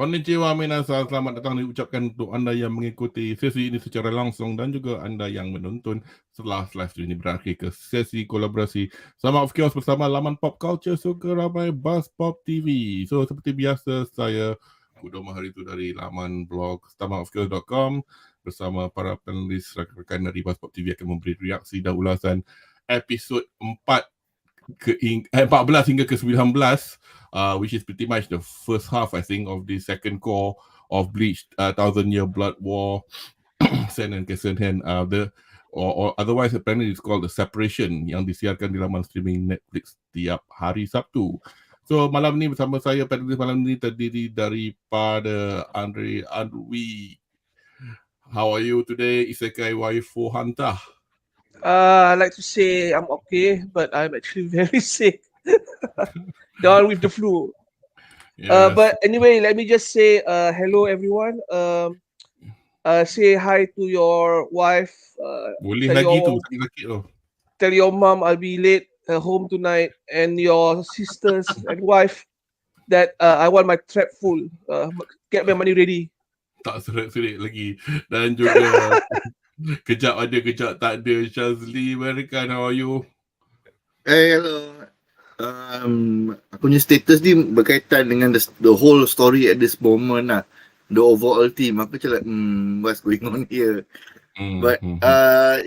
Konnichiwa minasan, selamat datang diucapkan untuk anda yang mengikuti sesi ini secara langsung dan juga anda yang menonton setelah live stream ini berakhir ke sesi kolaborasi Stomachofchaos bersama laman pop culture suka ramai BUZZPOPTV. So seperti biasa saya Kudoma hari itu dari laman blog Stomachofchaos.com bersama para penulis rakan-rakan dari BUZZPOPTV akan memberi reaksi dan ulasan episod 14 hingga ke 19, which is pretty much the first half, I think, of the second core of BLEACH, 1000-year blood war,千年血戦篇, or otherwise apparently it's called the SEPARATION, yang disiarkan di laman streaming Netflix tiap hari Sabtu. So malam ni bersama saya, panelis malam ni terdiri daripada Anri Alwi. How are you today, Isekai Waifu Hunter? I'd like to say I'm okay, but I'm actually very sick. Down with the flu. Yes. But anyway, let me just say hello everyone. Say hi to your wife. Boleh lagi tu, sakit tu. Tell your mom I'll be late home tonight, and your sisters and wife that I want my trap full. Get my money ready. Tak serik-serik lagi. Dan juga kejap ada, kejap tak ada. Shazli Merican, how are you? Hey, hello. Aku punya status ni berkaitan dengan the whole story at this moment lah. The overall team. Aku macam like, what's going on here? But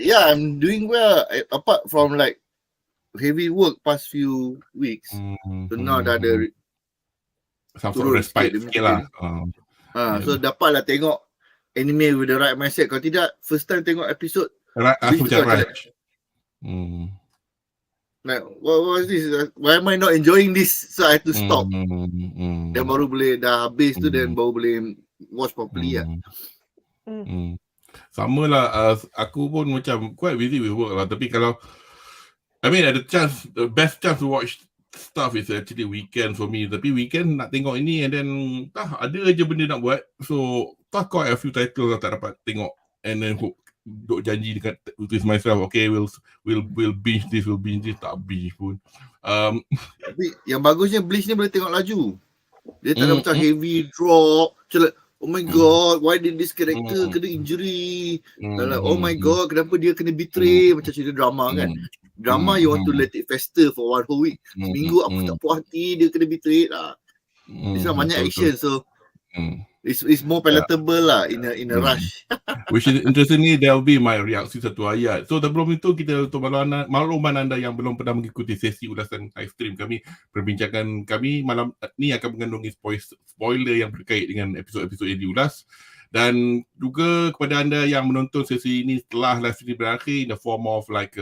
yeah, I'm doing well. Apart from like heavy work past few weeks. So now dah ada some sort of respite sikit lah. So dapatlah tengok anime with the right mindset. Kalau tidak, first time tengok episode Aku macam right. Like, what was this? Why am I not enjoying this? So I had to stop. Dan baru boleh dah habis tu, dan baru boleh watch properly lah. Sama lah, aku pun macam quite busy with work lah. Tapi kalau, I mean, the best chance to watch stuff is actually weekend for me. Tapi weekend nak tengok ini and then ada je benda nak buat. So quite a few titles lah tak dapat tengok. And then duk janji dekat with myself, okay, we'll binge this, tak binge pun. Tapi yang bagusnya Bleach ni boleh tengok laju. Dia tak ada macam heavy drop. Macam like, oh my god, why did this character kena injury? Like, oh my god, kenapa dia kena betray? Macam cerita drama kan. Drama you want to let it fester for one whole week. Seminggu aku tak puas hati dia kena betray lah. This one banyak action, so it's more palatable lah in a rush. Which is interestingly, there will be my reaksi satu ayat. So sebelum itu, kita untuk makluman anda yang belum pernah mengikuti sesi ulasan live stream kami, perbincangan kami malam ni akan mengandungi spoiler yang berkait dengan episod-episod yang diulas. Dan juga kepada anda yang menonton sesi ini setelah live stream berakhir in the form of like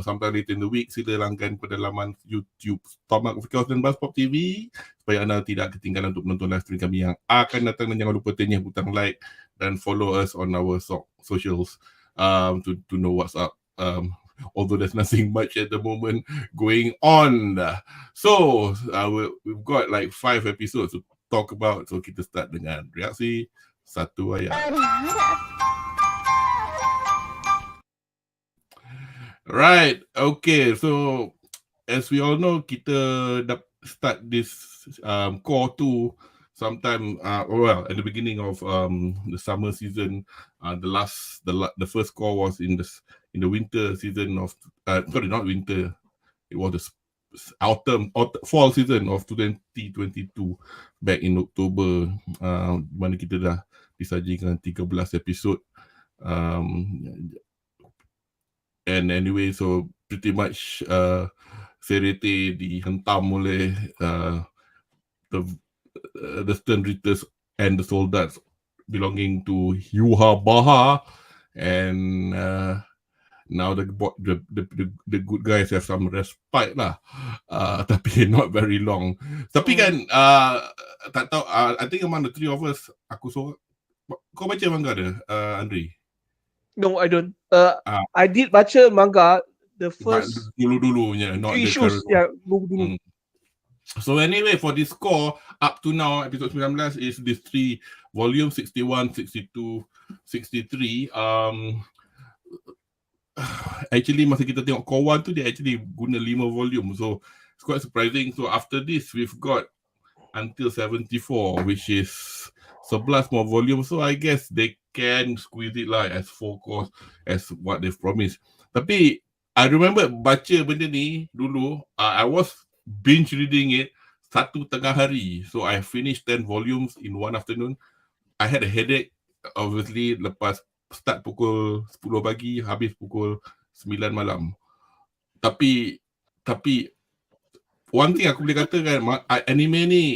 sometime later in the week, sila langgan pada laman YouTube Stomachofchaos dan BUZZPOPTV supaya anda tidak ketinggalan untuk menonton live stream kami yang akan datang. Dan jangan lupa tenyah butang like dan follow us on our socials to know what's up. Although there's nothing much at the moment going on. So we've got like 5 episodes to talk about. So kita start dengan reaksi satu ayat. Right, okay, so as we all know, kita start this core 2 sometime, at the beginning of the summer season. The first core was in the winter season of, sorry, not winter, it was the fall season of 2022, back in October, mana kita dah disajikan 13 episod. And anyway, so pretty much Serete dihentam oleh the Stern Ritters and the Soldats belonging to Yuha Baha, and now the good guys have some respite lah, tapi not very long. Tapi kan tak tahu, I think among the three of us, aku suka. Kau baca manga dia, Andri? No, I don't. I did baca manga the first dulu-dulunya, not 3 issues. Yeah, dulu. So anyway, for this score up to now, episode 19 is this 3 volumes, 61, 62, 63. Actually masa kita tengok core 1 tu, dia actually guna 5 volume. So it's quite surprising. So after this, we've got until 74, which is 11 more volume. So I guess they can squeeze it lah as 4 course as what they've promised. Tapi I remember baca benda ni dulu, I was binge reading it 1 tengah hari. So I finished 10 volumes in one afternoon. I had a headache, obviously, lepas start pukul 10 pagi, habis pukul 9 malam. Tapi one thing aku boleh katakan, anime ni,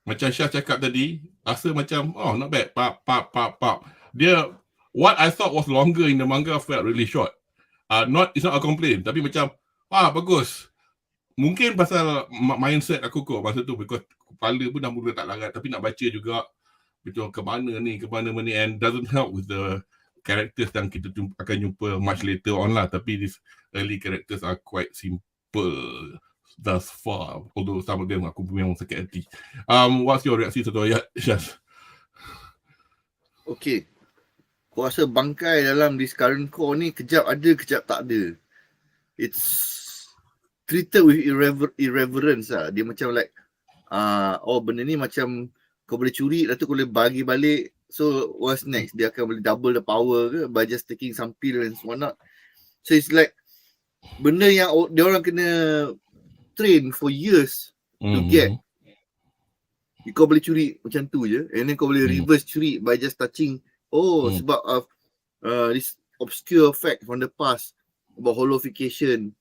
macam Syah cakap tadi, rasa macam, oh not bad, pap. Dia, what I thought was longer in the manga felt really short. It's not a complaint, tapi macam, bagus. Mungkin pasal mindset aku kot masa tu, because kepala pun dah mula tak larat, tapi nak baca juga, betul ke mana ni, and doesn't help with the characters yang kita akan jumpa much later on lah, tapi these early characters are quite simple thus far, although some of them aku memang sakit hati. What's your reaksi satu ayat, Syaz? Okay. Aku rasa bangkai dalam this current core ni kejap ada, kejap tak ada. It's treated with irreverence lah. Dia macam like, benda ni macam kau boleh curi, lepas tu kau boleh bagi balik. So what's next? Dia akan boleh double the power ke by just taking some pill and whatnot. So it's like benda yang dia orang kena train for years to get. Kau boleh curi macam tu je, and then kau boleh reverse curi by just touching. Sebab of this obscure fact from the past about holification.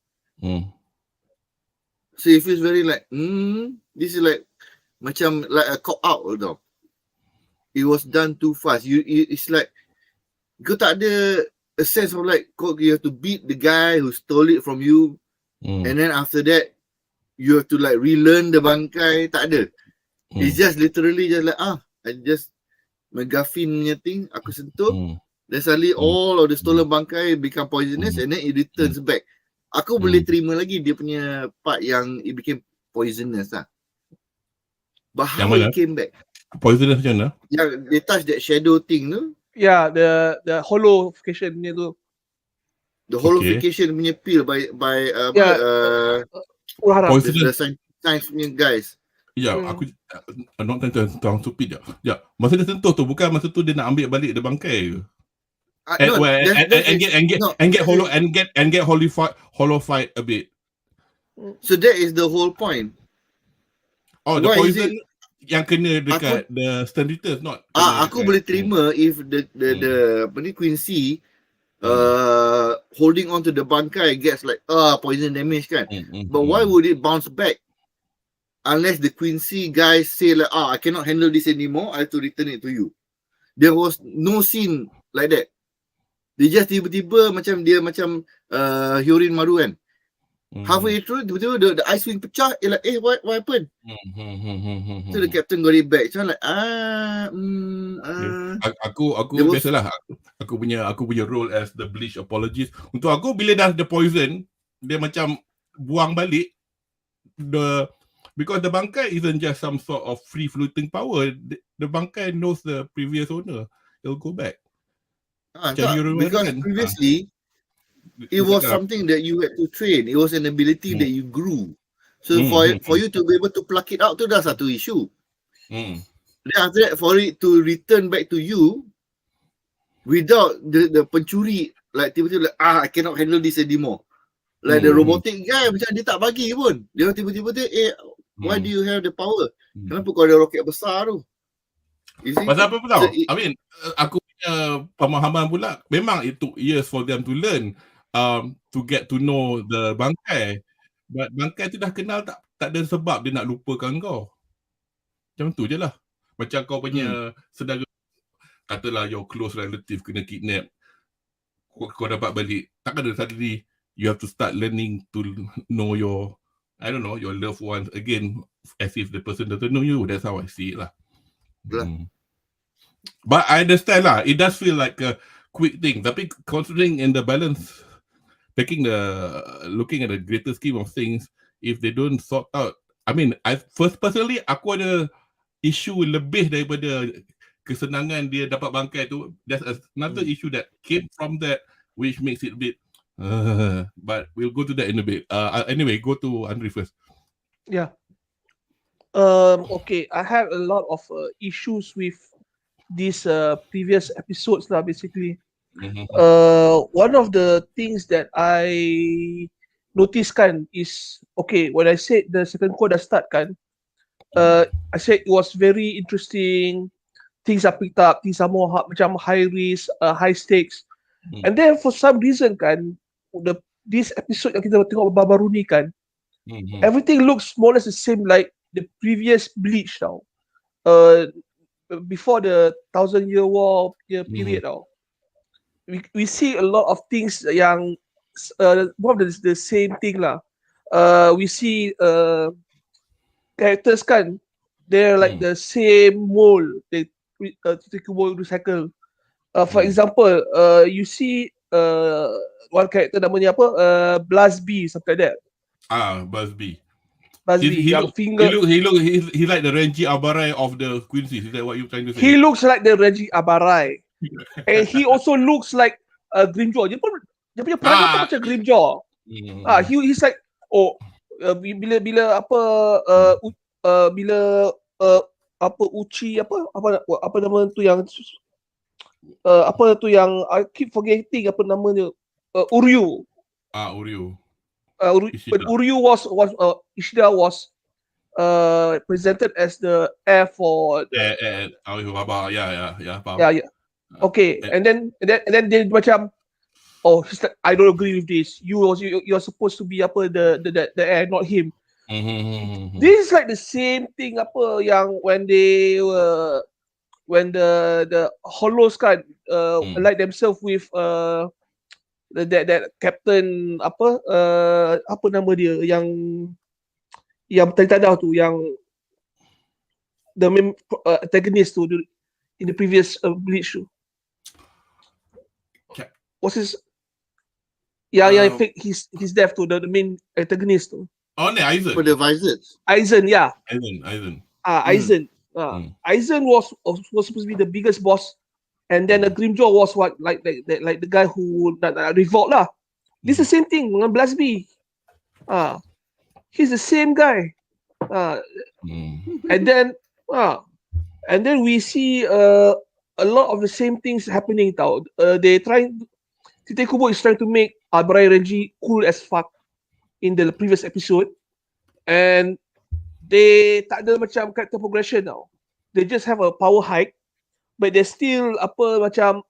So it feels very like, this is like macam like a cop out tau. It was done too fast. It's like kau tak ada a sense of like you have to beat the guy who stole it from you, and then after that you have to like relearn the bangkai. Tak ada. It's just literally just like I just McGuffin punya thing aku sentuh, then suddenly all of the stolen bangkai become poisonous, and then it returns back. Aku boleh terima lagi dia punya part yang it became poisonous lah. But how it came back? Poisonous macam mana? Yang they touch that shadow thing tu. Yeah, the holification punya tu. The holification punya pill by poisonous. The science punya guys. Ya, aku not tentang stupid je. Ya, masa dia sentuh tu bukan masa tu dia nak ambil balik the bangkai ke? And get holified a bit. So that is the whole point. The poison yang kena dekat the stenditus, not. Aku boleh terima if the Quincy holding on to the bangkai gets like poison damage kan. But why would it bounce back? Unless the Quincy guys say like, I cannot handle this anymore, I have to return it to you. There was no scene like that. Dia just tiba-tiba macam Hyorin Maru kan. Halfway through, tiba-tiba the ice wing pecah, like, what happened? So the captain got it back. So I'm like, Aku biasalah, aku punya role as the bleach apologist. Untuk aku, bila dah the poison, dia macam buang balik because the bangkai isn't just some sort of free floating power. The bangkai knows the previous owner. It'll go back. Because previously, it was something that you had to train. It was an ability that you grew. So for you to be able to pluck it out, tu dah satu issue. Then after that, for it to return back to you without the pencuri, like tiba-tiba like, I cannot handle this anymore. Like the robotic guy macam dia tak bagi pun. Dia tiba-tiba tu, why do you have the power? Kenapa kau ada roket besar tu? Pasal apa tahu? I mean, aku punya pemahaman pula, memang it took years for them to learn to get to know the bangkai. But bangkai tu dah kenal, tak ada sebab dia nak lupakan kau. Macam tu je lah. Macam kau punya saudara, katalah your close relative kena kidnap, kau dapat balik, takkan ada suddenly you have to start learning to know your, I don't know, your loved ones again, as if the person doesn't know you. That's how I see it lah. But I understand lah, it does feel like a quick thing. Tapi considering in the balance, looking at the greater scheme of things, if they don't sort out, I mean, personally, aku ada issue lebih daripada kesenangan dia dapat bangkai tu. There's another issue that came from that, which makes it a bit, but we'll go to that in a bit. Anyway, go to Anri first. Yeah. Okay, I had a lot of issues with these previous episodes lah, basically. One of the things that I noticed kan is, okay, when I said the second quarter start kan, I said it was very interesting, things are picked up, things are more macam high risk, high stakes. And then for some reason kan, this episode yang kita tengok baru ni kan, everything looks more or less the same like the previous Bleach tau. Before the 1,000-year war period tau. We see a lot of things yang more of the same thing lah. We see characters kan, they're like the same mold. They recycle. For example, you see one character namanya apa? Blazby, something like that. Buzzby. He like the Renji Abarai of the Quincy. Is that what you're trying to say? He looks like the Renji Abarai. And he also looks like Grimjaw. Dia punya perangai macam Grimjaw. He's like, bila Uchi apa nama tu yang I keep forgetting apa namanya, Uryu. Uryu. But Uryu Ishida was presented as the heir for okay, and then they macam, he's like, I don't agree with this. You're supposed to be the heir, not him. This is like the same thing yang when the Hollows kan like themselves with that captain apa nama dia yang tadi tu yang the main antagonist tu in the previous Bleach tu. What's his yang fake his death to the main antagonist tu. Aizen. For the visors. Aizen, yeah. Aizen. Aizen. Aizen was supposed to be the biggest boss, and then the Grimjaw was what like the guy who revolt lah. This is the same thing dengan Blazby. He's the same guy. And then we see a lot of the same things happening tau. Tite Kubo is trying to make Abarai Renji cool as fuck in the previous episode, and they tak ada macam character progression tau. They just have a power hike, but they still macam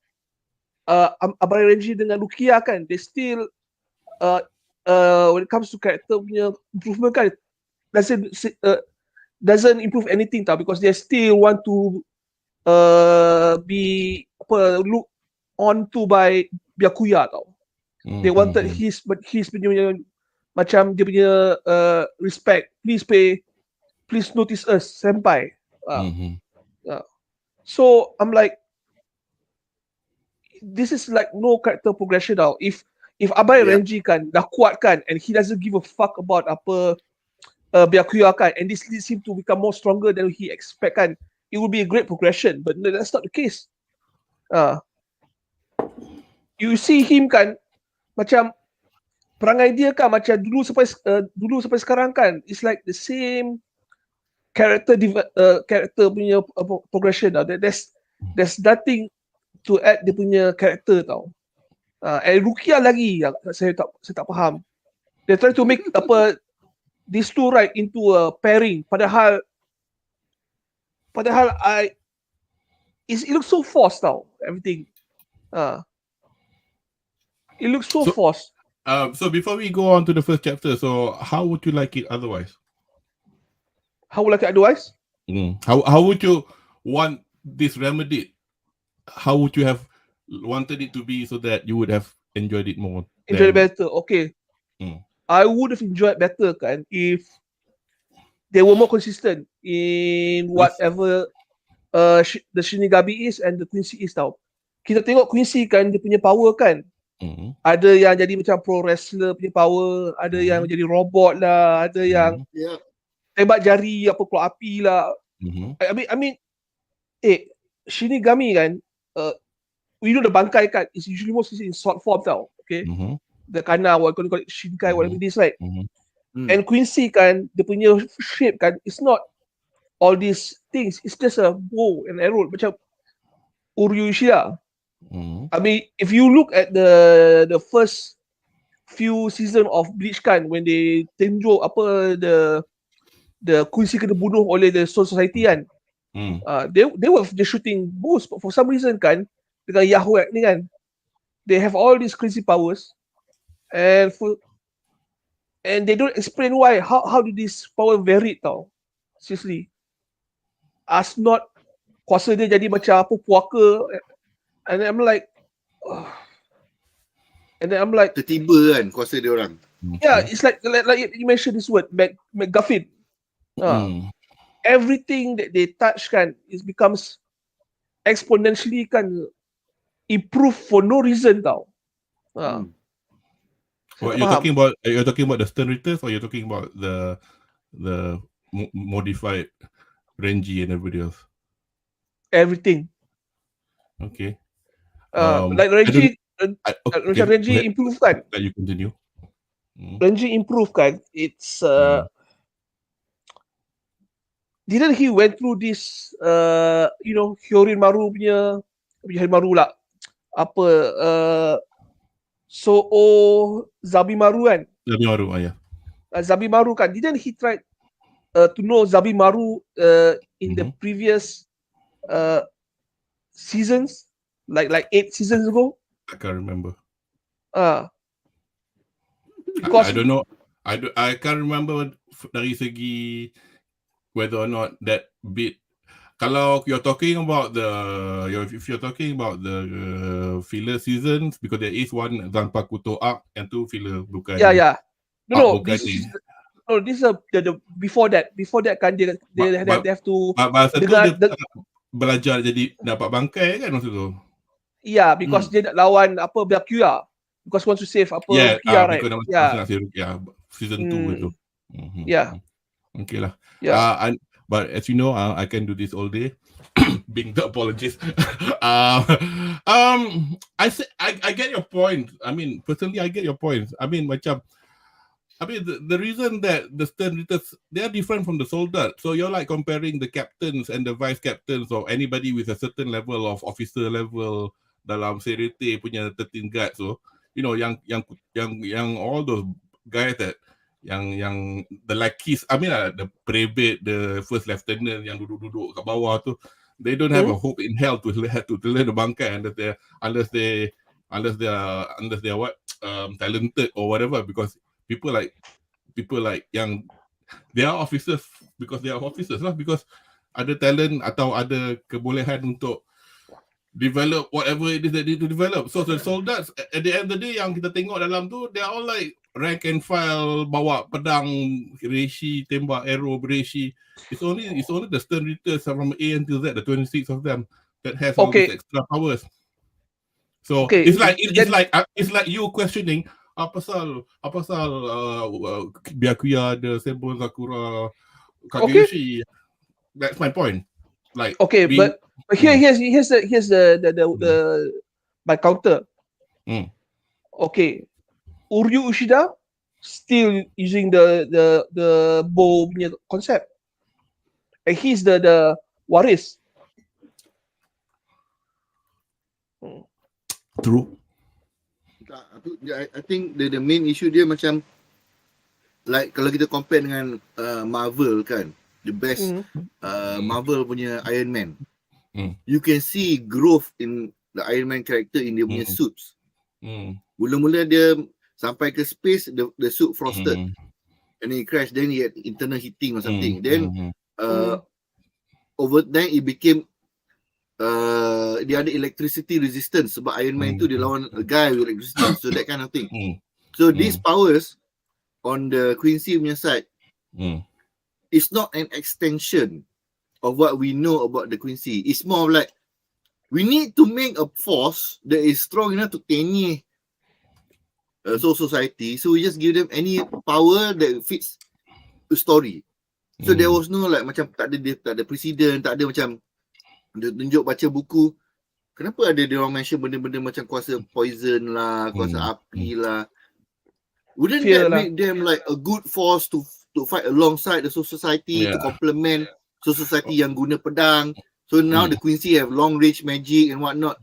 Abarai Renji dengan Rukia kan, they still when it comes to character punya improvement kan, doesn't improve anything tau, because they still want to be look on to by Byakuya tau. They wanted his punya macam dia punya respect, please notice us senpai. So I'm like, this is like no character progression tau. If Abai Renji kan dah kuat kan, and he doesn't give a fuck about Byakuya kan, and this leads him to become more stronger than he expect kan, it will be a great progression. But no, that's not the case. You see him kan, macam perangai dia kan macam dulu sampai sekarang kan, it's like the same character punya progression tau. There's nothing to add dia punya character tau. And Rukia lagi yang saya tak faham. They try to make these two right into a pairing, padahal it looks so forced tau, everything. It looks so forced. So before we go on to the first chapter, so how would you like it otherwise? How would you like it otherwise? How would you want this remedied? How would you have wanted it to be so that you would have enjoyed it more? Enjoyed it better. Okay. I would have enjoyed better kan if they were more consistent in whatever the Shinigami is and the Quincy is tau. Kita tengok Quincy kan, dia punya power kan, ada yang jadi macam pro wrestler punya power, ada yang jadi robot lah, ada yang tembak jari keluar api lah. I mean Shinigami kan, we know the bangkai kan is usually mostly in short form tau. Okay, the kana, what you call it, Shinkai, whatever it is, right? And Quincy kan, dia punya shape kan, it's not all these things. It's just a bow and arrow macam Uryu Ishida. I mean, if you look at the first few season of Bleach kan, when they tunjuk apa the Quincy kena bunuh oleh the Soul Society kan, they were just shooting bows, but for some reason kan, dengan Yahweh ni kan, they have all these crazy powers, and they don't explain why. How did this power varied tau? Seriously, as not kuasa dia jadi macam apa puaka, and I'm like, tiba-tiba kan kuasa dia orang. yeah, it's like you mentioned this word, MacGuffin. Everything that they touch kan, it becomes exponentially kan improve for no reason tau. What you're talking about? You're talking about the Stern Ritters, or you're talking about the modified Renji and everybody else? Everything. Okay. Like Renji, Renji ahead. improve kan. Let you continue. Renji improve kan. It's didn't he went through this Hyorin Maru punya Maru lah. Apa Zabimaru kan? Zabimaru, yeah. Zabimaru kan. Didn't he try to know Zabimaru in the previous seasons? Like 8 seasons ago? I can't remember. Because I don't know. I can't remember dari segi whether or not that bit. Kalau you're talking about if you're talking about the filler seasons, because there is one Zanpakuto arc and 2 filler bukan. Yeah. No, bukan this is the before that kan they have to. Masa tu dia belajar jadi dapat bangkai kan masa tu. Yeah, because dia nak lawan apa Byakuya. Because wants to save apa Rukia, right? Yeah, season 2 itu. Yeah. Okay lah. Yeah. But as you know, I can do this all day. Being the apologist. I get your point. I mean, personally, I get your point. I mean, the reason that the Stern Ritters, they are different from the soldiers. So you're like comparing the captains and the vice captains or anybody with a certain level of officer level dalam Serete punya 13 guards. So, you know, yang all those guys that yang the lackeys, I mean the brevet, the first lieutenant yang duduk-duduk kat bawah tu, they don't have a hope in hell to learn the bangkai unless they are what talented or whatever, because people like yang they are officers because they are officers lah, because ada talent atau ada kebolehan untuk develop whatever it is that they need to develop. So the soldiers at the end of the day yang kita tengok dalam tu, they are all like rank and file, bawa pedang, reshi, tembak arrow, bereshi. It's only the Stern Ritters from A until Z, the 26 of them, that has all these extra powers. So it's like you questioning apa pasal Byakuya ada Senbon Sakura Kageyoshi. That's my point. Like but here's the my counter. Okay, Uryu Ushida still using the bow punya concept, and he's the waris. True. I think the main issue dia macam like kalau kita compare dengan Marvel kan, the best Marvel punya Iron Man. You can see growth in the Iron Man character in dia punya suits. Mula-mula dia sampai ke space, the suit frosted, and then he crashed, then he had internal heating or something. Then over time it became dia ada electricity resistance sebab Iron Man tu dia lawan a guy with resistance, so that kind of thing. So these powers on the Quincy punya side, it's not an extension of what we know about the Quincy. It's more like we need to make a force that is strong enough to tenyih Soul Society, so we just give them any power that fits the story. So there was no like macam tak ada presiden, tak ada macam dia tunjuk baca buku. Kenapa ada dia orang mention benda-benda macam kuasa poison lah, kuasa api lah. Wouldn't that make them like a good force to fight alongside the Soul Society, to complement So society yang guna pedang. So now the Quincy have long range magic and whatnot.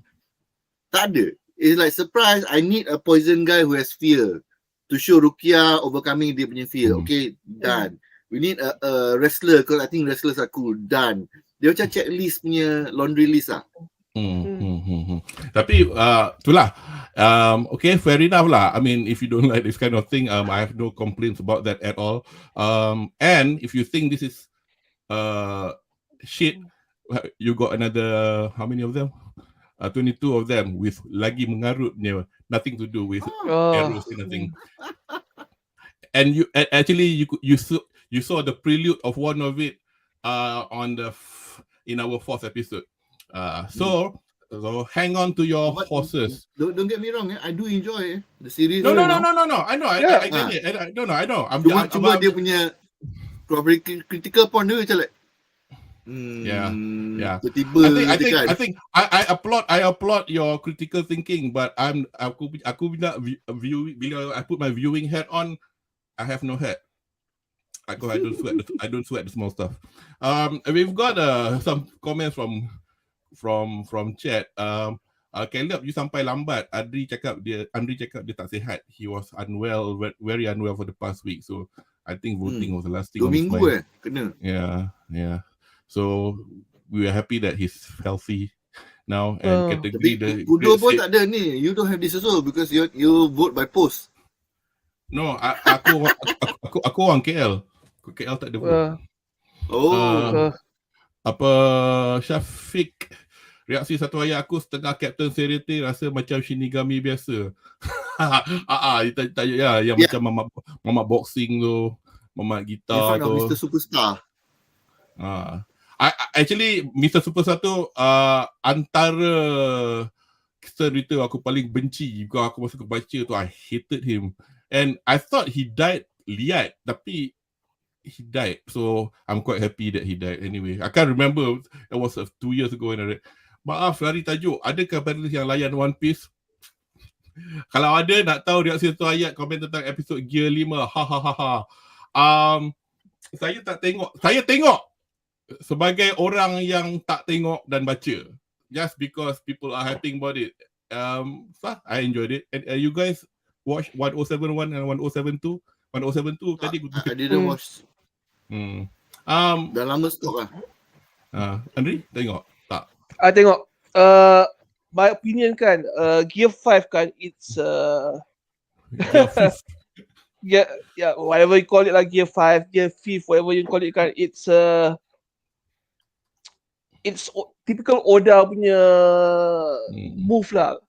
Tak ada. It's like, surprise, I need a poison guy who has fear to show Rukia overcoming dia punya fear. Okay, done. We need a wrestler because I think wrestlers are cool. Done. Dia macam checklist punya laundry list lah. Tapi itulah. Okay, fair enough lah. I mean, if you don't like this kind of thing, I have no complaints about that at all. And if you think this is shit, you got another, how many of them? 22 of them with lagi mengarutnya, nothing to do with arrows kind of thing. And you actually you saw the prelude of one of it in our 4th episode. So hang on to your horses. Don't get me wrong, I do enjoy the series. No. I know. I get it. I know. Cuma dia punya critical point dia macam like, yeah. Tiba-tiba I think I applaud your critical thinking, but aku bila I put my viewing hat on, I have no hat. I don't sweat the small stuff. We've got some comments from chat. Caleb, you sampai lambat. Anri cakap dia tak sihat. He was unwell, very unwell for the past week. So I think voting was the last thing. 2 minggu kena. Yeah. So we are happy that he's healthy now and category. Kudo pun tak ada ni. You don't have this also because you vote by post. No, aku orang KL. KL tak ada vote. Apa Syafiq, reaksi satu ayat aku setengah Captain Serete rasa macam Shinigami biasa. Yang macam mamak boxing tu, mamak gitar tu. Mr. Superstar. Actually Mr. Superstar tu antara cerita aku paling benci. Aku masa aku baca tu, I hated him. And I thought he died liat, tapi he died. So I'm quite happy that he died anyway. I can't remember, it was 2 years ago. Maaf lari tajuk, adakah panelis yang layan One Piece? Kalau ada, nak tahu reaksi satu ayat, komen tentang episod Gear 5. Saya tak tengok. Saya tengok sebagai orang yang tak tengok dan baca. Just because people are hyping about it. I enjoyed it. And you guys watch 1071 and 1072? 1072 tadi I didn't watch. Dah lama stop lah. Anri, tengok? Tak? I tengok. My opinion kan, Gear 5 kan, it's whatever you call it lah, Gear 5, Gear 5, whatever you call it kan, it's typical Oda punya move lah.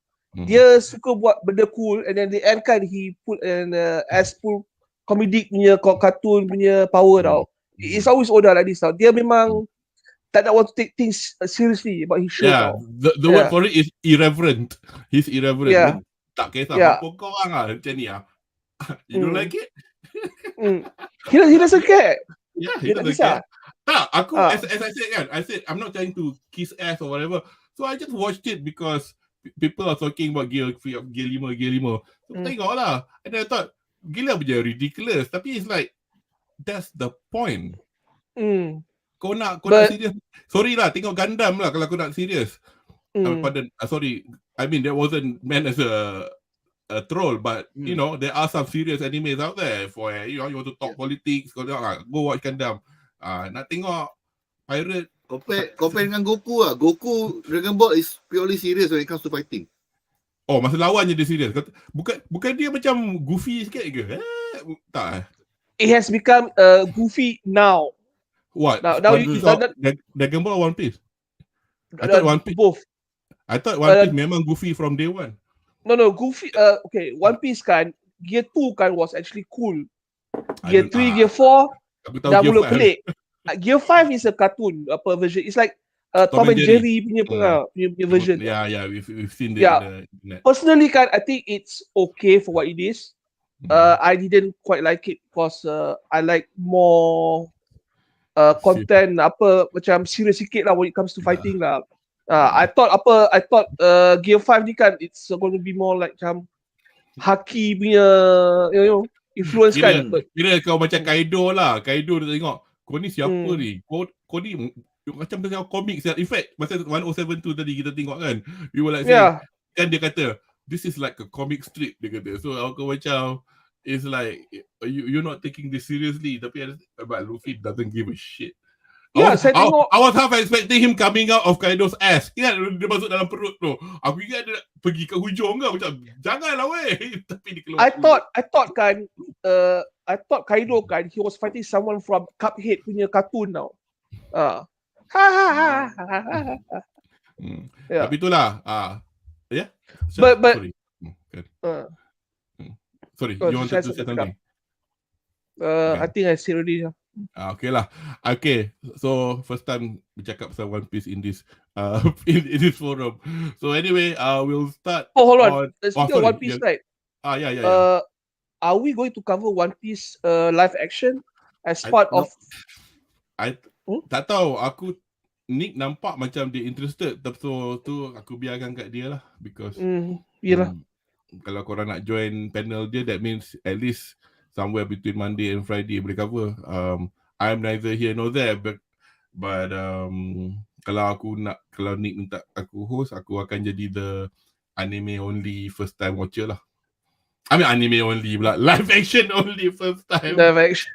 Dia suka buat benda cool, and then the end kan he put an as full comedic punya cartoon punya power tau. It's always Oda like this tau. Dia memang tak nak want to take things seriously about his show tau. The word for it is irreverent. He's irreverent. Yeah. Tak kisah pokok orang lah macam ni lah. You don't like it? He doesn't care. Yeah, he doesn't care. Tak, aku as I said kan, I said I'm not trying to kiss ass or whatever. So I just watched it because people are talking about Gear 5. So tengok lah. And then I thought, gila punya ridiculous. Tapi it's like, that's the point. Kau nak serious. Sorry lah, tengok Gundam lah kalau kau nak serious. Sorry, I mean that wasn't meant as a troll, but you know, there are some serious animes out there for you know, you want to talk politics, go watch Gundam. Nak tengok pirate. Compare dengan Goku lah. Goku Dragon Ball is purely serious when it comes to fighting. Oh, masa lawannya dia serious. Bukan dia macam goofy sikit ke? Tak. It has become goofy now. What? Now Dragon Ball or One Piece? I thought One Piece. Both. I thought One Piece memang goofy from day one. No, goofy. Okay, One Piece kan, Gear 2 kan was actually cool. Gear 3, Gear 4 dah mula pelik. Gear 5 is a cartoon version. It's like Tom and Jerry punya version. Yeah, we've seen the internet. Personally kan, I think it's okay for what it is. I didn't quite like it because I like more content macam serious sikit lah when it comes to fighting lah. I thought Gear 5 ni kan, it's going to be more like macam haki punya influence kan. Kira kau macam Kaido lah. Kaido dia tengok, kau ni siapa ni? kau ni macam tengok komik. In fact, masa 1072 tadi kita tengok kan, we were like saying, kan dia kata, this is like a comic strip, dia kata. So aku macam, it's like, you're not taking this seriously. Tapi but Luffy doesn't give a shit. Saya tengok. I was half expecting him coming out of Kaido's ass. Ingat dia masuk dalam perut tu. Aku ingat dia pergi ke hujung ke. Macam, janganlah weh. Tapi dia keluar. I thought Kaido kan, he was fighting someone from Cuphead punya cartoon now. Tapi itulah. But sorry, you wanted to say something? I think I said already. Okay lah. Okay, so first time bercakap pasal One Piece in this in this forum. So anyway, we'll start. Hold on. Speaking of One Piece, right? Yeah. Are we going to cover One Piece live action as part of? I tak tahu. Aku Nick nampak macam dia interested, so tu aku biarkan kat dia lah, because yelah. Kalau korang nak join panel dia, that means at least somewhere between Monday and Friday boleh cover. I'm neither here nor there, but kalau Nick minta aku host, aku akan jadi the anime only first time watcher lah. I mean anime only pula, live action only first time. Live action.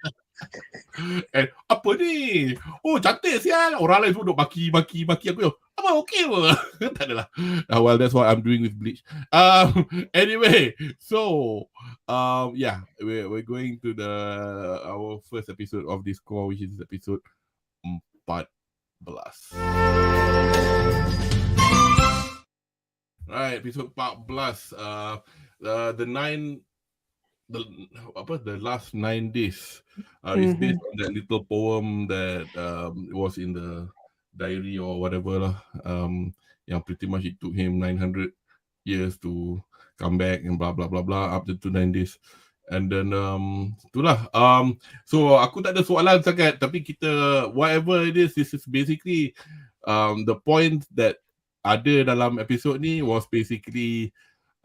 Apa ni? Oh, cantik sial. Orang lain semua duk maki aku. Apa okey apa? Tak adalah. Well, that's what I'm doing with Bleach. Anyway, so we're going to our first episode of this call, which is episode 14. Right, episode 14. The last 9 days is based on that little poem that was in the diary or whatever lah. Yang pretty much it took him 900 years to come back and blah blah blah blah up to 9 days. And then itulah. So aku tak ada soalan sangat, tapi kita whatever it is, this is basically the point that ada dalam episode ni was basically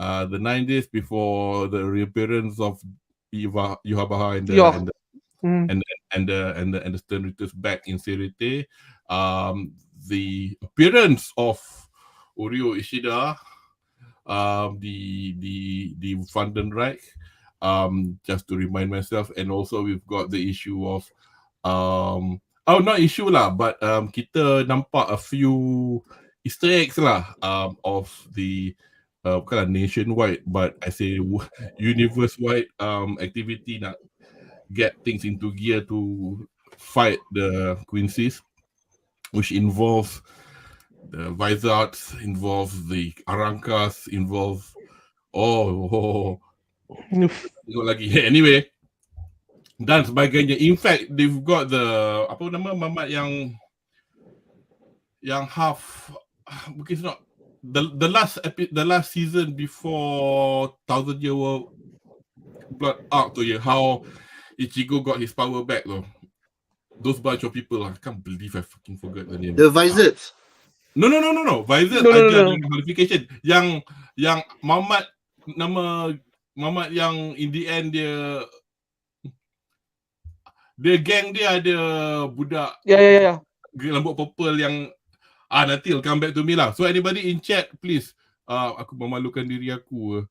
the 9 days before the reappearance of Yhwach and the Stern Ritters back in Serete. The appearance of Urio Ishida, the Vandenreich, just to remind myself, and also we've got the issue of not issue lah, but kita nampak a few Easter eggs lah of the bukanlah nationwide, but I say universe-wide activity nak get things into gear to fight the Quincy's, which involves the Vizards, involves the Arankas, involves tengok lagi. Anyway, dan sebagainya. In fact, they've got the apa nama mamat yang half, mungkin it's not the last season before 1000 Year Blood Arc tu, how Ichigo got his power back though. Those bunch of people, I can't believe I fucking forgot the name. The Vizards. No. Vizards ada modification. Yang mamat, nama mamat yang in the end dia gang dia ada budak. Ya. Rambut purple yang nanti will come back to me lah. So anybody in chat, please. Aku memalukan diri aku.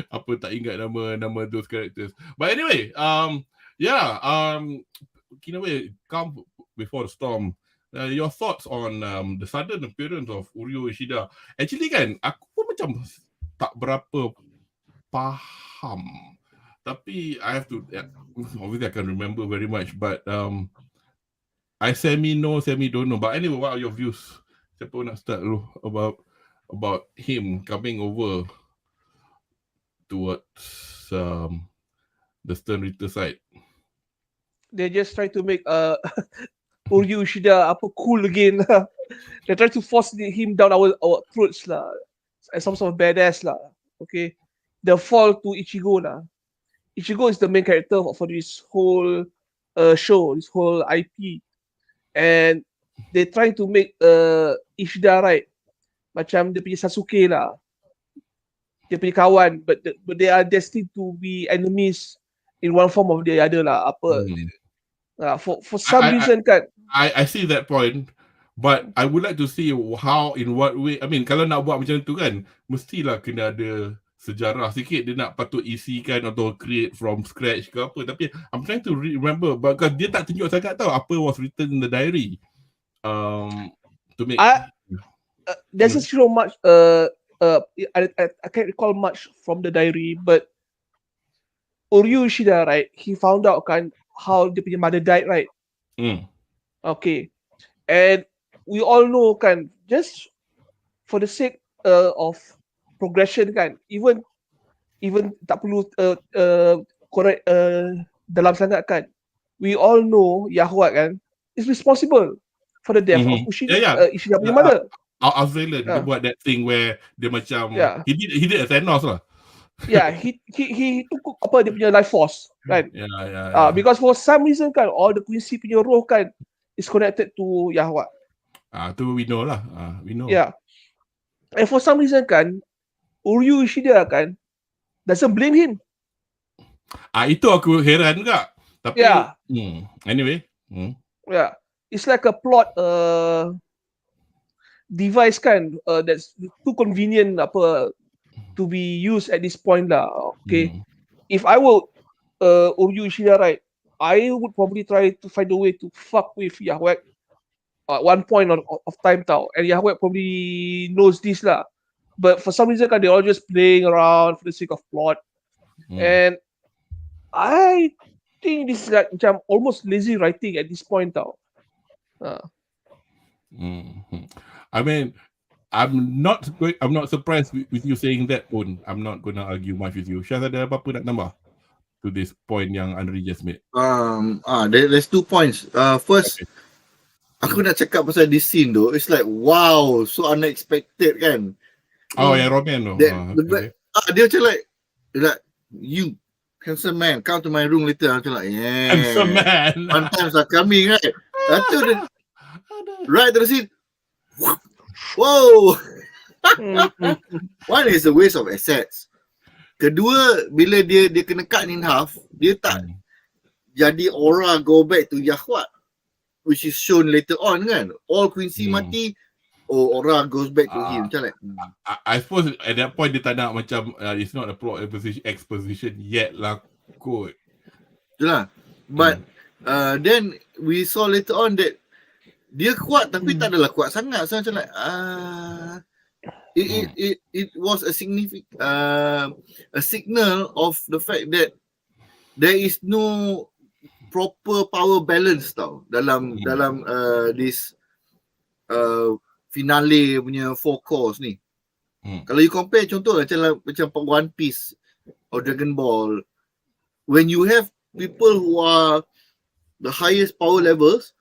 Apa tak ingat nama those characters. But anyway, in a way, calm before the storm. Your thoughts on the sudden appearance of Urio Ishida. Actually kan, aku pun macam tak berapa faham. Tapi I have to, obviously I can remember very much, but I semi-know, semi-don't know. But anyway, what are your views? Siapa nak start dulu about him coming over towards the Stern Ritter side? They just try to make Urio Ishida cool again. They try to force him down our throats lah, as some sort of badass lah. Okay, the fall to Ichigo lah. Ichigo is the main character for this whole show, this whole IP. And they trying to make Ishida right macam dia punya Sasuke lah, dia punya kawan, but they are destined to be enemies in one form or the other lah. For some reason kan. I see that point, but I would like to see how, in what way. I mean, kalau nak buat macam tu kan, mestilah kena ada sejarah sikit. Dia nak patut isikan atau create from scratch ke apa. Tapi I'm trying to remember, because dia tak tunjuk sangat tahu apa was written in the diary. To make there's so much. I can't recall much from the diary, but Uryu Ishida, right? He found out kan how dia punya mother died, right? Okay, and we all know kan, just for the sake of progression kan, even tak perlu correct dalam sangat kan, we all know Yahweh kan is responsible for the death of Ishida punya mother. Australian dia buat that thing where dia macam he did a Thanos lah. He took apa dia punya life force kan. Because for some reason kan, all the Quincy punya roh kan is connected to Yahweh. Tu we know lah. We know. And for some reason kan, Uryu Ishida kan doesn't blame him. Itu aku heran juga. Tapi anyway. It's like a plot device kan, that's too convenient apa to be used at this point lah. Okay, if I were Uryu Ishida, right, I would probably try to find a way to fuck with Yahweh at one point of time tau, and Yahweh probably knows this lah, but for some reason kan, they all just playing around for the sake of plot, and I think this is like macam almost lazy writing at this point tau. I mean, I'm not surprised with you saying that pun. I'm not gonna argue much with you. Shaz, ada apa-apa nak tambah to this point yang Anri just made? There's 2 points. First, aku nak cakap pasal this scene tu. It's like wow, so unexpected kan. Yang Roman tu. Dia macam like you handsome man, come to my room later. Macam like handsome man. One times are coming, right? Right to the scene. Whoa. One is a waste of assets. Kedua, bila dia kena cut in half, dia tak jadi aura go back to Yahweh, which is shown later on kan. All Quincy mati, aura goes back to him. Macam like I suppose at that point dia tak nak macam it's not a plot exposition yet lah kot. Itulah. But then we saw later on that dia kuat tapi tak adalah kuat sangat. So macam like it was a significant a signal of the fact that there is no proper power balance tau dalam this finale punya 4 cores ni. Kalau you compare contoh macam One Piece or Dragon Ball, when you have people who are the highest power levels,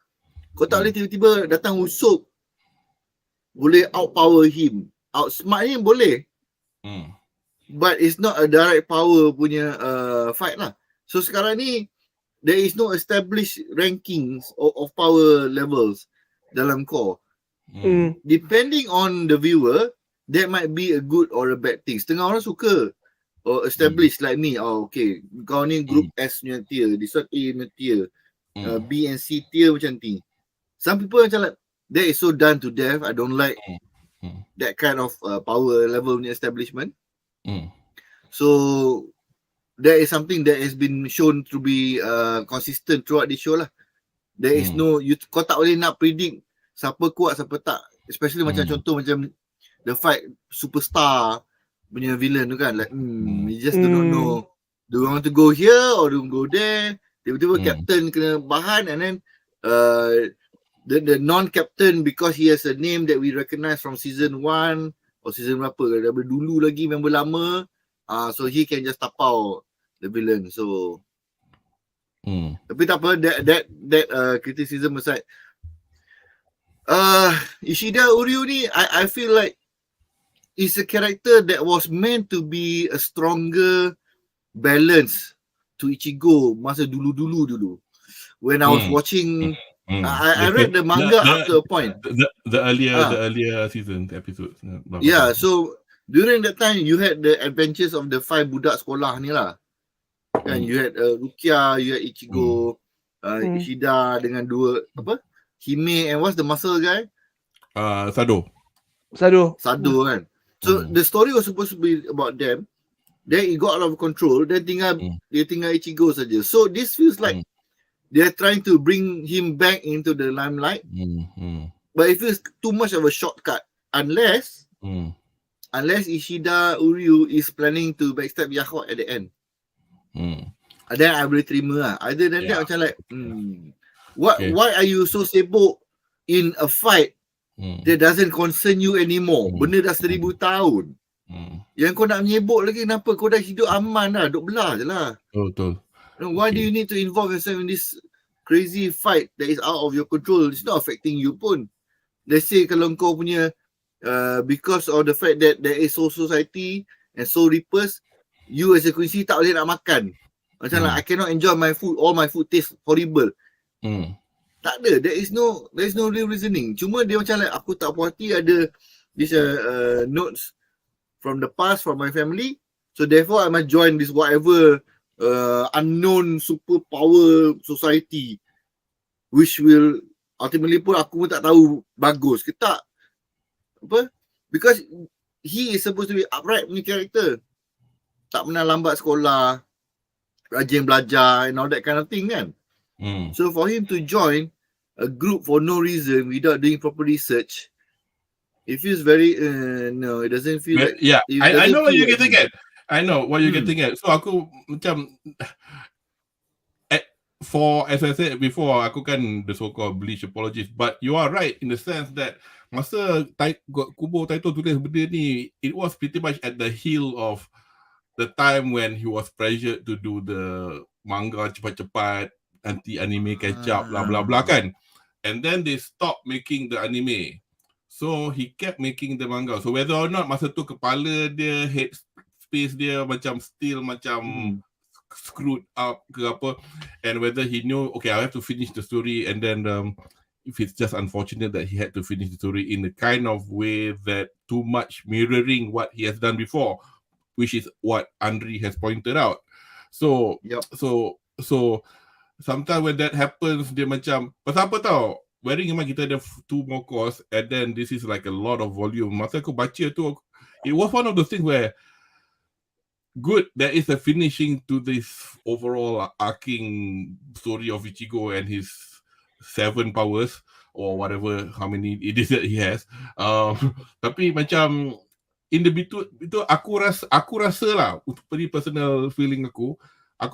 kau tak boleh tiba-tiba datang usuk boleh outpower him, outsmart him boleh, but it's not a direct power punya fight lah. So sekarang ni there is no established rankings of power levels dalam core. Depending on the viewer, that might be a good or a bad thing. Setengah orang suka establish like me, okay, kau ni group S punya tier, this one A punya tier, B and C tier macam ni. Some people macam like, that is so done to death, I don't like that kind of power level punya establishment. So that is something that has been shown to be consistent throughout the show lah. There is no, kau tak boleh nak predict siapa kuat siapa tak, especially macam contoh macam the fight superstar punya villain tu kan, like you just do not know, do you want to go here or do you go there. Tiba-tiba captain kena bahan, and then the non-captain, because he has a name that we recognize from season 1 or season berapa, dari dulu lagi member lama, so he can just tapau the villain. So tapi tak apa, that criticism aside, Ishida Uryu ni, I feel like is a character that was meant to be a stronger balance to Ichigo masa dulu. When I was watching, I read the manga up to a point. The earlier season episodes. Yeah, so during that time you had the adventures of the 5 budak sekolah ni lah. And you had Rukia, you had Ichigo, Ishida dengan dua apa? Hime and what's the muscle guy? Sado. Sado kan. So the story was supposed to be about them. Then it got out of control. Then dia tinggal Ichigo saja. So this feels like they're trying to bring him back into the limelight. But it feels too much of a shortcut. Unless Ishida Uryu is planning to backstab Yahoo at the end. Then I boleh terima lah. Other than that macam like why are you so sibuk in a fight that doesn't concern you anymore? Benda dah 1000 tahun. Yang kau nak menyebuk lagi kenapa? Kau dah hidup aman dah, duk belah je lah. Betul. Why do you need to involve yourself in this crazy fight that is out of your control? It's not affecting you pun. Let's say kalau kau punya because of the fact that there is soul society and soul reapers, you as a Quincy tak boleh nak makan. Macam like I cannot enjoy my food, all my food tastes horrible. Tak ada, there is no real reasoning. Cuma dia macam like aku tak puas hati ada this notes from the past from my family. So therefore I must join this whatever unknown superpower society which will ultimately pun aku pun tak tahu bagus ke tak. Apa? Because he is supposed to be upright punya character. Tak pernah lambat sekolah, rajin belajar and all that kind of thing kan. So for him to join a group for no reason without doing proper research, it feels very no, it doesn't feel like I know what you're getting at. I know what you're getting at. So aku macam as I said before, aku kan the so-called bleach apologist, but you are right in the sense that masa Kubo Taito tulis benda ni, it was pretty much at the heel of the time when he was pressured to do the manga cepat-cepat, anti anime catch up, blah blah blah kan. And then they stopped making the anime. So he kept making the manga. So whether or not masa tu kepala dia, head space dia macam still macam screwed up ke apa, and whether he knew okay I have to finish the story, and then if it's just unfortunate that he had to finish the story in the kind of way that too much mirroring what he has done before, which is what Anri has pointed out. So so sometimes when that happens, dia macam pasal apa tau, wearing memang kita ada 2 more course, and then this is like a lot of volume. Masa aku baca tu, it was one of those things where good, there is a finishing to this overall arcing story of Ichigo and his 7 powers or whatever, how many it is that he has. Tapi macam in the between itu aku rasa lah, untuk personal feeling aku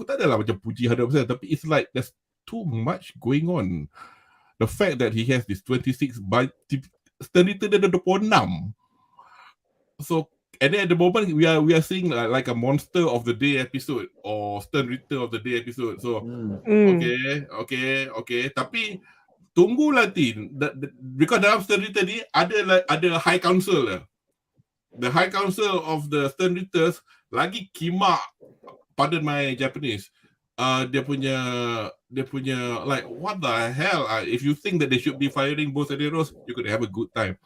tak adalah macam puji 100%, tapi it's like there's too much going on. The fact that he has this 26 Stern Ritter dia ada 26. So and then at the moment we are seeing like a monster of the day episode or Stern Ritter of the day episode. So okay. Tapi tunggulah Tin, because dalam Stern Ritter ni ada High Council lah. The High Council of the Stern Ritters lagi kimak, pardon my Japanese. Dia punya like what the hell? If you think that they should be firing both heroes, you could have a good time.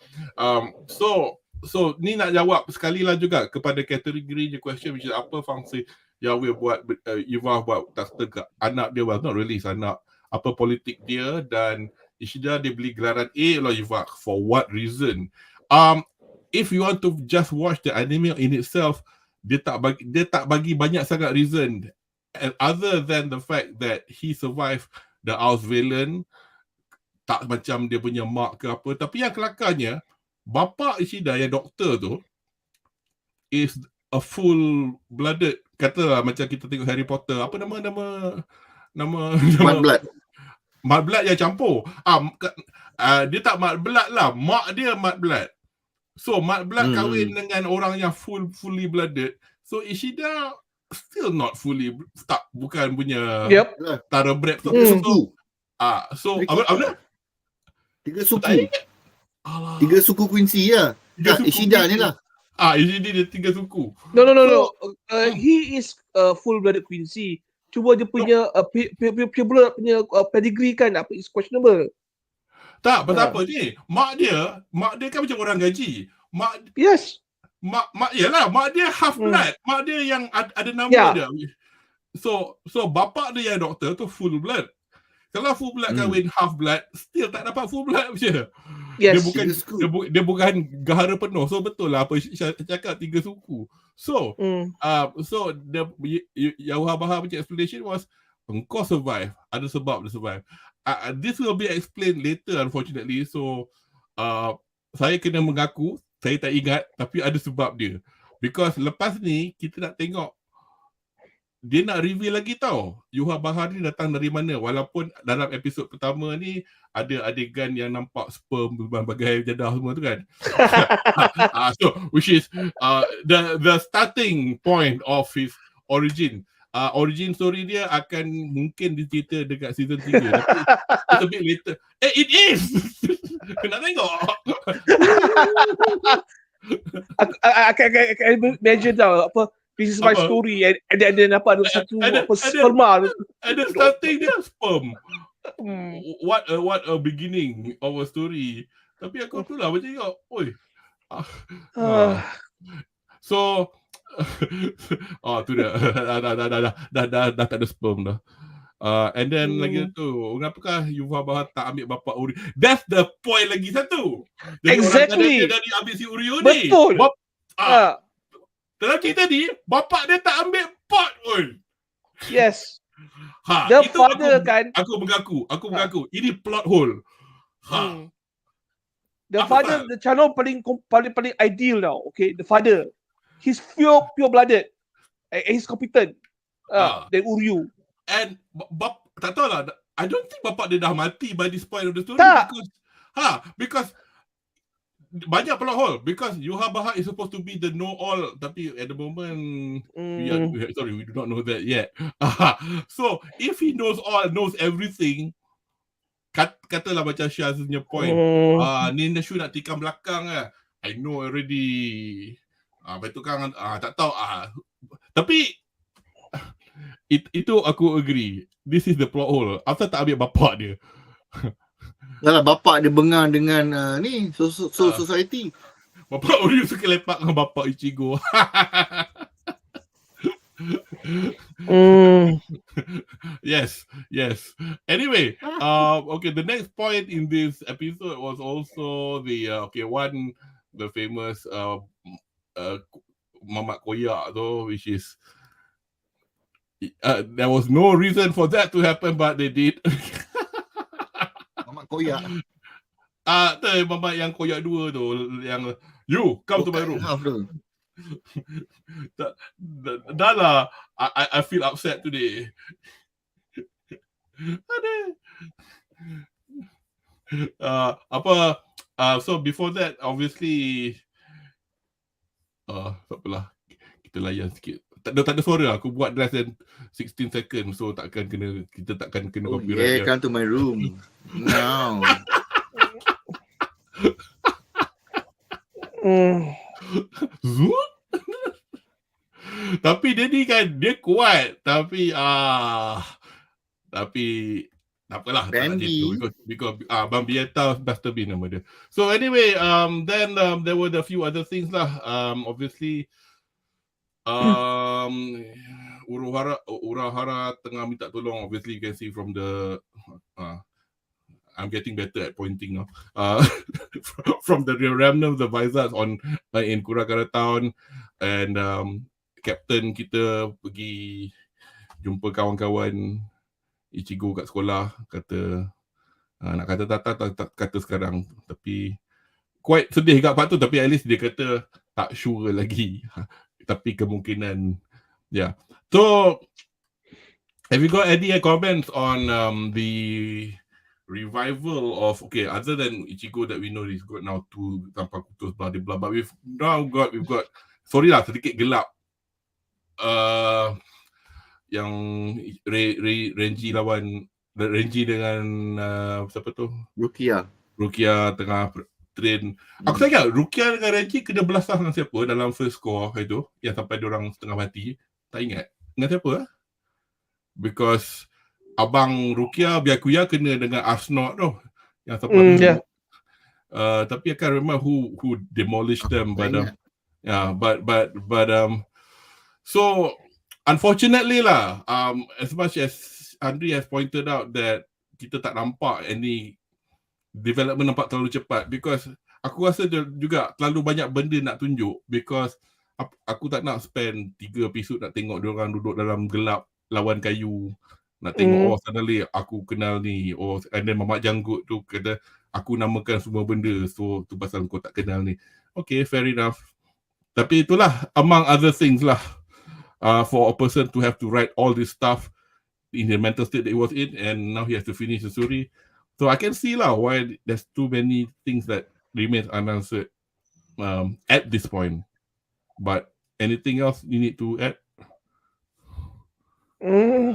So ni nak jawab sekali lah juga kepada kategori question, which is apa fungsi Yahweh buat Yuval buat tak anak dia, well not really anak, apa politik dia, dan Ishida dia beli gelaran A lah Yuval, for what reason? If you want to just watch the anime in itself, dia tak bagi banyak sangat reason, and other than the fact that he survived the Ausweilen, tak macam dia punya mak ke apa. Tapi yang kelakarnya, bapa Ishida yang doktor tu is a full-blooded, katalah macam kita tengok Harry Potter, apa nama Mud Blood yang campur. Dia tak Mud Blood lah, mak dia Mud Blood. So Mud Blood kahwin dengan orang yang fully blooded. So Ishida still not fully, bukan punya thoroughbred tu. So apa? 3 suku. 3 suku Quincy lah. Ishida ni lah. Ishida dia 3 suku. No. He is full-blooded Quincy. Cuma dia punya punya pedigree kan apa is questionable. Tak, pasal apa ni? Mak dia kan macam orang gaji. Mak dia half blood. Mak dia yang ada nama dia. So bapa dia yang doktor tu full blood. Kalau full blood kahwin half blood, still tak dapat full blood je. Yes. Dia bukan gahara penuh. So betul lah apa cakap 3 suku. So so the Yahuha punya explanation was engkau survive, ada sebab dia survive. This will be explained later unfortunately. So saya kena mengaku saya tak ingat, tapi ada sebab dia. Because lepas ni kita nak tengok dia nak reveal lagi tau Yuha Bahar ni datang dari mana. Walaupun dalam episod pertama ni ada adegan yang nampak sperm berbagai jadah semua tu kan. So which is the starting point of his origin. Origin story dia akan mungkin dicerita dekat season 3 tapi it's a bit later. It is. Nak tengok. I imagine tau apa, this is my story and then apa ada satu sperma. Ada starting dia sperm. What a beginning of a story. Tapi aku tu lah macam tengok, oi. So tu dah tak ada sperm dah. And then lagi tu, kenapakah Yuha Bahar tak ambil bapa Uri? That's the point lagi satu. Jadi exactly. orang dari ambil si Uri ni. Betul. Dalam cerita ni, bapa dia tak ambil pot pun. Yes. The itu father kan. Aku mengaku. Ini plot hole. The father, the channel paling ideal now. Okay, the father. He's pure blooded. And he's competent. Then Uryu. And tak tahu lah. I don't think bapak dia dah mati by this point of the story. Tak. Because banyak plot hole. Because Yuha Bahar is supposed to be the know-all, tapi at the moment we do not know that yet. So if he knows everything, katalah macam Shazli's point, ni Nashu nak tikam belakang lah. I know already. Betul kan? Tak tahu. Tapi itu aku agree. This is the plot hole. Asal tak ambil bapak dia. Yalah, bapak dia bengang dengan ni society. Bapak Uri suka lepak dengan bapak Ichigo. Yes. Anyway, okay, the next point in this episode was also the famous Mamat Koyak though, which is there was no reason for that to happen, but they did. Mamat Koyak. Mamat yang Koyak 2 tu, yang you come to my room. Dah lah, I feel upset today. So before that, obviously tak apalah, kita layan sikit. Tak ada suara. Aku buat less than 16 seconds, so kita takkan kena copyright. Come to my room now. Tapi dia ni kan, dia kuat. Tapi tak apalah. Bambi. Because Bambi atau Buster Bean nama dia. So anyway, then there were a few other things lah. Obviously, Urahara tengah minta tolong. Obviously, you can see from the I'm getting better at pointing now. From the remnant of the Visas in Kurakara Town, and Captain kita pergi jumpa kawan-kawan Ichigo kat sekolah, kata nak kata tak kata sekarang, tapi quite sedih kat part tu, tapi at least dia kata tak sure lagi. Tapi kemungkinan So have you got any comments on the revival of, okay, other than Ichigo that we know he's got now 2 tanpa kutus blah blah, but we've got sorry lah, sedikit gelap yang Renji dengan siapa tu? Rukia tengah train. Aku tak ingat Rukia dengan Renji kena belasah dengan siapa dalam first score itu, yang sampai diorang setengah mati. Tak ingat. Dengan siapa? Because abang Rukia Byakuya kena dengan Asnot tu, yang sampai tapi I can't remember who demolished them, but so unfortunately lah, as much as Anri has pointed out that kita tak nampak any development nampak terlalu cepat, because aku rasa juga terlalu banyak benda nak tunjuk, because aku tak nak spend 3 episod nak tengok diorang duduk dalam gelap lawan kayu, nak tengok suddenly aku kenal ni, and then mamak janggut tu kata aku namakan semua benda, so tu pasal kau tak kenal ni. Okay, fair enough. Tapi itulah among other things lah, for a person to have to write all this stuff in the mental state that he was in, and now he has to finish the story. So I can see lah why there's too many things that remains unanswered at this point. But anything else you need to add?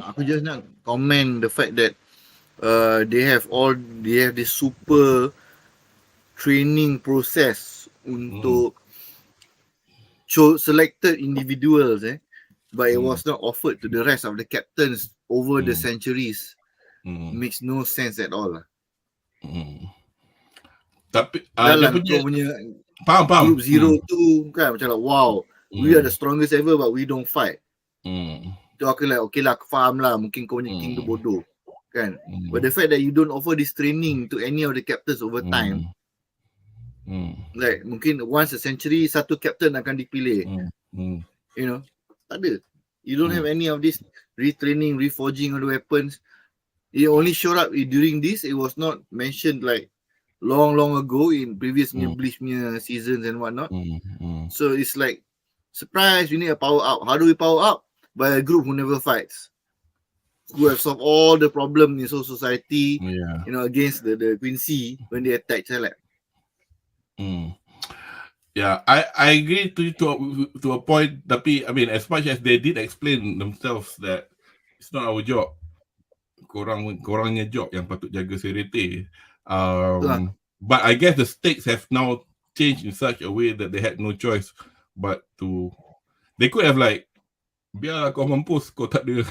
Aku just nak comment the fact that they have this super training process untuk selected individuals, but it was not offered to the rest of the captains over the centuries. Makes no sense at all lah. Tapi dalam kau punya faham. Group Zero tu kan macam like, wow, we are the strongest ever but we don't fight. Tu aku like, okay lah, aku faham lah, mungkin kau punya king tu bodoh kan. But the fact that you don't offer this training to any of the captains over time, like mungkin once a century satu captain akan dipilih, you know, tak ada. You don't have any of this retraining, reforging of the weapons. It only showed up during this. It was not mentioned like long ago in previous BLEACH seasons and whatnot. So it's like, surprise, we need a power up. How do we power up? By a group who never fights, who have solved all the problem in society, you know, against the Quincy when they attack Celeb. Yeah, I agree to a point. Tapi I mean, as much as they did explain themselves that it's not our job, korangnya job yang patut jaga Serete. But I guess the stakes have now changed in such a way that they had no choice but to. They could have like, biarlah kau mampus, kau tak ada,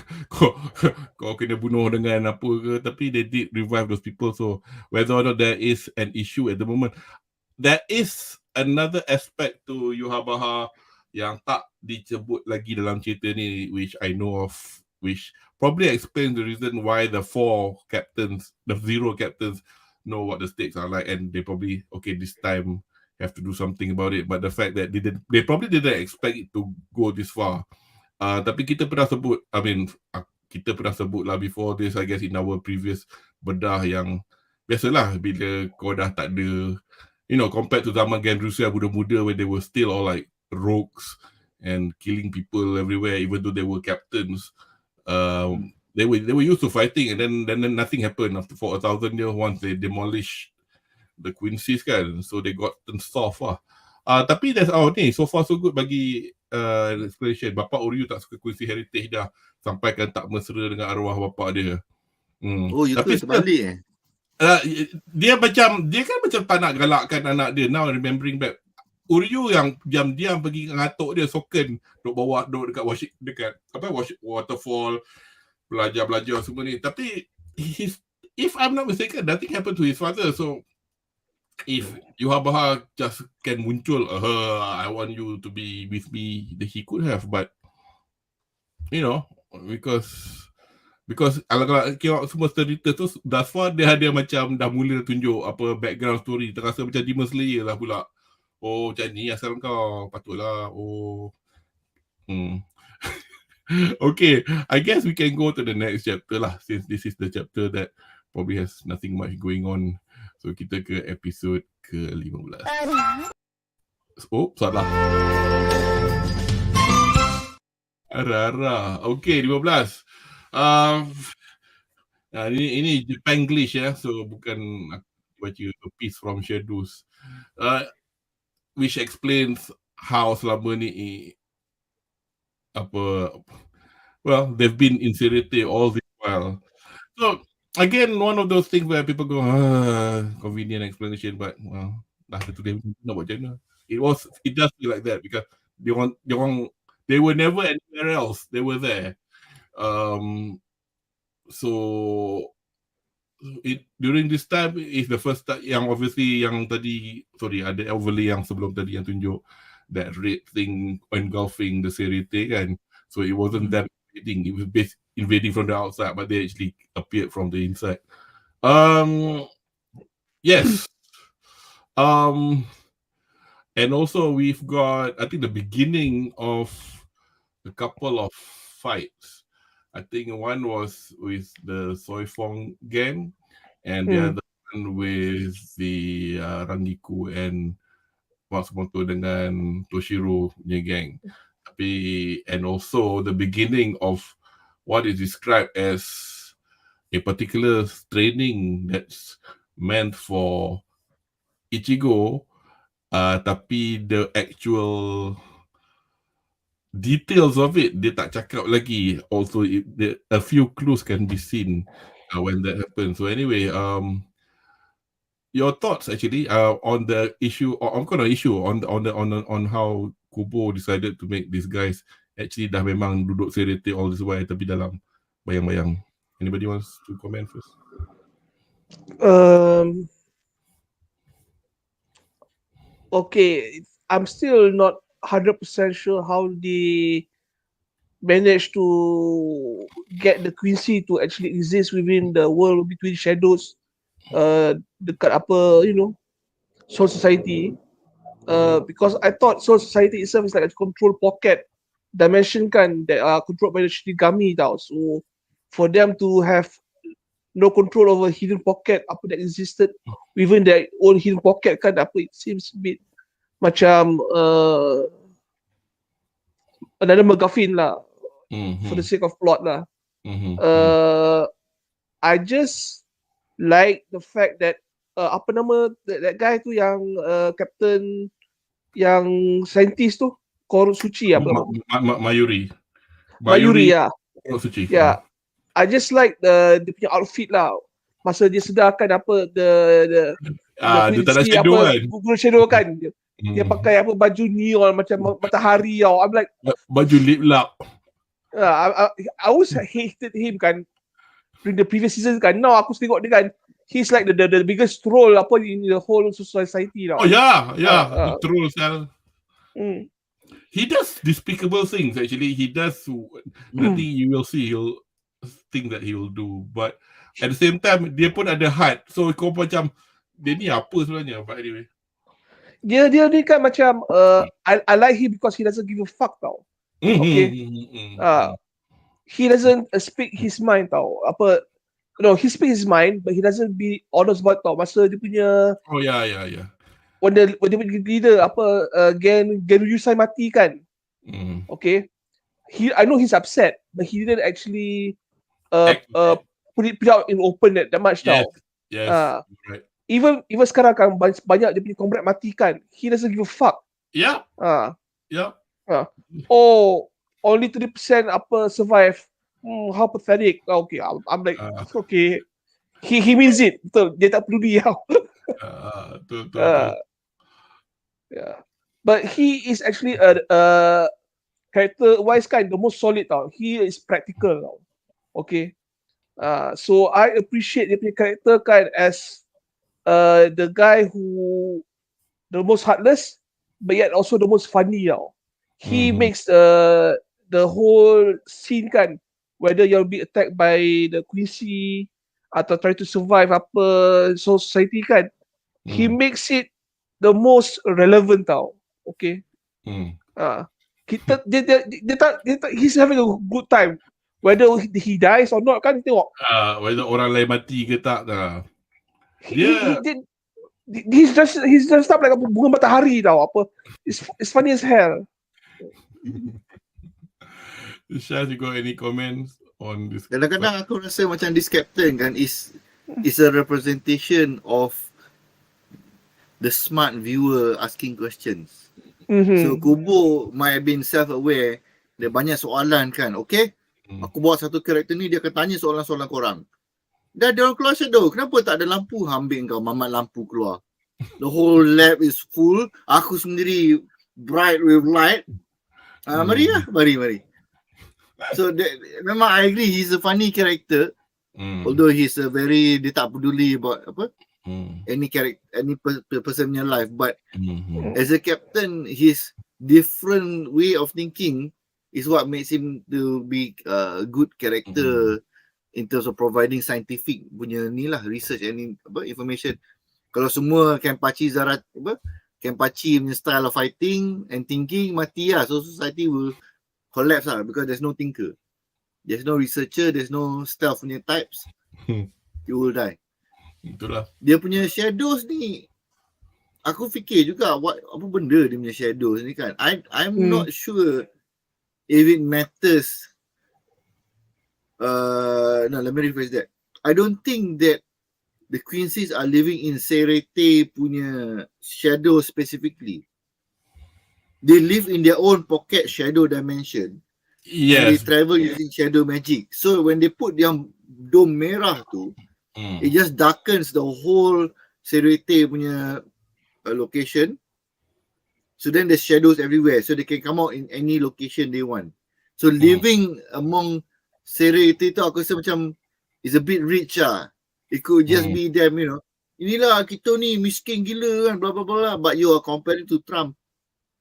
kau kena bunuh dengan apa ke. Tapi they did revive those people. So whether or not there is an issue at the moment, there is another aspect to Yuhabaha yang tak disebut lagi dalam cerita ni, which I know of, which probably explains the reason why the 4 captains, the 0 captains, know what the stakes are like, and they probably, okay, this time have to do something about it. But the fact that they probably didn't expect it to go this far. Tapi kita pernah sebut, kita pernah sebut lah before this, I guess in our previous Bedah, yang biasalah bila kau dah tak ada, you know, compared to zaman Gen Rusia muda-muda when they were still all like rogues and killing people everywhere, even though they were captains. They were used to fighting, and then nothing happened after for 1,000 years once they demolished the Quincy's kan, so they got soft lah. Tapi that's ni, so far so good bagi explanation. Bapa Uryu tak suka Quincy Heritage dah, sampaikan tak mesra dengan arwah bapa dia. Oh, you tapi sebalik dia kan macam tak nak galakkan anak dia. Now remembering back, Uryu yang diam-diam pergi ngatuk dia soken, duk dekat waterfall, belajar semua ni. Tapi if I'm not mistaken, nothing happened to his father. So if Yuhabaha just can muncul, I want you to be with me, he could have, but you know, because kalau semua cerita tu thus far dia macam dah mula tunjuk apa background story, terasa macam Demon Slayer lah pula. Oh, macam ni asal kau, patutlah. Okay, I guess we can go to the next chapter lah, since this is the chapter that probably has nothing much going on. So kita ke episod ke-15. Oh, salah. Rara. Okay, 15. Ini Japanglish ya, so bukan baca A Piece from Shadows, which explains how selama ni well, they've been in Serete all this while. So again, one of those things where people go, convenient explanation, but well, dah today not about gender. It does feel like that because they were never anywhere else. They were there. So during this time is the first time yang obviously yang tadi, ada overlay yang sebelum tadi yang tunjuk that red thing engulfing the Serete kan. So it wasn't them invading, it was invading from the outside, but they actually appeared from the inside. Yes. And also we've got, I think, the beginning of a couple of fights. I think one was with the Soifong gang, and the other one with the Rangiku and Matsumoto dengan Toshiro punya gang. And also the beginning of what is described as a particular training that's meant for Ichigo, tapi the actual details of it dia tak cakap lagi. Also, a few clues can be seen when that happens. So anyway, your thoughts actually on the issue, on how Kubo decided to make these guys actually dah memang duduk serete all this while tapi dalam bayang-bayang. Anybody wants to comment first? Okay, I'm still not 100% sure how they managed to get the Quincy to actually exist within the world between shadows, dekat apa, Soul Society. Because I thought Soul Society itself is like a control pocket dimension kan that are controlled by the Shinigami tau. So for them to have no control over hidden pocket apa that existed within their own hidden pocket kan apa, it seems a bit macam another MacGuffin lah, for the sake of plot lah. I just like the fact that apa nama that guy tu yang captain yang scientist tu Korosuchi apa Mayuri ya. Korosuchi. Yeah. I just like dia punya outfit lah. Masa dia sedarkan apa the dia tak ada shadow apa, kan. Google shadow kan. Dia pakai apa baju neon macam matahari tau. I'm like baju lip lock. I always hated him kan during the previous season kan. Now aku tengok dia kan, he's like the biggest troll apa in the whole society tau. Oh yeah, troll sel. He does despicable things actually. He does nothing you will see he'll think that he will do, but at the same time dia pun ada heart. So kau macam dia ni apa sebenarnya, but anyway. Dia ni kan macam I like him because he doesn't give a fuck tau. Okay. He doesn't speak his mind tau. Apa he speaks his mind but he doesn't be honest about tau. Masa dia punya when dia punya leader apa Gen Yusai mati kan. Okay. I know he's upset but he didn't actually put it out in open that much tau. Yes. Right. Even sekarang kan banyak dia punya comrade mati kan. He doesn't give a fuck. Yeah. Oh, only 3% apa survive. How pathetic. Okay, I'm like okay. He means it. Betul. Dia tak peduli tau. Betul. Yeah. But he is actually a character wise kind the most solid tau. He is practical tau. Okay. So I appreciate dia punya character kan as the guy who the most heartless but yet also the most funny tau. He makes the whole scene kan, whether you'll be attacked by the Quincy atau try to survive apa society kan, he makes it the most relevant tau. Okay. He's having a good time whether he dies or not kan, tengok whether orang lain mati ke tak dah. He's dressed up like apa bunga matahari tau apa. It's funny as hell. Shaz, you got any comments on this? Kadang-kadang aku rasa macam this captain kan is a representation of the smart viewer asking questions. So Kubo might have been self-aware. Dia banyak soalan kan. Okay, aku buat satu karakter ni, dia akan tanya soalan-soalan korang. Dah dia orang keluar shadow, kenapa tak ada lampu? Ambil kau mamat lampu keluar. The whole lab is full. Aku sendiri bright with light. Mari. So memang I agree he's a funny character. Although he's a very, dia tak peduli about apa any character, any person in your life, but as a captain his different way of thinking is what makes him to be a good character in terms of providing scientific punya ni lah, research and information. Kalau semua Kenpachi Kenpachi punya style of fighting and thinking mati lah, so society will collapse lah because there's no thinker, there's no researcher, there's no stealth punya types. You will die. Itulah. Dia punya shadows ni, aku fikir juga apa benda dia punya shadows ni kan. I'm not sure if it matters. No, let me rephrase that. I don't think that the Quincy's are living in Serete punya shadow specifically. They live in their own pocket shadow dimension. And they Yes. travel using shadow magic. So when they put yang dome merah tu, it just darkens the whole Serete punya location. So then there's shadows everywhere. So they can come out in any location they want. So living among Serete tu aku rasa macam is a bit rich lah. It could just be them, you know. Inilah kita ni miskin gila kan, blah blah blah. But you are comparing to Trump.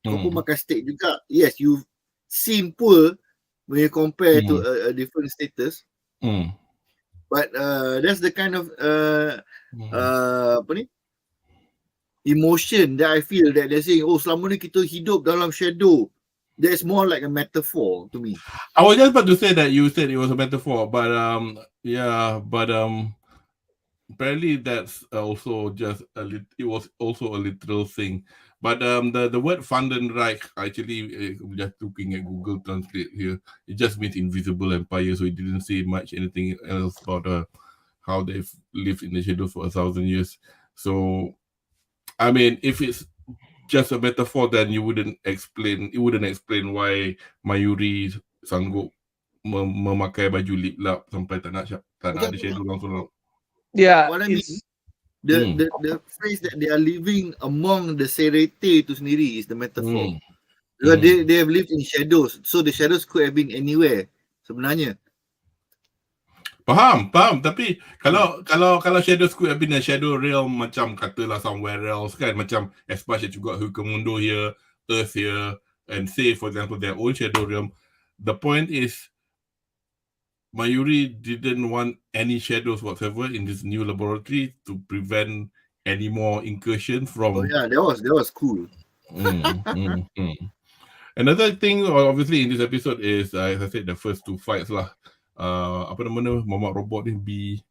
Kau pun makan steak juga. Yes, you seem poor when you compare to a different status. But that's the kind of apa ni, emotion that I feel that they're saying, oh selama ni kita hidup dalam shadow. That's more like a metaphor to me. I was just about to say that you said it was a metaphor, but apparently that's also just it was also a literal thing. But the word Vandenrijk actually, just looking at Google Translate here, it just means invisible empire. So it didn't say much anything else about how they've lived in the shadow for 1,000 years. So I mean, if it's just a metaphor, then it wouldn't explain why Mayuri sanggup memakai baju lip lap sampai tak nak ada shadow langsung. Yeah, What I mean, the phrase that they are living among the Serete tu sendiri is the metaphor. Because they have lived in shadows, so the shadows could have been anywhere sebenarnya. Faham. Tapi kalau shadows could have been a shadow realm, macam katalah somewhere else kan, macam as much as you got Hukamundo here, Earth here, and say for example their own shadow realm. The point is, Mayuri didn't want any shadows whatsoever in this new laboratory to prevent any more incursion from. Oh yeah, that was cool. Another thing, obviously, in this episode is, as I said, the first two fights lah. Apa nama Mamat Robot ni,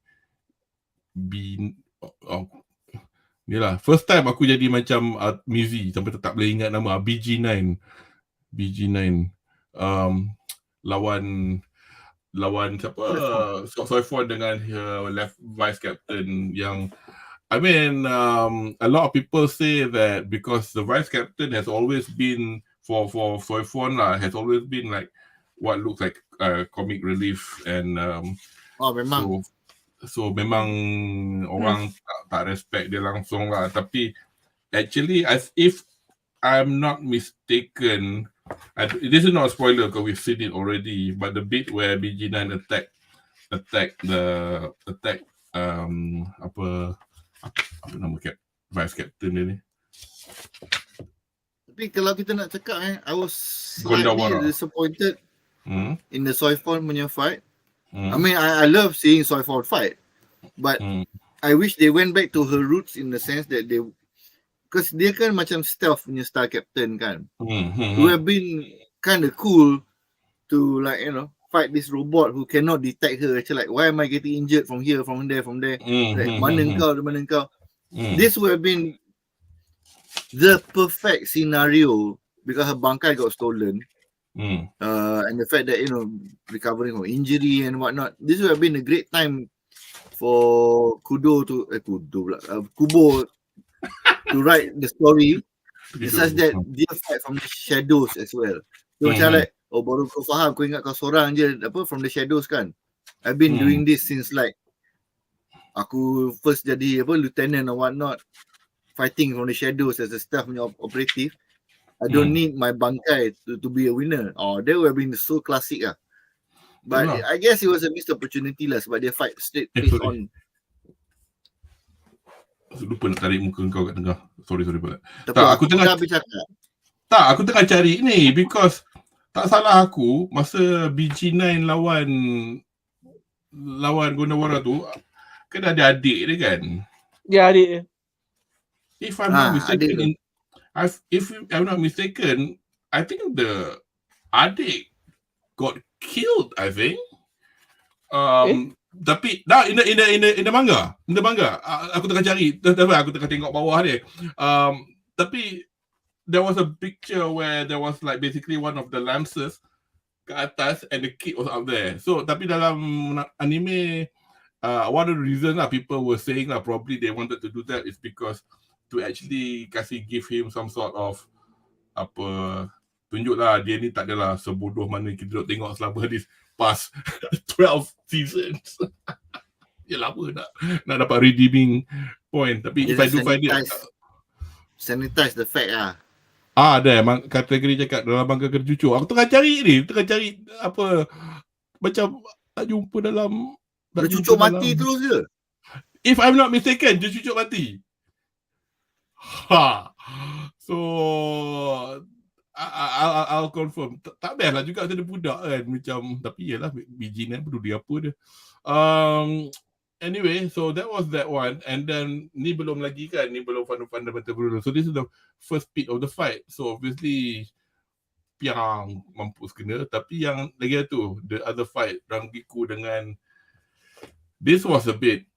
ni lah. First time aku jadi macam Mizi sampai tak boleh ingat nama. BG9. Lawan siapa? Soifon dengan left vice captain yang, I mean, a lot of people say that because the vice captain has always been for Soifon lah, has always been like what looks like comic relief and memang. So memang orang tak respect dia langsung lah. Tapi actually, as if I'm not mistaken, this is not a spoiler because we've seen it already, but the bit where BG9 attack apa nama vice captain dia ni. Tapi kalau kita nak cakap I was slightly disappointed in the Soifon punya fight. I mean, I love seeing Soifon fight, but I wish they went back to her roots in the sense that they, because dia kan macam stealth punya star captain kan. It would have been kind of cool to, like, you know, fight this robot who cannot detect her. Actually, like, why am I getting injured from here, from there? Like, mana kau? This would have been the perfect scenario because her bangkai got stolen. And the fact that, you know, recovering from injury and whatnot, this would have been a great time for Kubo to write the story such that dia fight from the shadows as well. So macam like, oh baru kau faham, kau ingat kau seorang je from the shadows kan. I've been doing this since like aku first jadi lieutenant or whatnot, fighting from the shadows as a staff punya operative. I don't need my bangkai to be a winner. Oh, that would have been so classic lah. But I guess it was a missed opportunity lah sebab dia fight straight face on. Lupa nak tarik muka kau kat tengah. Sorry. Tak, aku tengah cari ni because tak salah aku masa BG9 lawan lawan Gondawara tu kan ada adik dia kan. Ya, adik. If I'm not adik tu. mistaken, if I'm not mistaken, I think the adik got killed. I think. Tapi in the manga, aku tengah cari, aku tengah tengok bawah dia. Tapi there was a picture where there was like basically one of the lancers ke atas and the kid was up there. So tapi dalam anime, one of the reasons people were saying probably they wanted to do that is because to actually give him some sort of tunjuklah dia ni tak adalah sebodoh mana kita tengok selama this past 12 seasons. Ya lama nak dapat redeeming point. Tapi if I do find it, sanitize the fact ada kategori cakap dalam manga kena cucuk. Aku tengah cari apa macam tak jumpa dalam dia cucuk mati terus je. If I'm not mistaken, dia cucuk mati. So I'll confirm. Tak best lah juga ada budak kan macam, tapi yalah biji ni peduli apa dia. Anyway, so that was that one, and then ni belum lagi kan, ni belum fundamental rule. So this is the first bit of the fight. So obviously Piang mampus kena, tapi yang lagi tu the other fight Rangiku dengan this was a bit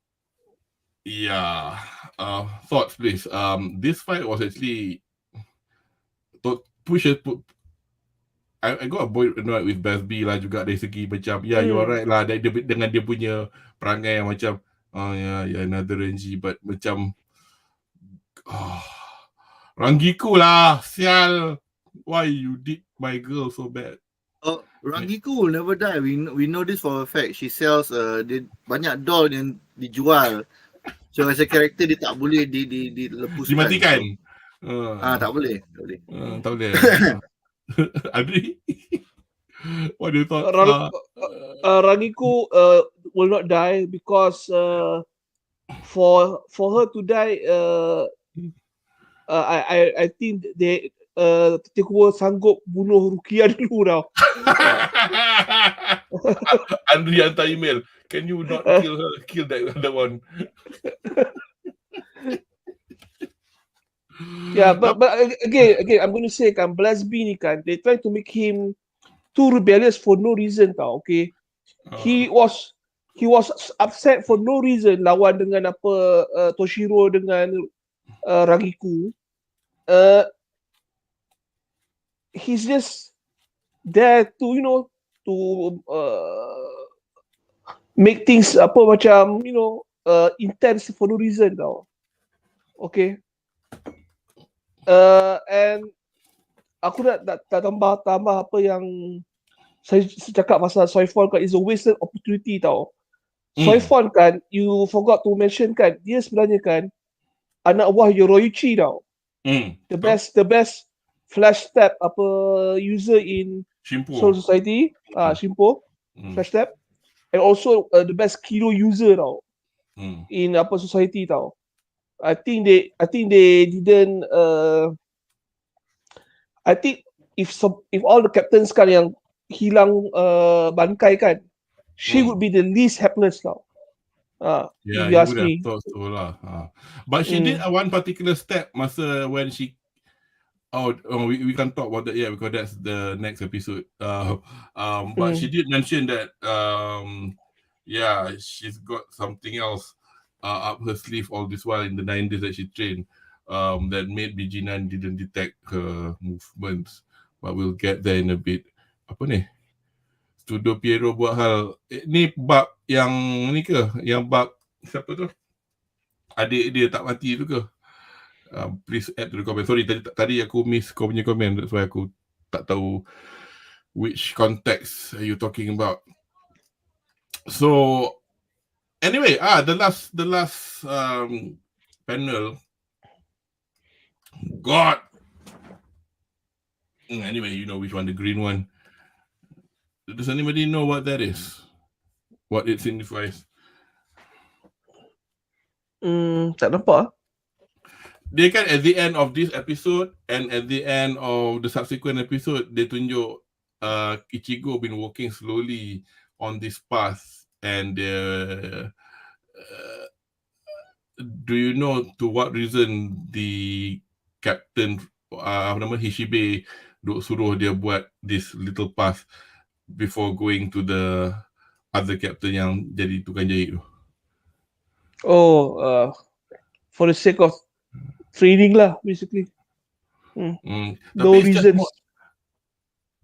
thoughts please. This fight was actually I got a bit annoyed with BUZZPOPTV lah juga dari segi macam you're right lah, dengan dia punya perangai yang macam another Renji, but macam Rangiku lah, sial, why you did my girl so bad. Rangiku will never die. We know this for a fact. She sells banyak doll yang dijual. So as a character dia tak boleh dilepuskan. Dimatikan. Tak boleh. Tak boleh. Anri, what do you thought? Rangiku will not die because for her to die, I think they Tekubo sanggup bunuh Rukia dulu tau. Anri hantar email, can you not kill that one? Yeah, but again, I'm going to say kan, BLEACH ni kan, they try to make him too rebellious for no reason tau. Okay, he was upset for no reason lawan dengan Toshiro dengan Rangiku. He's just there to make things intense for no reason tau. Okay. And aku nak tambah apa yang saya cakap pasal Soifon kan, is a wasted opportunity tau. Soifon kan, you forgot to mention kan, dia sebenarnya kan anak buah Yoroichi tau. The best flash step user in Shimpo. Soul Society, Shimpo flash step, and also the best kilo user tau in society tau. I think they didn't. I think if all the captains kan yang hilang bangkai kan, she would be the least helpless now. Yeah, if you ask would me. have thought so lah. But she did one particular step masa when she. We can talk about that because that's the next episode. But she did mention that she's got something else up her sleeve all this while in the 9 days that she trained, that made Bijinan didn't detect her movements. But we'll get there in a bit. Apa ni? Studio Piero buat hal ni bab yang ni ke? Yang bab siapa tu? Adik dia tak mati tu ke? Please add to the comment. Sorry, tadi aku miss kau punya comment. That's why aku tak tahu which context are you talking about. So anyway, the last panel. God. Anyway, you know which one, the green one. Does anybody know what that is? What it signifies? Tak nampak. Dia kan at the end of this episode and at the end of the subsequent episode, dia tunjuk Ichigo been walking slowly on this path and do you know to what reason the captain Hishibe suruh dia buat this little pass before going to the other captain yang jadi tukang jahit tu? For the sake of training lah, basically. No reasons.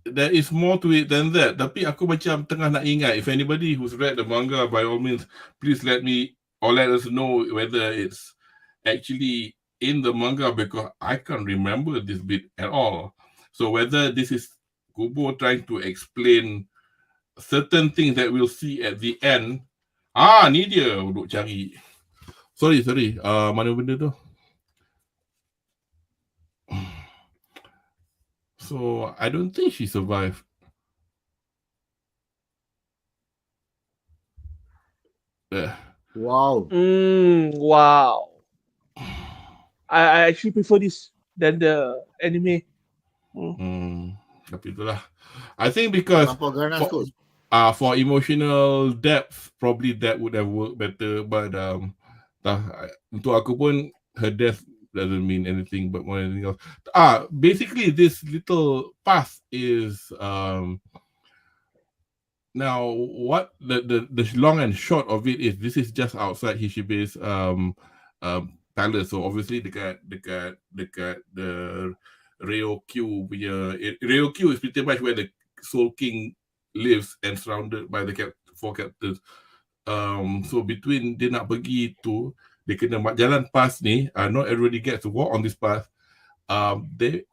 There is more to it than that. Tapi aku macam tengah nak ingat. If anybody who's read the manga, by all means, please let us know whether it's actually in the manga, because I can't remember this bit at all. So whether this is Kubo trying to explain certain things that we'll see at the end. Ni dia duk cari. Sorry. Mana benda tu? So I don't think she survived. Wow. Wow. I actually prefer this than the anime. Tapi itulah. I think because for emotional depth, probably that would have worked better. But untuk aku pun, her death doesn't mean anything but more than anything else. Basically, this little path is now what the long and short of it is. This is just outside Hishibe's palace. So obviously dekat the Ryokyu punya. Ryokyu is pretty much where the Soul King lives and surrounded by the four captains. So between dia nak pergi tu, dia kena jalan pass ni. Not everybody gets to walk on this path. It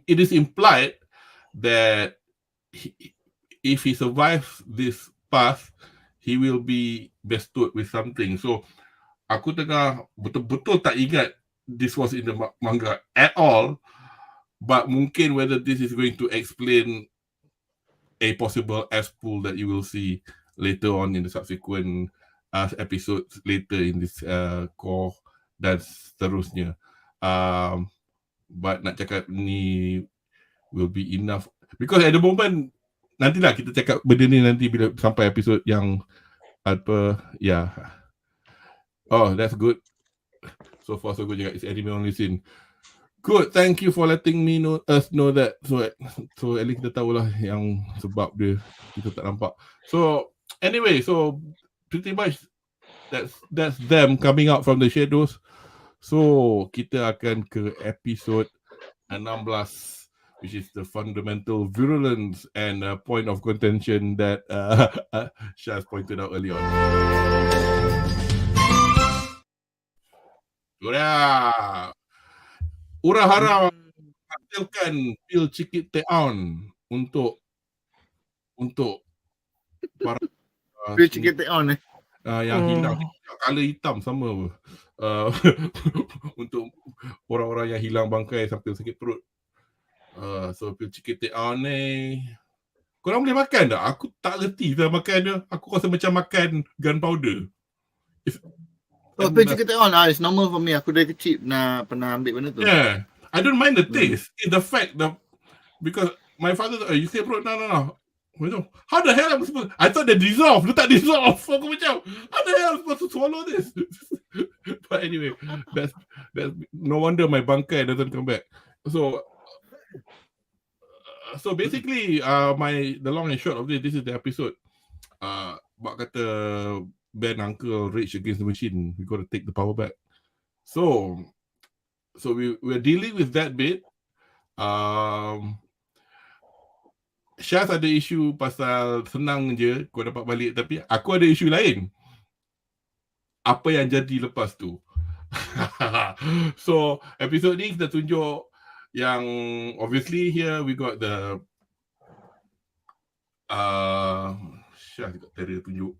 is implied that if he survives this path, he will be bestowed with something. So aku tengah betul-betul tak ingat this was in the manga at all, but mungkin whether this is going to explain a possible S-pool that you will see later on in the subsequent episodes later in this core dan seterusnya. But nak cakap ni will be enough, because at the moment, nantilah kita cakap benda ni nanti bila sampai episod yang apa, Oh, that's good. So far so good juga. It's anime only scene. Good, thank you for letting us know that. So at least kita tahulah yang sebab dia kita tak nampak. So anyway, so pretty much that's them coming out from the shadows. So kita akan ke episode 16, which is the fundamental virulence and point of contention that Shaz pointed out earlier on. Urahara hasilkan pil cikit teon untuk para pil cikit teon yang hilang, color hitam sama untuk orang-orang yang hilang bangkai sampai sakit perut. So pil cikit teon ni korang boleh makan tak? Aku tak reti dah makan dia. Aku rasa macam makan gunpowder. Pil cikit teon it's normal for me. Aku dari kecil pernah ambil benda tu. Yeah, I don't mind the taste. It's the fact that because my father, you say bro, no. How the hell am I supposed? I thought they dissolve. Dia tak dissolve. Aku macam, how the hell am I supposed to swallow this? But anyway, that's no wonder my bangkai doesn't come back. So basically, the long and short of this is the episode. Bak kata Ben Uncle rage against the machine. We got to take the power back. So we're dealing with that bit. Shaz ada isu pasal senang je kau dapat balik, tapi aku ada isu lain. Apa yang jadi lepas tu? So episode ni kita tunjuk yang obviously here we got the Shaz tadi tunjuk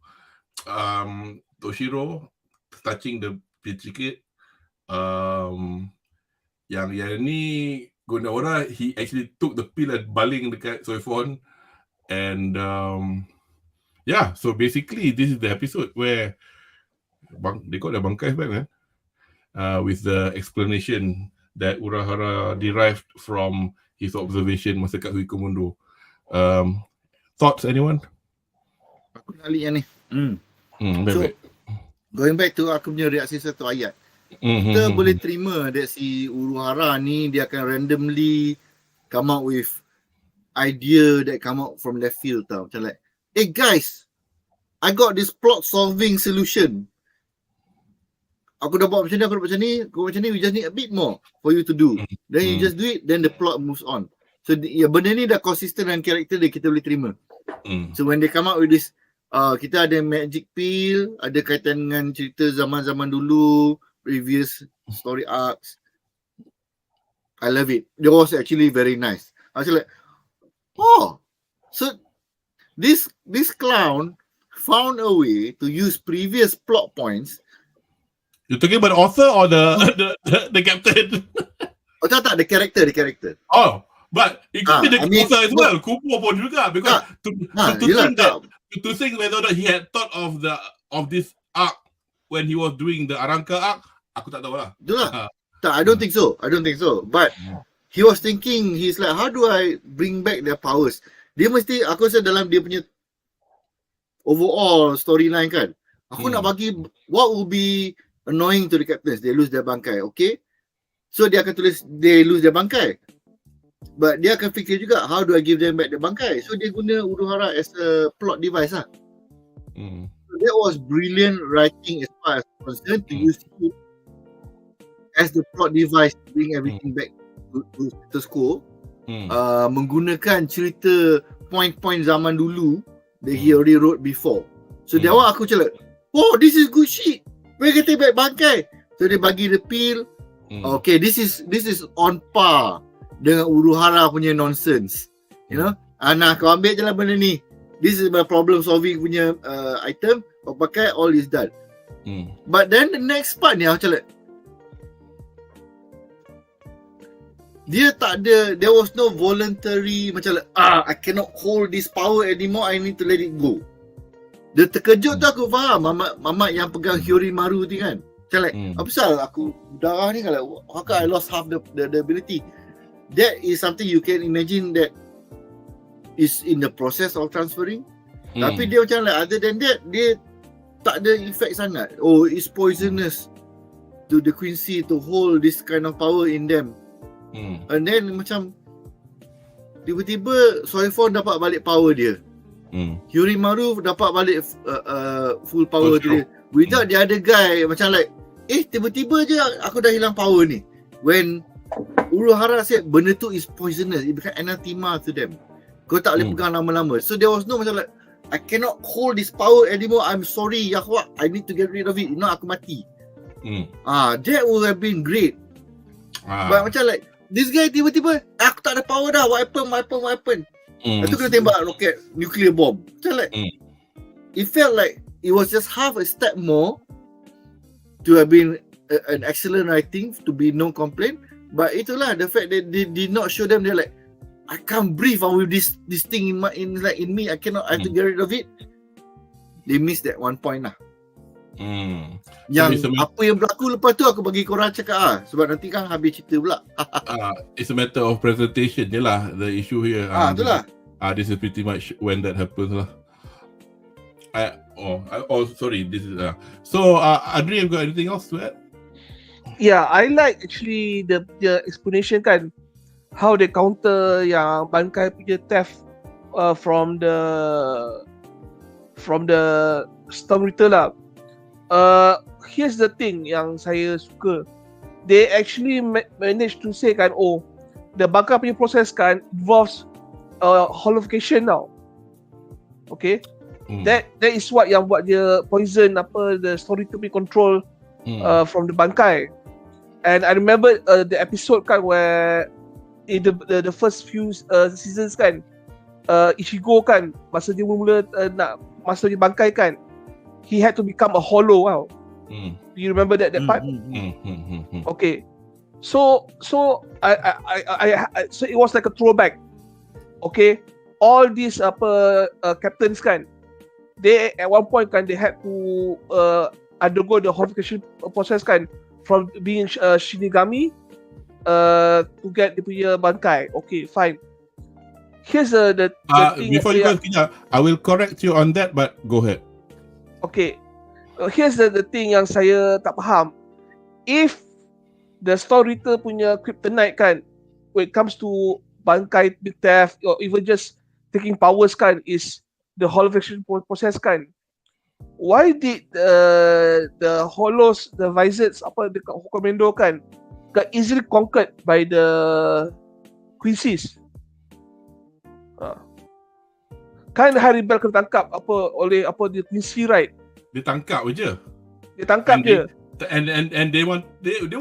Toshiro touching the ticket. Yang ni Gondawara, he actually took the pill and baling dekat Soifon. And so basically this is the episode where they got the bangkai back, man. With the explanation that Urahara derived from his observation masa kat Huikomundo. Thoughts, anyone? Aku nak lihat yang ni. So, Baik. going back to aku punya reaksi satu ayat. Kita boleh terima that si Uruhara ni dia akan randomly come out with idea that come out from left field tau. Macam like, hey guys, I got this plot solving solution. Aku dah buat macam ni, we just need a bit more for you to do. Then you just do it, then the plot moves on. So benda ni dah consistent dengan karakter dia, kita boleh terima. So when they come out with this, kita ada magic pill, ada kaitan dengan cerita zaman-zaman dulu, previous story arcs. I love it. It was actually very nice. I was like, oh, so this clown found a way to use previous plot points. You're talking about the author or the captain? Oh, tak, the character. Oh, but it could be the author as well. Kupu pun juga, because to think whether he had thought of this arc when he was doing the Arranca arc, aku tak tahu lah. Itulah. I don't think so. But he was thinking, he's like, how do I bring back their powers? Dia mesti, aku rasa dalam dia punya overall storyline kan, aku nak bagi what would be annoying to the captains. They lose their bangkai, okay? So dia akan tulis they lose their bangkai. But dia akan fikir juga, how do I give them back the bangkai? So dia guna Uruhara as a plot device lah. So that was brilliant writing as far as concerned, to use it as the plot device to bring everything back to status quo. Menggunakan cerita point-point zaman dulu that he already wrote before. So that one aku macam like, oh, this is good shit. We're getting back bangkai. So dia bagi the pill. Okay, this is on par dengan Uruhara punya nonsense. You know? Nah, kau ambil je lah benda ni. This is my problem solving punya item. Kau pakai, all is done. But then the next part ni macam like, dia tak ada, there was no voluntary macam like, I cannot hold this power anymore, I need to let it go. Dia terkejut tu aku faham, Mamat yang pegang Hyorimaru tu kan. Macam like, apa pasal aku darah ni kalau how come I lost half the ability. That is something you can imagine that is in the process of transferring. Tapi dia macam like, other than that, dia tak ada effect sangat. Oh, it's poisonous to the Quincy to hold this kind of power in them. And then macam tiba-tiba Soifon dapat balik power dia. Hyorimaru dapat balik full power dia. Without the other guy macam like, tiba-tiba je aku dah hilang power ni. When Uruhara said benda tu is poisonous, it become anathema to them. Kau tak boleh pegang lama-lama. So there was no macam like, I cannot hold this power anymore, I'm sorry Yahweh, I need to get rid of it, if not aku mati. That would have been great. But macam like, this guy tiba-tiba, aku tak ada power dah, what happened? Lepas tu kena tembak roket nuclear bomb. Macam like, it felt like it was just half a step more to have been an excellent writing, to be no complaint. But itulah, the fact that they did not show them, they're like, I can't breathe with this thing in me, I cannot, I have to get rid of it. They missed that one point lah. Yang apa yang berlaku lepas tu aku bagi korang cakap sebab nanti kan habis cerita pula. It's a matter of presentation je lah, the issue here. Itulah. This is pretty much when that happens lah. Sorry, this is so Anri, you got anything else to add? Yeah, I like actually the explanation kan, how they counter yang bangkai punya theft from the Storm Ritter lah. Here's the thing yang saya suka, they actually managed to say kan, the bangkai punya proses kan involves holification now. Okay, that is what yang buat dia poison the story to be control from the bangkai. And I remember the episode kan where in the first few seasons kan, Ichigo kan masa dia mula nak masa dia bangkai kan, he had to become a hollow. Wow. Do you remember that part? Okay. So it was like a throwback. Okay. All these captains kan, they at one point kan they had to undergo the holification process kan, from being Shinigami to get dia punya bangkai. Okay, fine. here's the thing. Before you go, I will correct you on that, but go ahead. Okay. Here's the thing yang saya tak faham. If the storyteller punya kryptonite kan, when it comes to bangkai theft or even just taking powers kan, is the holofiction process kan, why did the holos, the visits, apa dekat Commando kan, got easily conquered by the Quincy's? Kan Harry Bell kena tangkap oleh the Quincy, right? Dia tangkap je. Dia tangkap je. And they were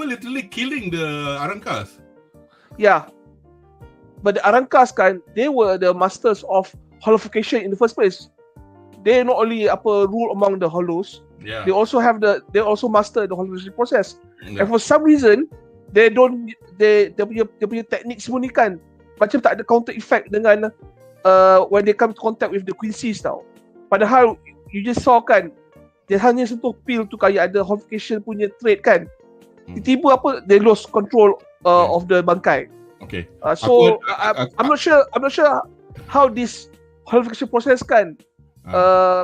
literally killing the Arankas. Yeah. But the Arankas kan, they were the masters of holification in the first place. They not only rule among the holos, they also master the holification process. And for some reason, dia punya teknik semua ni kan macam tak ada counter effect dengan when they come to contact with the Quincy's tau. Padahal you just saw kan, dia hanya sentuh pil tu kayak ada holification punya trait kan. Tiba-tiba they lost control of the bangkai. Okay. So I'm not sure how this holification process kan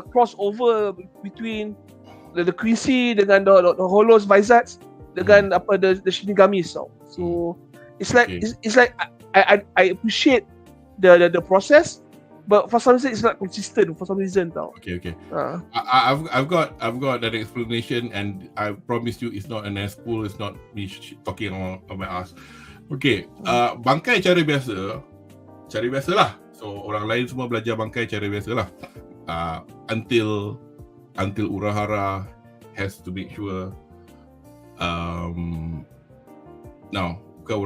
cross over between the Quincy dengan the holos, visats dengan the Shinigamis tau. So it's like I appreciate the process, but for some reason it's not consistent for some reason tau. Okay. I've got that explanation, and I promise you it's not an ass pull, it's not me talking on my ass. Okay, bangkai cara biasa lah. So orang lain semua belajar bangkai cara biasa lah. Until Urahara has to make sure. Now, bukan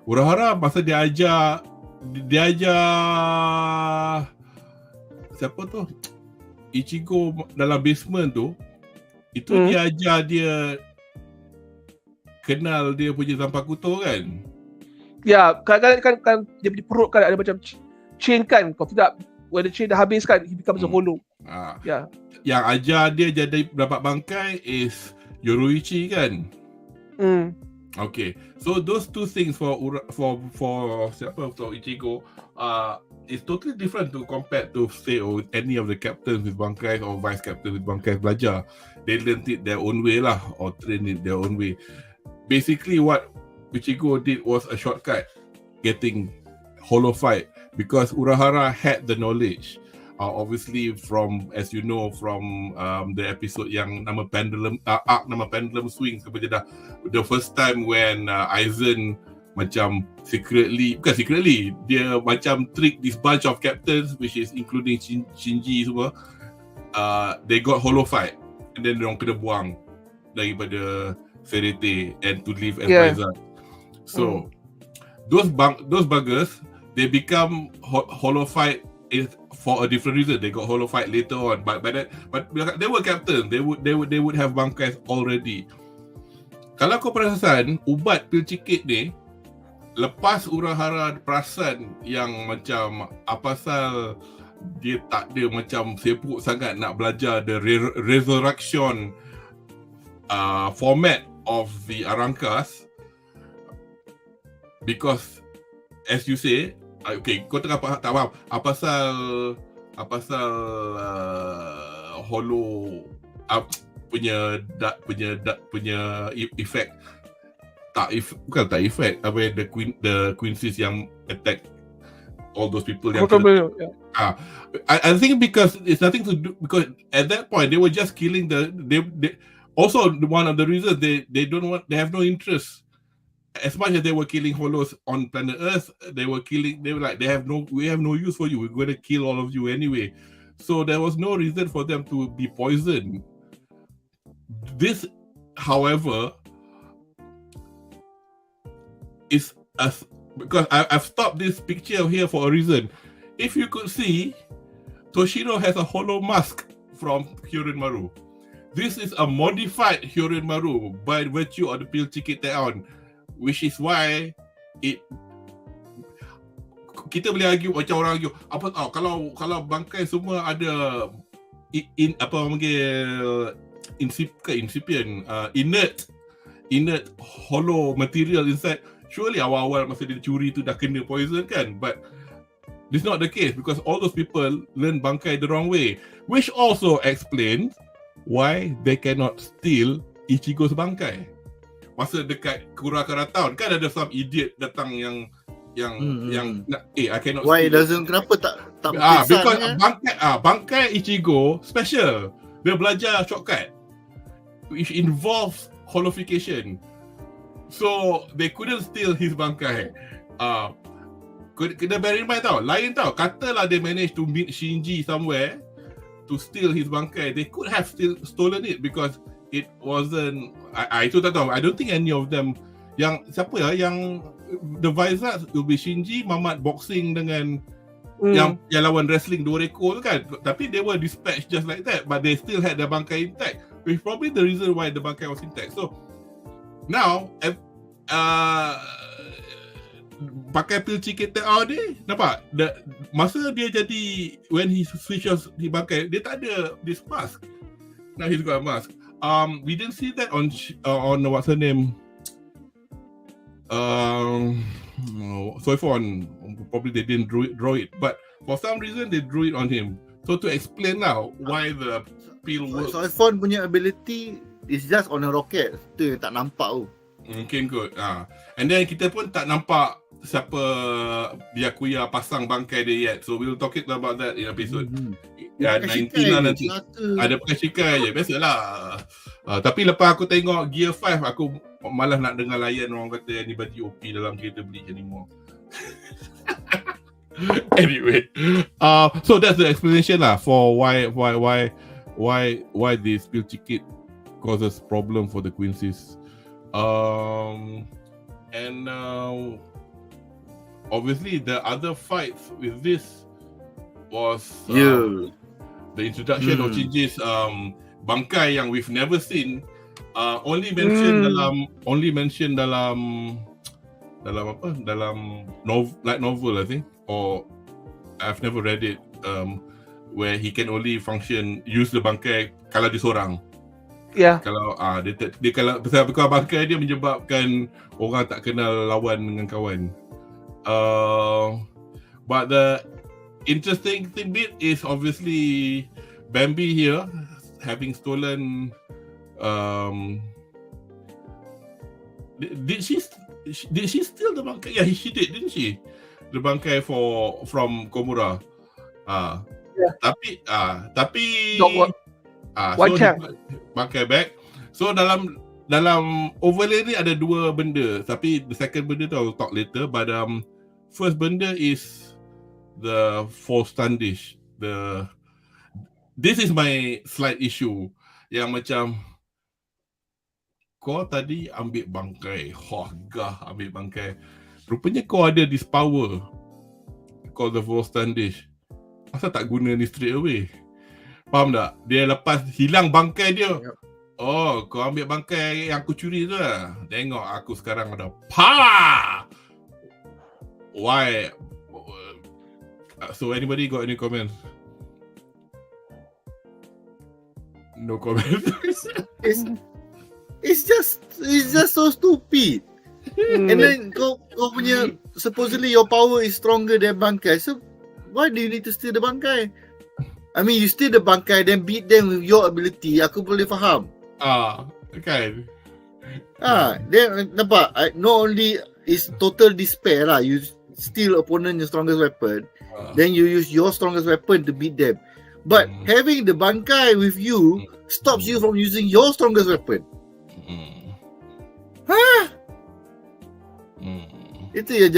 Urahara masa dia ajar siapa tu? Ichigo dalam basement tu, itu dia ajar dia kenal dia punya Zanpakuto kan? Ya, kadang-kadang kan dia punya perut kan ada macam chain kan. Kalau tidak, when the chain dah habis kan, he becomes a hollow. Ya. Yang ajar dia jadi dapat bangkai is Yoruichi kan? Okay, so those two things for Ichigo is totally different to compared to say any of the captains with bangkai or vice captains with bangkai belajar. They learned it their own way lah, or train it their own way. Basically, what Ichigo did was a shortcut getting hollow fight because Urahara had the knowledge. Obviously, from as you know from the episode yang nama pendulum arc nama pendulum swing kepada dah the first time when Aizen macam bukan secretly dia macam trick this bunch of captains, which is including Shinji semua, they got hollow fight and then diorang kena buang daripada Serete and to live as Aizen. So those buggers, they become hollow fight for a different reason. They got hollow fight later on, but they were captains. They would have bangkais already. Kalau kau perasan ubat pil cikit ni, lepas Urahara perasan yang macam apasal dia tak ada macam sibuk sangat nak belajar the resurrection format of the Arankas, because as you say, okay, kau tengah tak faham apasal hollow punya effect bukan tak effect apa the Quincy's yang attack all those people yang I think because it's nothing to do, because at that point they were just killing they also one of the reasons they have no interest. As much as they were killing hollows on planet Earth, they were like, we have no use for you. We're going to kill all of you anyway. So there was no reason for them to be poisoned. This, however, is because I've stopped this picture here for a reason. If you could see, Toshiro has a hollow mask from Hyorin Maru. This is a modified Hyorin Maru by virtue of the pil cikit on. Which is why kita boleh argue macam orang argue kalau bangkai semua ada inert hollow material inside, surely awal-awal masa dia curi tu dah kena poison kan, but this is not the case because all those people learn bangkai the wrong way, which also explains why they cannot steal Ichigo's bangkai. Masa dekat Kurakara Town kan ada some idiot datang yang I cannot Why steal. doesn't, kenapa tak Because kan? bangkai Ichigo special. Dia belajar shortcut which involves holification. So they couldn't steal his bangkai. Kena bear in mind tau. Lain tau. Katalah they managed to meet Shinji somewhere to steal his bangkai. They could have still stolen it because it wasn't. Itu tak tahu. I don't think any of them. Yang siapa ya? Yang the Vizards will be Shinji, Mamat boxing dengan yang lawan wrestling 2 ekor tu kan. Tapi they were dispatched just like that, but they still had their bangkai intact, which is probably the reason why the bangkai was intact. So now pakai pil CKTR ni, nampak? Masa dia jadi, when he switches di bangkai, dia tak ada this mask. Now he's got a mask. We didn't see that on what's her name? Soifon. Probably they didn't draw it, but for some reason they drew it on him. So to explain now why the pil works. Soifon punya ability is just on a rocket. Tu yang tak nampak tu. Mungkin kot. And then kita pun tak nampak siapa Byakuya pasang bangkai dia yet. So we'll talk about that in episode 19 lah nanti. Ada pakai shikai je. Biasalah. Tapi lepas aku tengok Gear 5, aku malas nak dengar layan orang kata anybody OP dalam cerita BLEACH anymore. Anyway, so that's the explanation lah for why this pil ticket causes problem for the Quincy's. And obviously the other fights with this was the introduction of Shinji's bangkai yang we've never seen, only mentioned dalam light novel I think, or I've never read it, where he can only use the bangkai kalau dia seorang. Kalau dia kalau pasal bangkai dia menyebabkan orang tak kenal lawan dengan kawan. But the interesting bit is obviously Bambi here having stolen. Did she steal the bangkai? Yeah, she did, didn't she? The bangkai from Komura. Tapi bangkai back. So dalam overlay ni ada 2 benda. Tapi the second benda tu I'll talk later. But first benda is the false standish. This is my slight issue. Yang macam kau tadi ambil bangkai, ambil bangkai. Rupanya kau ada this power called the false standish. Asal tak guna ni straight away? Faham tak? Dia lepas hilang bangkai dia. Oh, kau ambil bangkai yang aku curi tu lah. Tengok aku sekarang ada power. Why? So anybody got any comments? No comments. It's just so stupid. And then kau punya, supposedly your power is stronger than bangkai. So why do you need to steal the bangkai? I mean, you steal the bangkai then beat them with your ability. Aku boleh faham. Kan. Then nampak, not only is total despair lah, you steal opponent your strongest weapon, then you use your strongest weapon to beat them. But having the bangkai with you stops you from using your strongest weapon. Itu yang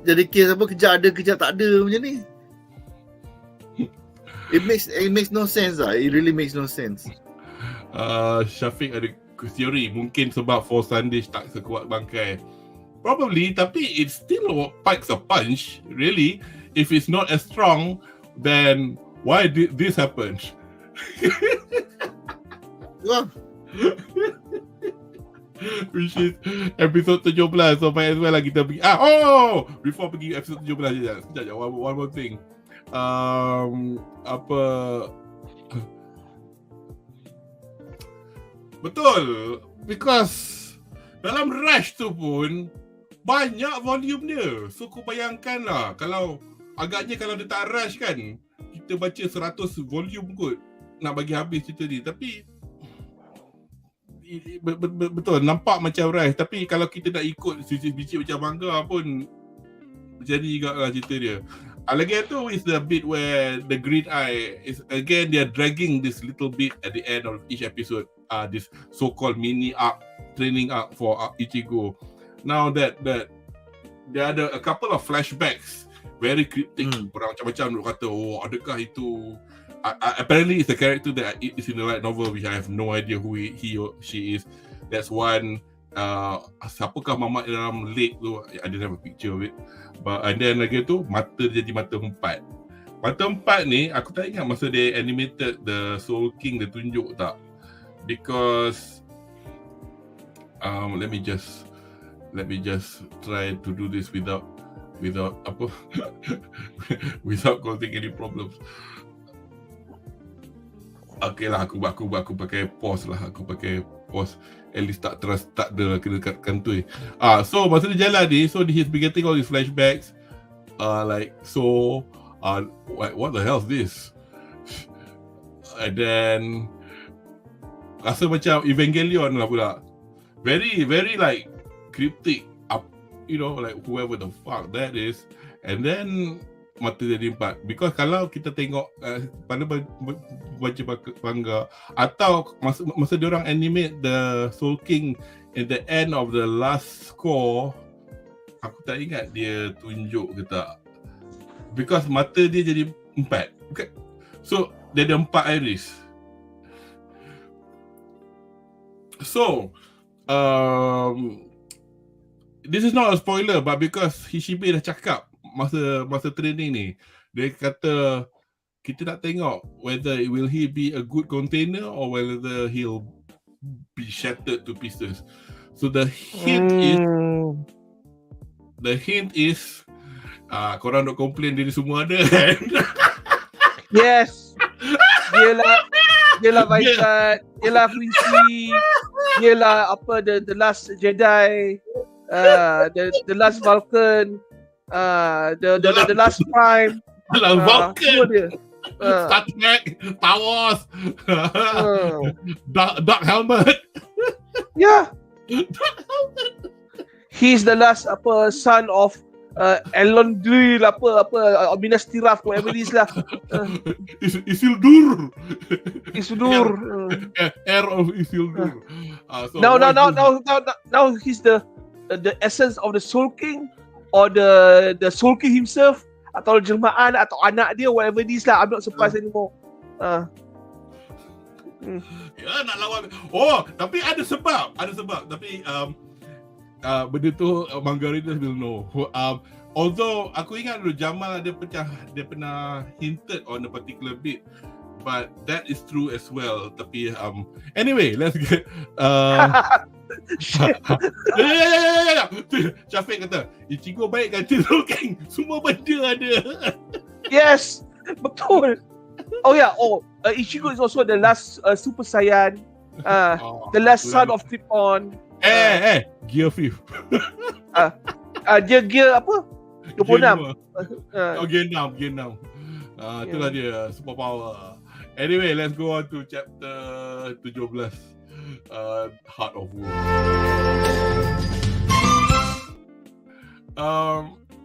jadi case apa, kejap ada kejap tak ada macam ni. It makes no sense lah. It really makes no sense. Syafiq ada teori mungkin sebab Force Sandish tak sekuat bangkai. Probably, tapi it still packs a punch. Really, if it's not as strong, then why did this happen? Which is episode 17. So might as well lah kita pergi. Before pergi episode 17 sekejap, one more thing. Betul, because dalam Rush tu pun banyak volume dia. So kau bayangkan lah, kalau agaknya kalau dia tak rush kan, kita baca 100 volume kot nak bagi habis cerita ni. Tapi betul nampak macam rush, tapi kalau kita nak ikut biji macam manga pun jadi juga lah cerita dia. Lagi tu is the bit where the green eye is again, they are dragging this little bit at the end of each episode, this so-called mini arc, training arc for Ichigo. Now that there are a couple of flashbacks, very cryptic. Orang macam-macam duk kata, oh adakah itu apparently it's the character that is in the light novel, which I have no idea who he or she is. That's one. Siapakah mamat dalam lake tu, I didn't have a picture of it. And then lagi tu, mata jadi mata empat. Mata empat ni, aku tak ingat masa dia animated the Soul King, dia tunjuk tak. Because let me just try to do this without apa without causing any problems. Okay lah, aku pakai pause lah. Aku pakai pause. At least tak ada kena dekatkan tu. So masa dia jalan ni, so he's been getting all these flashbacks. What the hell is this? And then rasa macam Evangelion lah pula. Very, very like cryptic. You know, like whoever the fuck that is. And then mata jadi empat. Because kalau kita tengok pada baca manga atau masa diorang animate the Soul King at the end of the last score, aku tak ingat dia tunjuk ke tak. Because mata dia jadi empat. Okay. So dia ada empat iris. So this is not a spoiler, but because Hishibe dah cakap masa training ni, dia kata kita nak tengok whether he be a good container or whether he'll be shattered to pieces. So the hint is korang nak complain diri semua ada kan? Yes. Yelah Vaisat, yelah Reaksi, yelah apa the last Jedi, the last Vulcan, the last Prime, Vulcan, Star Trek, Star Wars, Dark Helmet. Yeah. He's the last son of Elon Drill apa Minas Tirith, whatever it is lah. Isildur. Heir of Isildur. So now he's the essence of the Soul King, or the Soul King himself, atau jelmaan atau anak dia, whatever it is lah. I'm not surprised anymore. Ya nak lawan. Oh, tapi ada sebab. Tapi benda tu manga readers will know. Although aku ingat dulu Jamal dia pernah hinted on a particular bit, but that is true as well. Tapi anyway, let's get ya. Syafiq kata Ichigo baik kan Soul King, semua benda ada. Yes, betul. Ichigo is also the last Super Saiyan, the last son of Trip-On. Gear 5. Dia gear apa? 26. Gear 6. Itulah dia super power. Anyway, let's go on to chapter 17. Heart of War.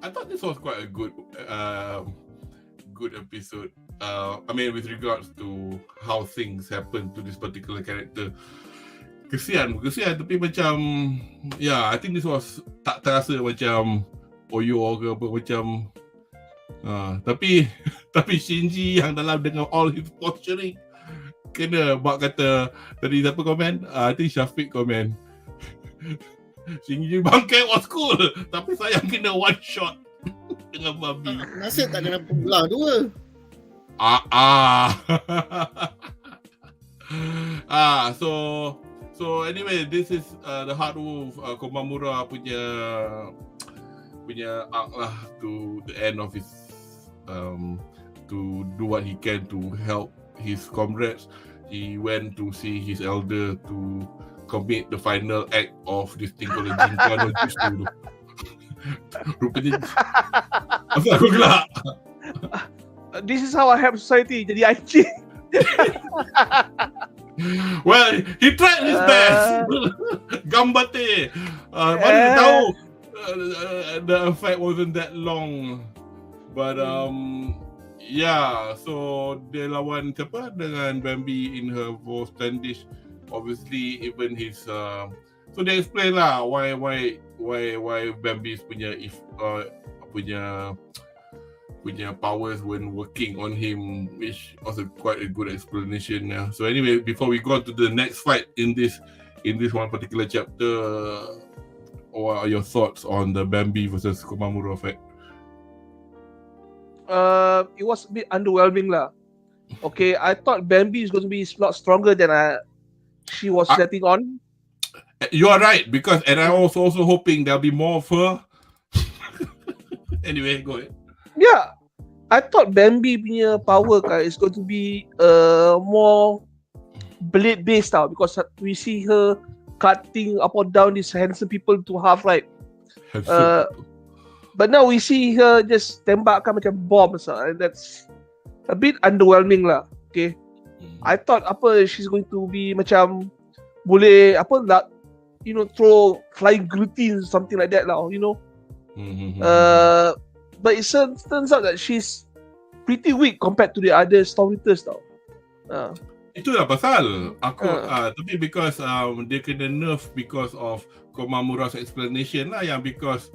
I thought this was quite a good episode. I mean, with regards to how things happen to this particular character. Kesian tapi macam I think this was tak terasa macam Oyo ke apa macam tapi Shinji yang dalam dengan all his posturing kena buat kata tadi siapa komen? I think Syafiq komen Shinji bangkai was cool tapi sayang kena one shot dengan babi. Nasib tak kena belah dua. So anyway, this is the Heart Wolf Komamura punya arc lah to the end of his to do what he can to help his comrades. He went to see his elder to commit the final act of this thing called the Jinkan no Jutsu. Rupanya Asal aku gelak. This is how I help society. Jadi anjing. Well, he tried his best. Gambate. Mana dia tahu the effect wasn't that long. But yeah, so dia lawan siapa dengan Bambi in her most standish. Obviously even his so they explain lah why Bambi's punya powers when working on him, which was quite a good explanation. Yeah. So anyway, before we go on to the next fight in this one particular chapter, what are your thoughts on the Bambi versus Komamura fight? It was a bit underwhelming lah. Okay, I thought Bambi is going to be a lot stronger than she was letting on. You are right, and I was also hoping there'll be more of her. Anyway, go ahead. Yeah, I thought Bambi punya power is going to be more blade based now, because we see her cutting up or down these handsome people to half, right? But now we see her just tembakkan macam bomb, and that's a bit underwhelming lah. Okay, I thought she's going to be macam boleh throw flying guillotines, something like that lah, But it turns out that she's pretty weak compared to the other Stormtroopers tau. Itulah pasal aku tapi because dia kena nerf because of Komamura's explanation lah, yang because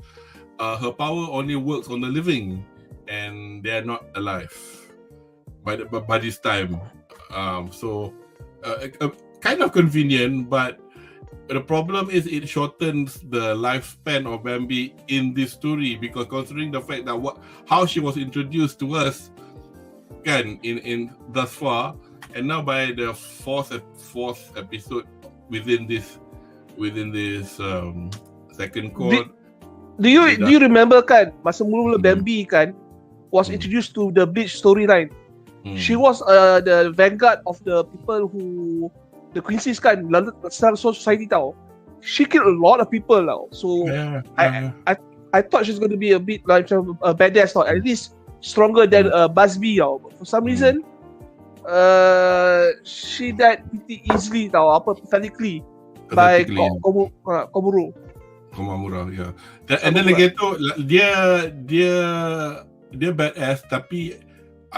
her power only works on the living and they're not alive by this time. So kind of convenient, but the problem is it shortens the lifespan of Bambi in this story, because considering the fact that how she was introduced to us kan in thus far, and now by the fourth episode within this second chord. Do you remember kan masa mula-mula Bambi kan was introduced to the BLEACH storyline? She was the vanguard of the people who the Quincy's kan London society tau. She killed a lot of people tau. So I thought she's going to be a bit like a badass tau. At least stronger than BUZZPOPTV tau. But for some reason, she died pretty easily tau. Pathetically by Komamura, yeah. And then again tu dia badass, tapi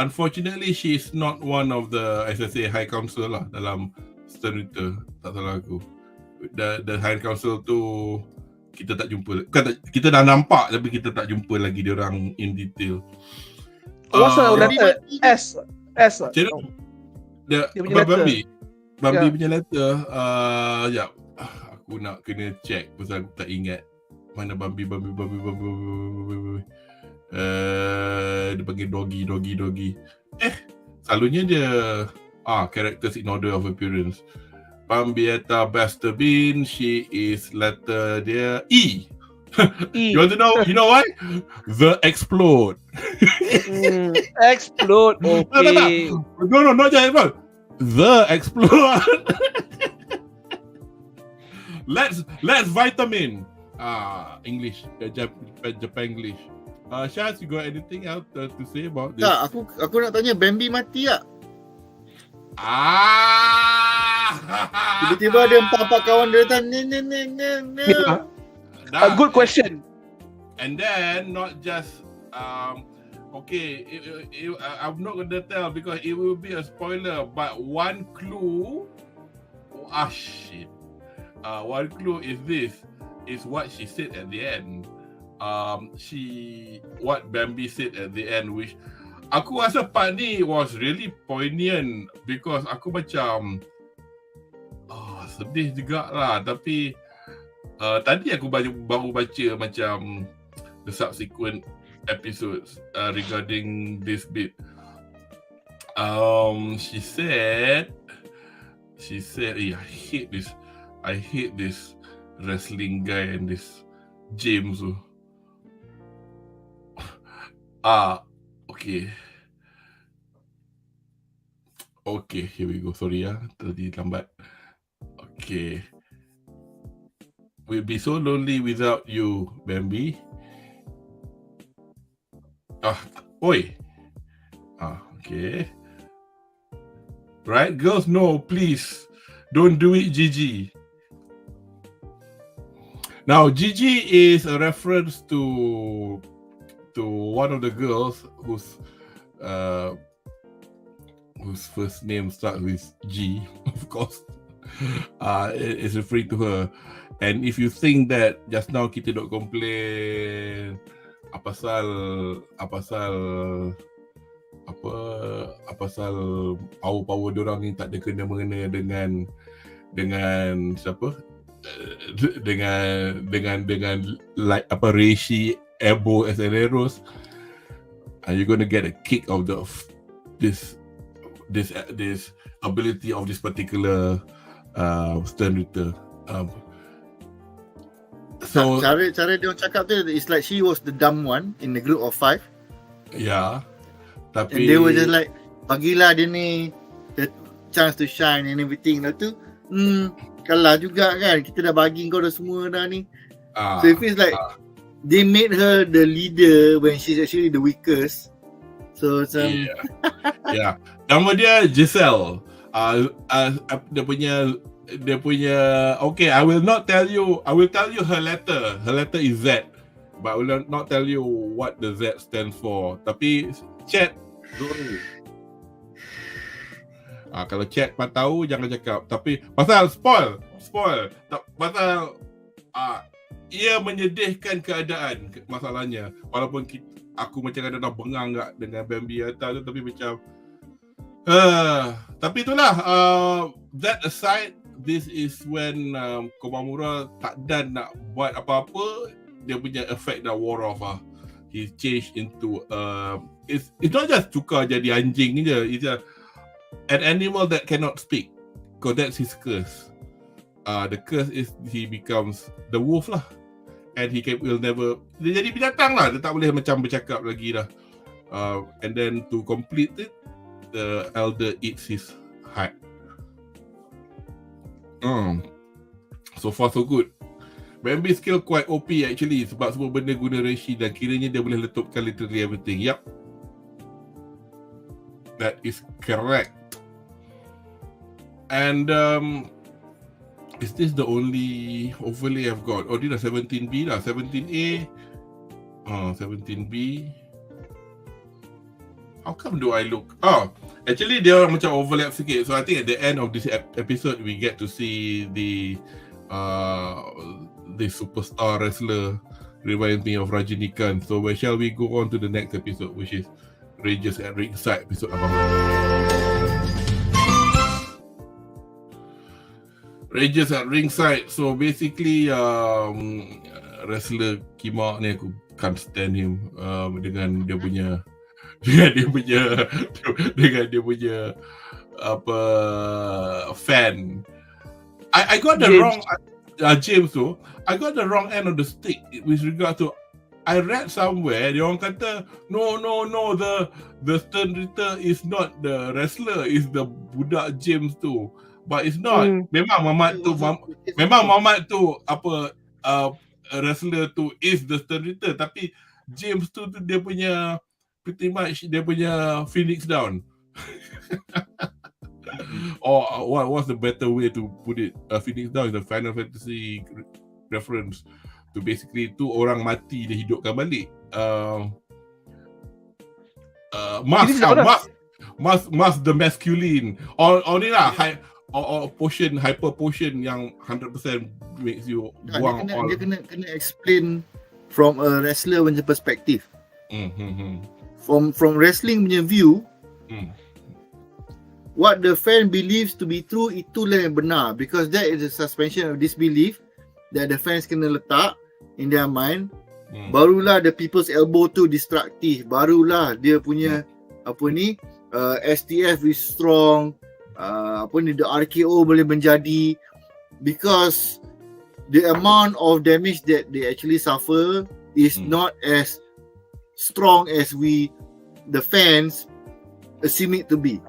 unfortunately she is not one of the SSA High Council lah dalam Seteruta, tak salah aku. The High Council tu kita tak jumpa. Kita dah nampak tapi kita tak jumpa lagi dia orang in detail. What's the letter? S. Dia Bambi punya letter. Ya, aku nak kena check pasal aku tak ingat mana Bambi. Dia panggil doggy. Selalunya dia characters in order of appearance. Bambietta Basterbin, she is letter dia E. You want to know? You know why? The Explode. Explode. Okay. No, not just Explode. The Explode. Let's vitamin. English, Japan English. Shaz, you got anything else to say about this? Tak, aku nak tanya, Bambi mati tak? Tiba-tiba ada empat kawan dia datang. A good question. And then not just okay, I'm not going to tell because it will be a spoiler, but one clue. Shit. One clue is what she said at the end. What Bambi said at the end, which aku rasa part ni was really poignant because aku macam sedih juga lah, tapi tadi aku baru baca macam the subsequent episodes regarding this bit. She said, I hate this wrestling guy and this James. Okay, here we go. Sorry tadi lambat. Okay. We'll be so lonely without you, Bambi. Oi. Okay. Right, girls, no, please. Don't do it, Gigi. Now, Gigi is a reference to one of the girls whose first name starts with G, of course. It's referring to her. And if you think that just now kita dok complain apa pasal power diorang ni tak ada kena-mengena dengan siapa? dengan like Reaksi, Ebo, Setiap, are you going to get a kick of this ability of this particular senator? So cara dia cakap tu, it's like she was the dumb one in the group of 5. Yeah. Tapi and they were just like, bagilah dia ni the chance to shine and everything. Lepas tu kalah juga kan, kita dah bagi kau dah semua dah ni. So it feels like they made her the leader when she's actually the weakest. So yeah. Nama dia Giselle. Dia punya okay, I will tell you her letter. Her letter is Z, but I will not tell you what the Z stands for. Tapi chat kalau chat tak tahu jangan cakap. Tapi pasal spoil. Pasal ia menyedihkan keadaan masalahnya. Walaupun aku macam kadang-kadang bengang tak dengan Bambi atas tu, tapi macam tapi itulah that aside, this is when Komamura tak dan nak buat apa-apa, dia punya effect dah wore off he changed into it's not just tukar jadi anjing je, it's an animal that cannot speak, because that's his curse. The curse is he becomes the wolf lah, and will never, dia jadi binatang lah, dia tak boleh macam bercakap lagi dah. And then to complete it, the elder eats his heart. So far so good. Bambi skill quite OP actually, sebab semua benda guna Reaksi dan kiranya dia boleh letupkan literally everything. Yup, that is correct. And is this the only overlay I've got? Oh, dia dah 17B dah. 17A 17B. How come do I look? Actually dia orang macam overlap sikit. So I think at the end of this episode we get to see the superstar wrestler reminds me of Rajinikan. So where shall we go on to the next episode, which is Rangers at Ringside episode 18. Rangers at Ringside. So basically wrestler Kimak ni aku can't stand him dengan dia punya apa fan. I got the wrong James tu. I got the wrong end of the stick with regard to, I read somewhere dia orang kata no the Stern Ritter is not the wrestler, is the budak James tu. But it's not. Memang Mamat tu apa wrestler tu is the Stern Ritter, tapi James tu dia punya pretty much dia punya Phoenix Down. Or what's the better way to put it? Phoenix Down is the Final Fantasy reference to basically tu orang mati dia hidupkan balik. Mask the masculine. Or ni lah or potion, hyper potion yang 100% makes you buang dia kena explain from a wrestler punya perspective. From wrestling punya view, what the fan believes to be true, itulah yang benar, because that is a suspension of disbelief that the fans kena letak in their mind. Barulah the people's elbow tu destructive, barulah dia punya STF is strong, the RKO boleh menjadi, because the amount of damage that they actually suffer is not as strong as the fans assume it to be.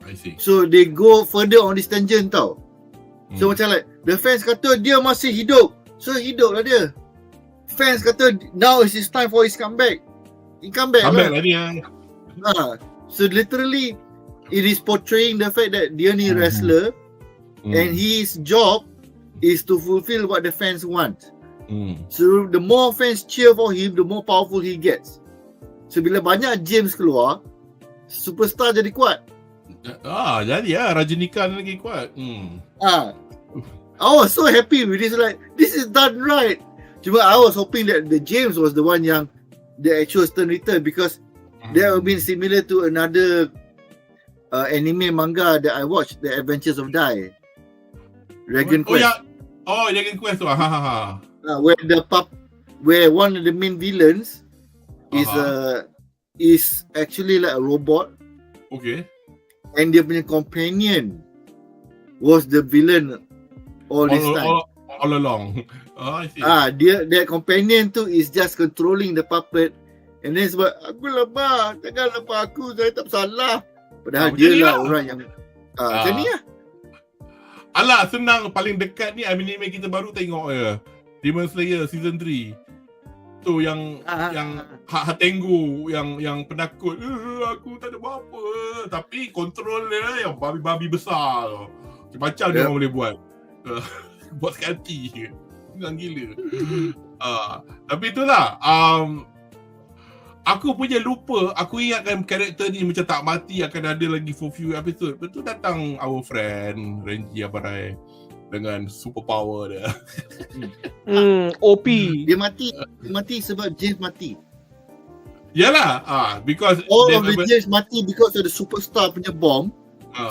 I see. So they go further on this tangent tau. So macam like the fans kata dia masih hidup, so hiduplah dia. Fans kata now is his time for his comeback, comeback Comeback lah. lah dia. So literally, it is portraying the fact that dia ni wrestler and his job is to fulfill what the fans want. So the more fans cheer for him, the more powerful he gets. So bila banyak James keluar, superstar jadi kuat. Jadi Rajinikan lagi kuat. I was so happy with this, like, this is done right. Cuma I was hoping that the James was the one yang the actual turn return, because that would been similar to another anime manga that I watched, The Adventures of Dai. Dragon Quest. Dragon Quest tu. Where one of the main villains is actually like a robot. Okay. And dia punya companion was the villain all this time. All along. I see. That companion tu is just controlling the puppet. And then sebab aku lemah, jangan lemah aku, saya tak bersalah. Padahal dia lah orang yang macam ni lah. Alah, senang. Paling dekat ni anime kita baru tengok je. Demon Slayer season 3. Tu yang Hatengu yang penakut. Aku tak ada apa-apa. Tapi kontrol dia yang babi-babi besar tu. Macam dia orang boleh buat. Buat sekali. Senang gila. Tapi itulah. Aku punya lupa. Aku ingatkan karakter ni macam tak mati, akan ada lagi for few episode. Betul datang our friend Renji Abarai dengan superpower dia. OP. Dia mati sebab James mati. Yalah, because all of the James mati because of the superstar punya bomb.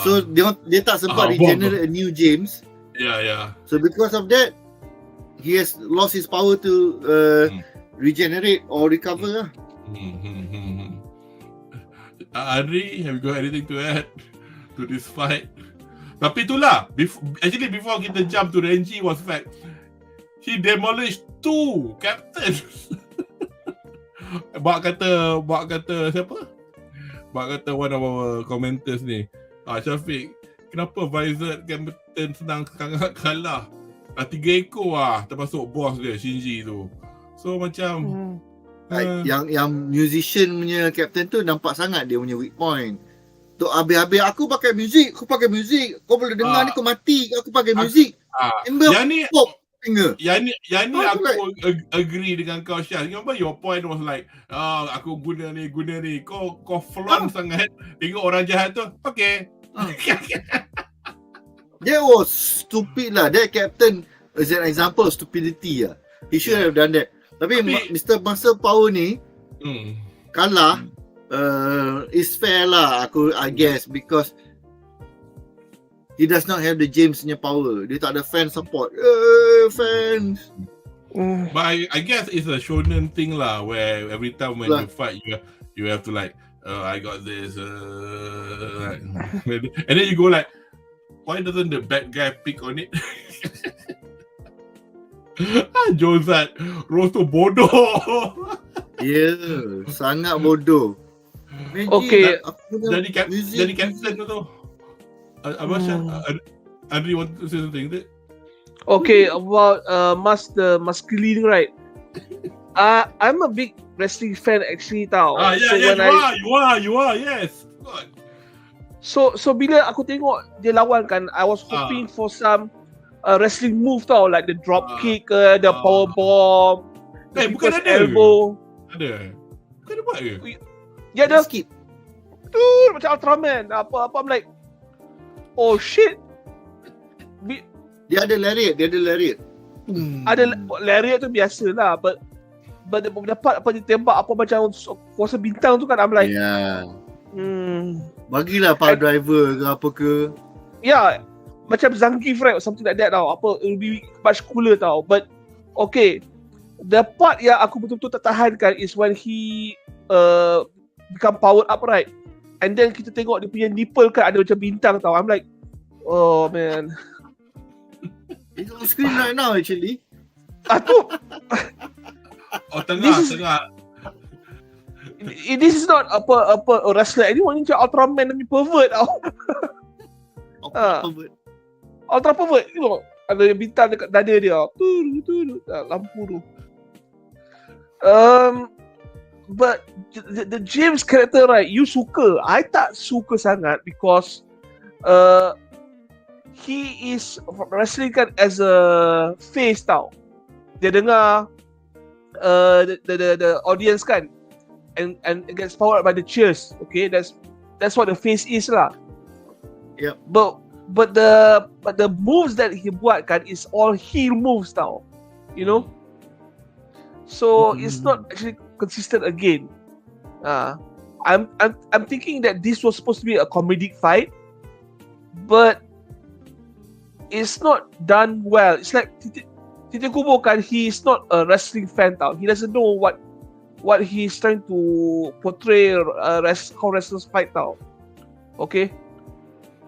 So dia tak sempat regenerate a new James. Yeah. So because of that, he has lost his power to regenerate or recover lah. Anri, have you got anything to add to this fight? Tapi itulah, before kita jump to Renji was fact, he demolished 2 captains. Bak kata siapa? Bak kata one of our commenters ni, Syafiq, kenapa Visor captain senang sangat kalah? 3 ekor termasuk boss dia Shinji tu. So macam yang musician punya captain tu nampak sangat dia punya weak point. Tu habis-habis aku pakai muzik, kau boleh dengar ni kau mati, aku pakai muzik. Yang ni pop. Yang ni aku agree dengan kau, Syah. Kenapa your point was like, aku guna ni. Kau flaunt sangat. Tengok orang jahat tu, okay. That was stupid lah. That captain is an example of stupidity lah. He should have done that. Tapi Mr. Muscle Power ni kalah is fair lah, I guess, because he does not have the James punya power. Dia tak ada fan support. Fans. But I guess it's a shonen thing lah, where every time when you fight, you have to like, I got this, and then you go like, why doesn't the bad guy pick on it? Josat Rosto bodoh. Sangat bodoh. Okay, jadi captain tu. Apa Anri want to say something? Okay, about the masculine, right? I'm a big wrestling fan actually tau. You are, yes. God. So bila aku tengok dia lawan kan, I was hoping for some wrestling move tau, like the drop kick, the power bomb, the bukan ada elbow. Ada. Bukan ada buat ke? Ya, dia skip. Tuh macam Ultraman. Apa I'm like, oh shit. Dia ada lariat. Ada lariat tu biasa lah, but dapat apa dia tembak apa macam kuasa bintang tu kan, I'm like, bagilah power driver ke apa ke. Macam Zangief, right, or something like that tau. Apa, it will be much cooler tau. But okay, the part yang aku betul-betul tak tahankan is when he become powered up, right, and then kita tengok dia punya nipple kan ada macam bintang tau. I'm like, oh man. It's on screen right now actually. Tu. Tengah. This is not apa wrestler. Ini macam Ultraman ni pervert tau. Ultra pervert. Tengok, ada bintang dekat dada dia. Lampu tu. the James character, right, you suka. I tak suka sangat because he is wrestling kan as a face tau. Dia dengar the audience kan, and gets powered by the cheers. Okay, that's what the face is lah. Yep. But the moves that he buat kan is all heel moves tau. You know? So it's not actually consistent again. I'm thinking that this was supposed to be a comedic fight, but it's not done well. It's like Titik Kubo kan, he's not a wrestling fan tau. He doesn't know what he's trying to portray how wrestlers fight tau. Okay?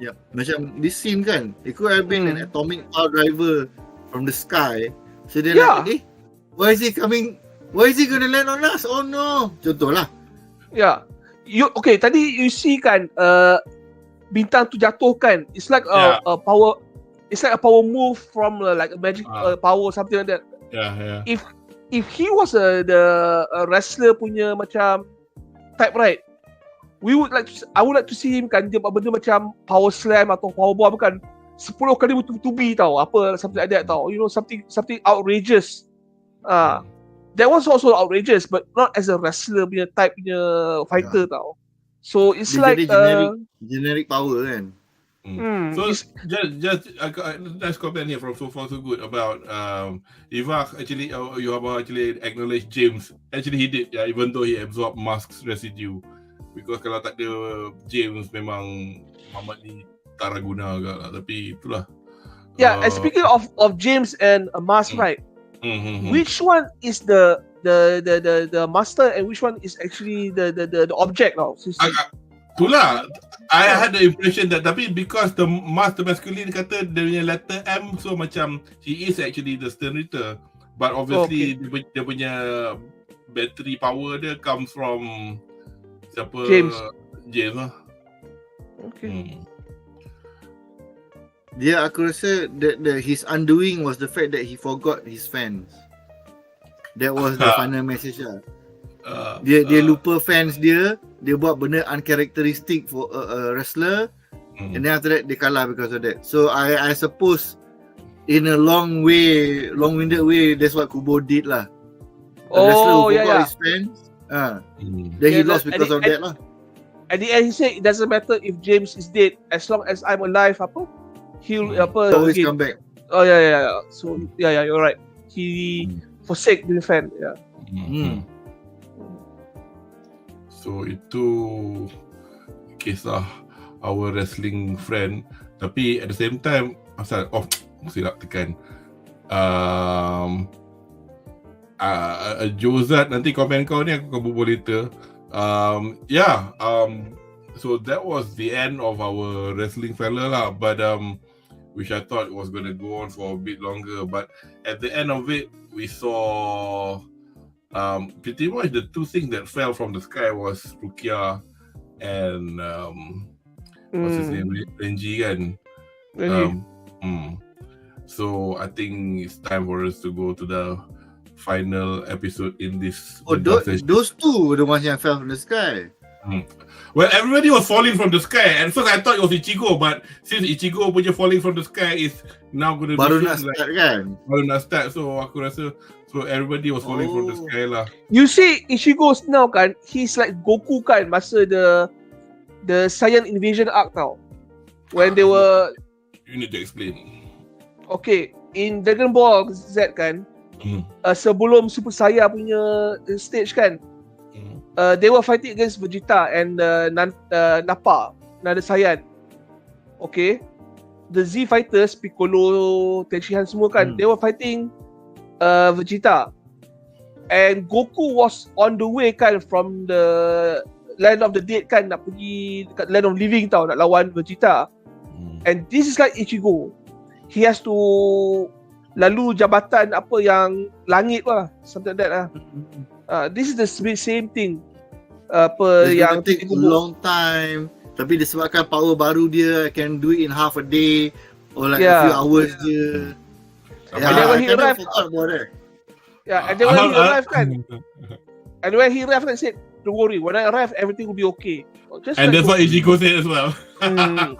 Yeah, macam this scene kan, it could have been an atomic power driver from the sky. So they're like, why is he coming? Why is he gonna land on us? Oh no! Contoh lah. Yeah. Okay, tadi you see kan, bintang tu jatuh kan. It's like a power. It's like a power move from like a magic power, something like that. Yeah. If he was the wrestler punya macam type, right? I would like to see him kan, dia buat benda macam power slam atau power bomb kan, 10 kali bertubi-tubi tau, apa something like that tau. You know, something outrageous. That was also outrageous, but not as a wrestler punya type punya fighter tau. So it's dia like generic power kan. So just nice comment here from So Far So Good about Ivak actually you have actually acknowledged James. Actually he did, even though he absorbed Musk's residue. Because kalau tak ada James memang Muhammad ni tak guna agak lah. Tapi itulah. Yeah, and speaking of James and Musk, right? Which one is the master and which one is actually the object now? Itulah. I had the impression that, tapi because the master masculine kata dia punya letter M, so macam he is actually the sternator. But obviously dia punya battery power dia comes from siapa? James lah. Okay. Dia aku rasa his undoing was the fact that he forgot his fans. That was the final message lah. Dia lupa fans dia buat benda uncharacteristic for a wrestler, and then after that dia kalah because of that. So I suppose in a long-winded way, that's what Kubo did lah. A wrestler who forgot his fans, then he lost because of that lah. At the end he said it doesn't matter if James is dead, as long as I'm alive, he'll always come back. Oh yeah. So yeah, you're right. He forsake the fan. Yeah. So itu kisah our wrestling friend. Tapi at the same time, mesti nak tekan. Jozat, nanti komen kau ni aku akan berbual later. So that was the end of our wrestling fella lah. But which I thought was going to go on for a bit longer. But at the end of it, we saw pretty much the two things that fell from the sky was Rukia and what's his name, Renji kan. So I think it's time for us to go to the final episode in this. Those two were the ones that fell from the sky. Well, everybody was falling from the sky. At first I thought it was Ichigo, but since Ichigo punya falling from the sky is now going to baru nak start kan? Baru nak start, so aku rasa so everybody was falling from the sky lah. You see Ichigo now kan, he's like Goku kan masa the Saiyan invasion arc tau. When they were, you need to explain. Okay, in Dragon Ball Z kan, sebelum Super Saiyan punya stage kan, they were fighting against Vegeta and Nappa, another Saiyan. Okay, the Z fighters, Piccolo, Tenshinhan semua kan, they were fighting Vegeta, and Goku was on the way kan from the land of the dead kan, nak pergi dekat land of living tau, nak lawan Vegeta. And this is like Ichigo, he has to lalu jabatan apa yang langit lah, something like that lah. This is the same thing. Apa it's yang take a long time, tapi disebabkan power baru dia can do it in half a day or like a few hours je. And then when he arrived, and then when he arrived kan, And when he arrived, I said, "Don't worry, when I arrive, everything will be okay." And that's what Ichigo said as well. Mm.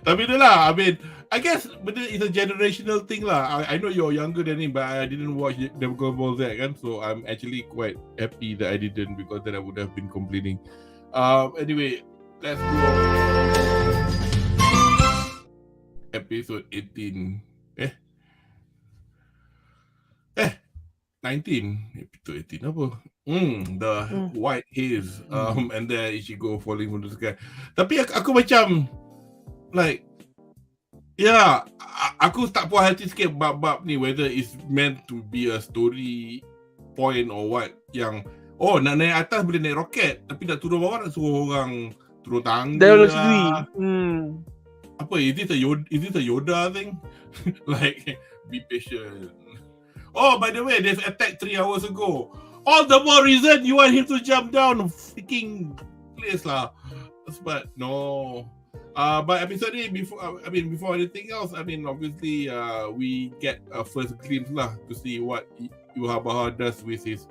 Tapi itulah, I mean, I guess it's a generational thing lah. I know you're younger than him, but I didn't watch Dragon Ball Z kan, so I'm actually quite happy that I didn't, because then I would have been complaining. Anyway, let's go on. Episode 18. 19. Episode 18 apa? The white haze. And then Ichigo falling from the sky. Tapi aku macam like, yeah, aku tak puas hati sikit bab-bab ni, whether it's meant to be a story point or what, yang nak naik atas boleh naik roket, tapi nak turun bawah nak suruh orang turun tangga lah. Apa, is this a Yoda thing? Like, be patient. Oh, by the way, they've attacked 3 hours ago. All the more reason you want him to jump down a freaking place lah. But no. But episode ni, before anything else, I mean, obviously, we get a first glimpse lah to see what Yhwach does with his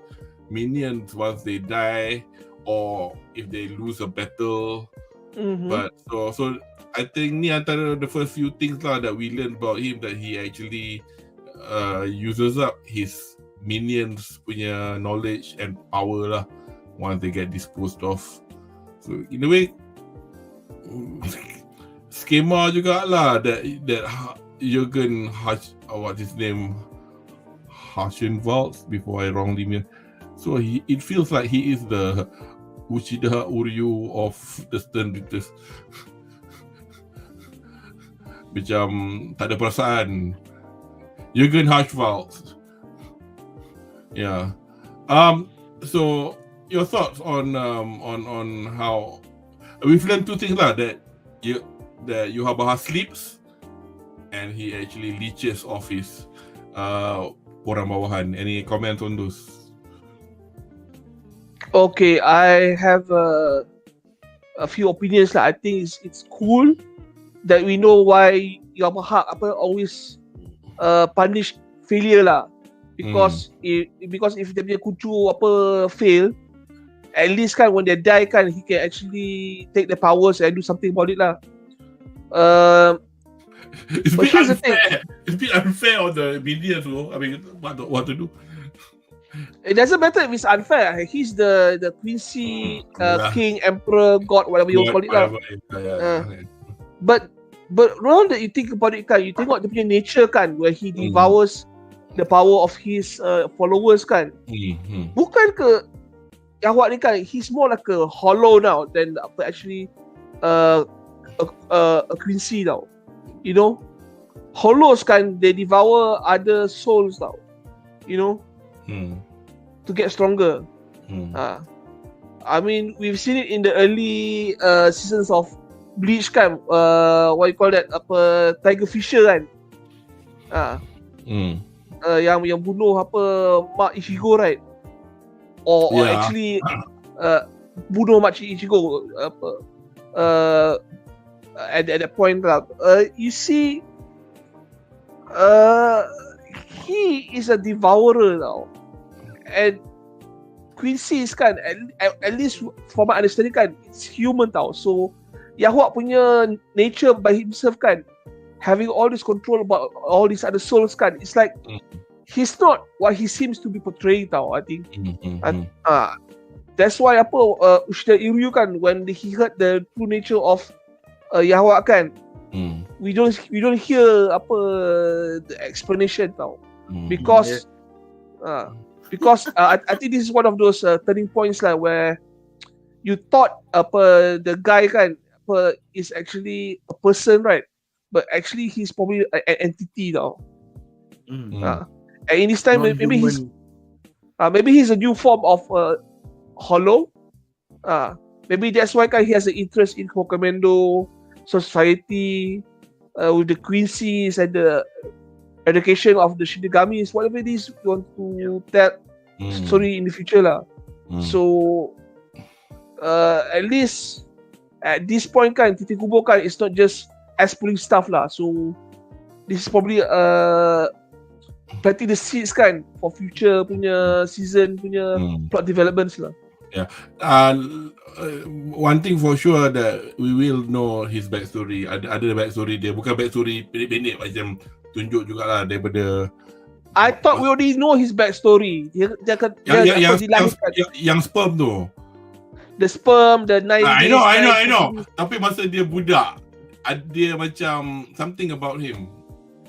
minions once they die, or if they lose a battle. But so I think ni antara the first few things lah that we learned about him, that he actually uses up his minions punya knowledge and power lah once they get disposed of. So in a way, schema jugalah that Jürgen what's his name, Haschenwalds, before I wrongly mean. So it feels like he is the Uchida Uryu of the Stern Readers. Macam tak ada perasaan. Jürgen Haschenwalds. Yeah. So your thoughts on how we've learned 2 things lah, that Yhwach sleeps and he actually leeches off his orang bawahan. Any comments on those? Okay, I have a few opinions lah. I think it's cool that we know why Yhwach always punish failure lah. Because if dia punya kucu fail, at least kan when they die kan, he can actually take the powers and do something about it lah. It's a bit unfair. It's a bit unfair on the minions though. I mean, what to do? It doesn't matter if it's unfair. He's the Quincy king, emperor, god, whatever you call it lah. But around that you think about it kan, you tengok dia punya nature kan, where he devours the power of his followers kan. Bukan ke Yhwach ni kan, he's more like a hollow now than actually a Quincy now. You know, hollows kan, they devour other souls now. You know, to get stronger. I mean, we've seen it in the early seasons of Bleach kan, what you call that, Tiger Fisher kan. Yang bunuh Mak Ichigo, right? Or actually bunuh Mak Ichigo at that point lah. You see, he is a devourer now, and Quincy kan, at least for my understanding kan, it's human tau. So Yhwach punya nature by himself kan, having all this control about all these other souls kan, it's like he's not what he seems to be portraying tau, I think. That's why Ushida Iryu kan, when he heard the true nature of Yhwach kan, we don't hear the explanation tau, because I think this is one of those turning points lah, where you thought the guy kan is actually a person, right? But actually he's probably an entity now. And in this time, maybe he's a new form of hollow. Maybe that's why he has an interest in Commando society, with the Quincy's and the education of the Shinigamis, whatever it is you want to tell story in the future lah. So at least at this point kan, Titik Kubo kan, it's not just as pulling stuff lah. So this is probably planting the seeds kan for future punya season punya plot developments lah. One thing for sure that we will know his backstory. Ada backstory dia, bukan backstory pendek-pendek macam tunjuk jugalah daripada. I thought we already know his backstory. Dia yang sperm tu. The sperm, the 9 I know. Tapi masa dia budak, dia macam something about him.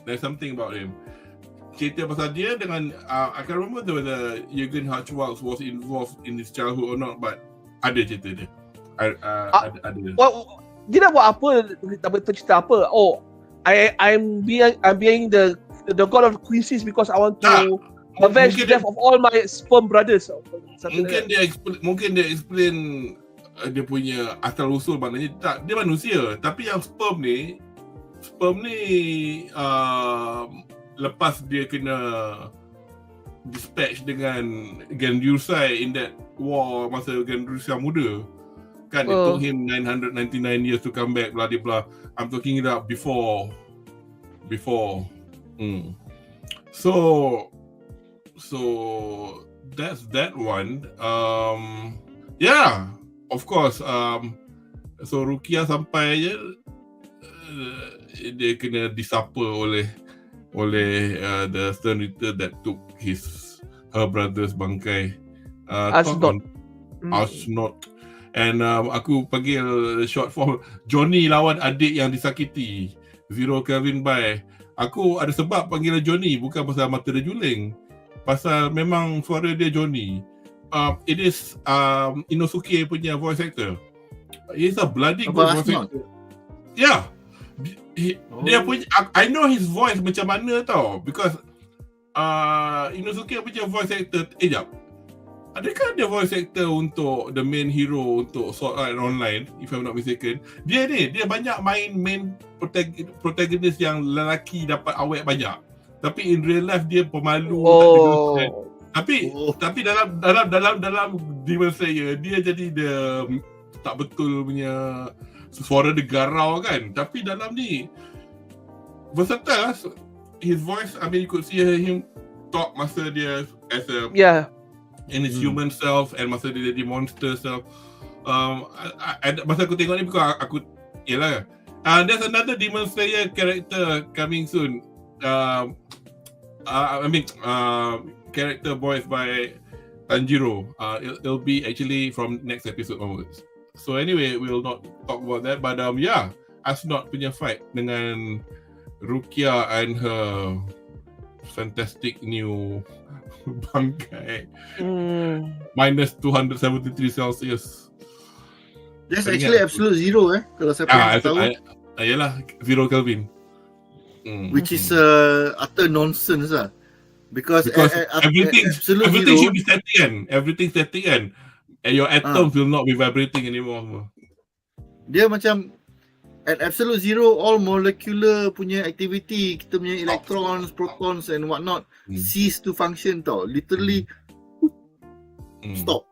There's something about him. Cerita pasal dia dengan I can't remember whether Stomachofchaos was involved in his childhood or not, but ada cerita dia. Ada. Dia nak buat apa? Tak betul cerita apa? Oh, I'm being the god of queens because I want to avenge the death of all my sperm brothers. Mungkin dia explain dia punya asal usul, maknanya tak, dia manusia, tapi yang sperm ni lepas dia kena dispatch dengan Genryusai in that war masa Genryusai muda kan, it took him 999 years to come back, blah blah blah. I'm talking it up before. So that's that one. Yeah, of course. So Rukia sampai je dia kena disapa oleh the Stern Ritter that took her brother's bangkai. Ashnot. And aku panggil short form Johnny lawan adik yang disakiti. Zero Kelvin by. Aku ada sebab panggil Johnny, bukan pasal mata dia juling. Pasal memang suara dia Johnny. It is Inosuke punya voice actor. He's a bloody good voice actor. Yeah. Dia punya, I know his voice macam mana tau, because Inosuke punya voice actor. Jap, adakah dia voice actor untuk the main hero untuk Sword Art Online, if I'm not mistaken? Dia banyak main protagonist yang lelaki dapat awet banyak, tapi in real life dia pemalu. Tapi dalam Demon Slayer dia jadi the tak betul punya suara dia garau kan, tapi dalam ni versatile. His voice, I mean, you could see him talk masa dia as a in his human self, and masa dia jadi monster self. Masa aku tengok ni, because aku yelah, there's another Demon Slayer character coming soon. Character voiced by Tanjiro. It'll be actually from next episode onwards. So anyway, we'll not talk about that. But Ashnot punya fight dengan Rukia and her fantastic new bangkai minus 273 Celsius. That's actually absolute zero kalau saya tahu. Yalah, zero Kelvin. Which is utter nonsense lah. Because everything should be static kan. Everything static kan. And your atoms will not be vibrating anymore. Dia macam at absolute zero, all molecular punya activity, kita punya electrons, protons and whatnot cease to function tau. Literally stop.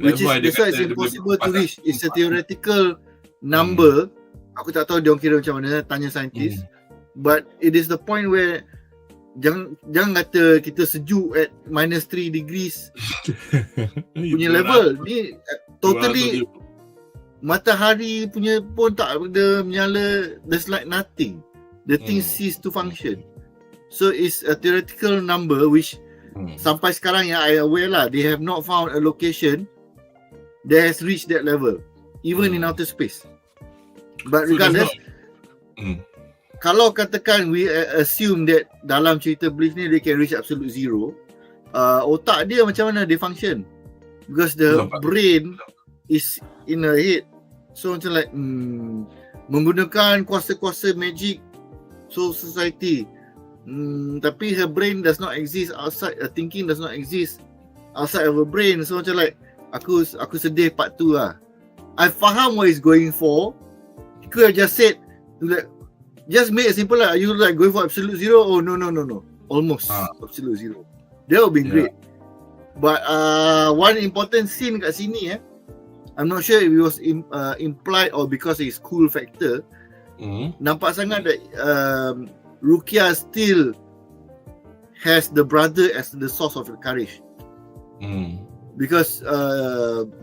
That's why it's impossible to reach. It's a theoretical number. Aku tak tahu dia orang kira macam mana, tanya saintis. But it is the point where jangan kata kita sejuk at minus 3 degrees punya level. Ni totally matahari punya pun tak ada menyala. There's like nothing. The thing cease to function. So it's a theoretical number which sampai sekarang yang I aware lah, they have not found a location that has reached that level, even in outer space. But regardless, kalau katakan we assume that dalam cerita Bleach ni they can reach absolute zero, otak dia macam mana dia function? Because the brain is in her head. So macam like menggunakan kuasa-kuasa magic soul society, tapi her brain does not exist outside, thinking does not exist outside of her brain. So macam like aku sedih part tu lah. I faham what he's going for. He could have just said like, just make it simple lah. Are you like going for absolute zero? Oh no. Almost absolute zero. That would be great. But one important scene kat sini I'm not sure if it was implied or because it's cool factor. Nampak sangat that Rukia still has the brother as the source of the courage. Because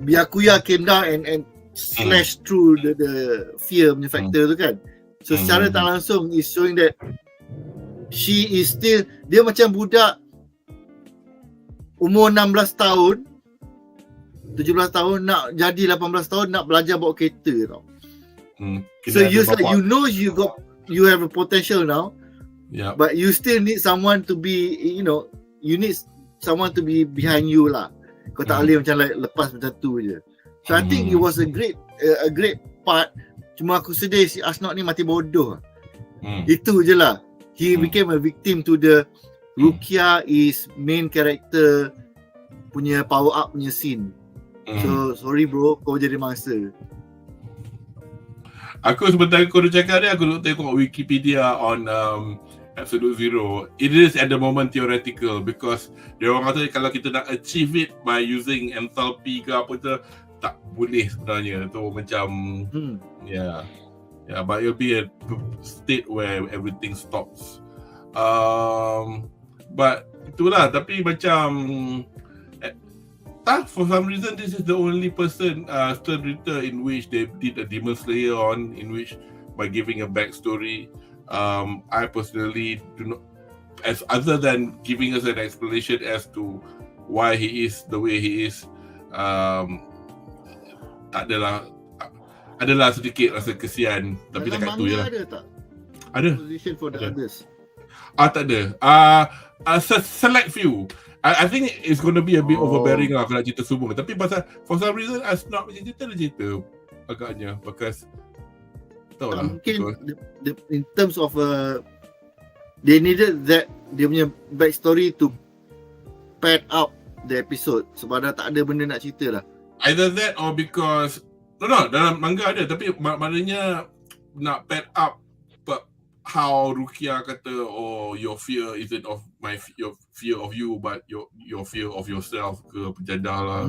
Byakuya came down and slashed through the fear punya factor tu kan. So secara tak langsung is showing that she is still, dia macam budak umur 16 tahun 17 tahun nak jadi 18 tahun nak belajar bawa kereta tau. So you have a potential now. Yeah. But you still need someone to be, you need someone to be behind you lah. Kau tak boleh macam like lepas macam tu je. So I think it was a great part. Cuma aku sedih si Asnok ni mati bodoh. Itu je lah. He became a victim to the Rukia is main character punya power up punya scene. So sorry bro, kau jadi mangsa. Aku sebentar kau dah cakap ni, aku tengok Wikipedia on Absolute Zero. It is at the moment theoretical because dia orang kata kalau kita nak achieve it by using enthalpy ke apa tu tak boleh sebenarnya. Tu macam yeah, but it'll be a state where everything stops. But itulah, tapi macam for some reason this is the only person Stern Ritter in which they did a Demon Slayer on, in which by giving a backstory. I personally do not, as other than giving us an explanation as to why he is the way he is, adalah sedikit rasa kesian, tapi dekat tu je lah. Ada tak? Ada. Position for the others. Tak ada. Select few. I think it's going to be a bit overbearing lah kalau cerita semua. Tapi pasal for some reason I not macam cerita agaknya because mungkin in terms of they needed that dia punya backstory to pad up the episode sebab dah tak ada benda nak cerita lah. Either that or because no dalam manga ada tapi maknanya nak pad up how Rukia kata your fear isn't of your fear of you but your fear of yourself ke penjadah lah.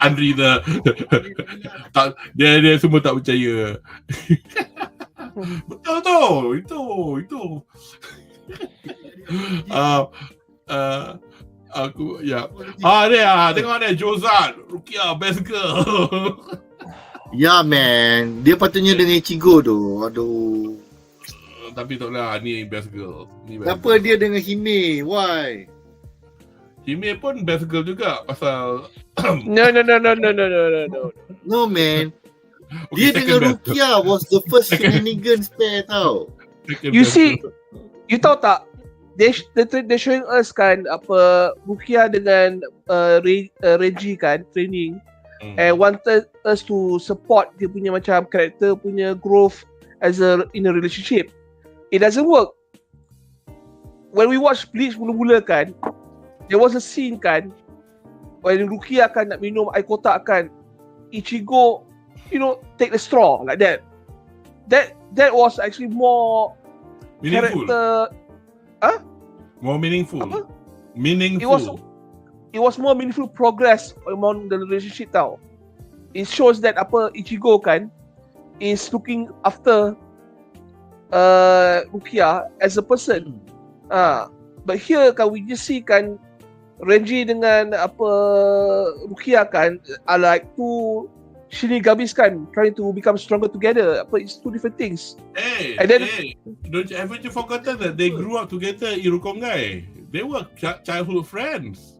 Anri tak, dia semua tak percaya. Betul tu. Itu. Aku ya. Dia tengok dia Jozan, Rukia best girl. Ya man, dia patutnya dengan Ichigo tu. Aduh. Tapi taklah, ni best girl. Kenapa dia dengan Hime? Why? Hime pun best girl juga pasal No. No man. Okay, Dia dengan Rukia was the first shenanigans pair tau. You see, you tahu tak? They showing us kan apa Rukia dengan Reggie kan training and wanted us to support dia punya macam character punya growth in a relationship. It doesn't work. When we watch Bleach mula-mula kan, there was a scene kan when Rukia kan nak minum air kotak kan, Ichigo take the straw like that. That was actually more meaningful. Character More meaningful. Apa? Meaningful. It was more meaningful progress among the relationship tau. It shows that Ichigo kan is looking after Rukia as a person. But here kan we just see kan Renji dengan Rukia kan are like two shinigamis kan trying to become stronger together. It's two different things. Haven't you forgotten that they grew up together in Irukongai? They were childhood friends.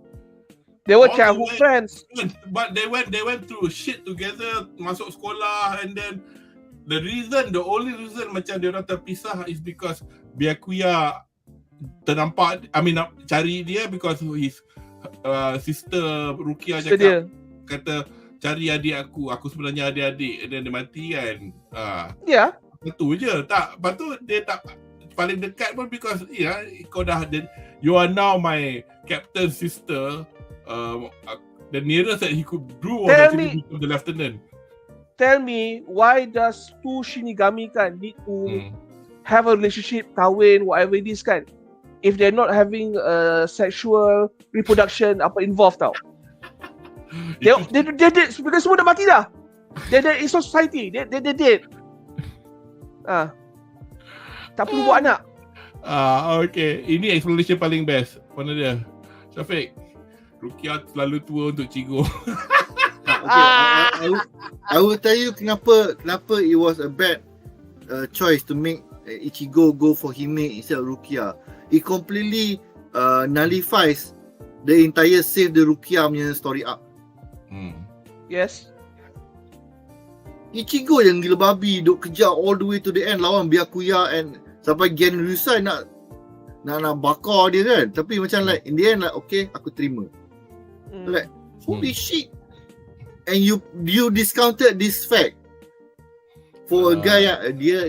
Friends. But they went through shit together, masuk sekolah, and then the only reason macam dia orang terpisah is because Byakuya ternampak, cari dia because his sister Rukia cakap, kata cari adik aku sebenarnya adik-adik, dan dia mati kan. Itu je. Lepas tu dia tak paling dekat pun because kau dah, you are now my captain sister. The nearest that he could do was actually become the lieutenant. Tell me, why does two Shinigami kan need to have a relationship, kahwin, whatever it is kan, if they're not having sexual reproduction involved tau? Dia semua dah mati dah. Dia in society. Dia dead. Tak perlu buat anak. Okay. Ini explanation paling best. Mana dia? Syafiq. Rukia terlalu tua untuk Cigo. Okay, I will tell you kenapa it was a bad choice to make Ichigo go for Hime instead of Rukia. It completely nullifies the entire Save the Rukia punya story arc. Yes. Ichigo yang gila babi duk kejar all the way to the end lawan Byakuya and sampai Gen Ryusai nak bakar dia kan. Tapi macam like in the end like okay aku terima. Like holy shit. And you discounted this fact for a guy yang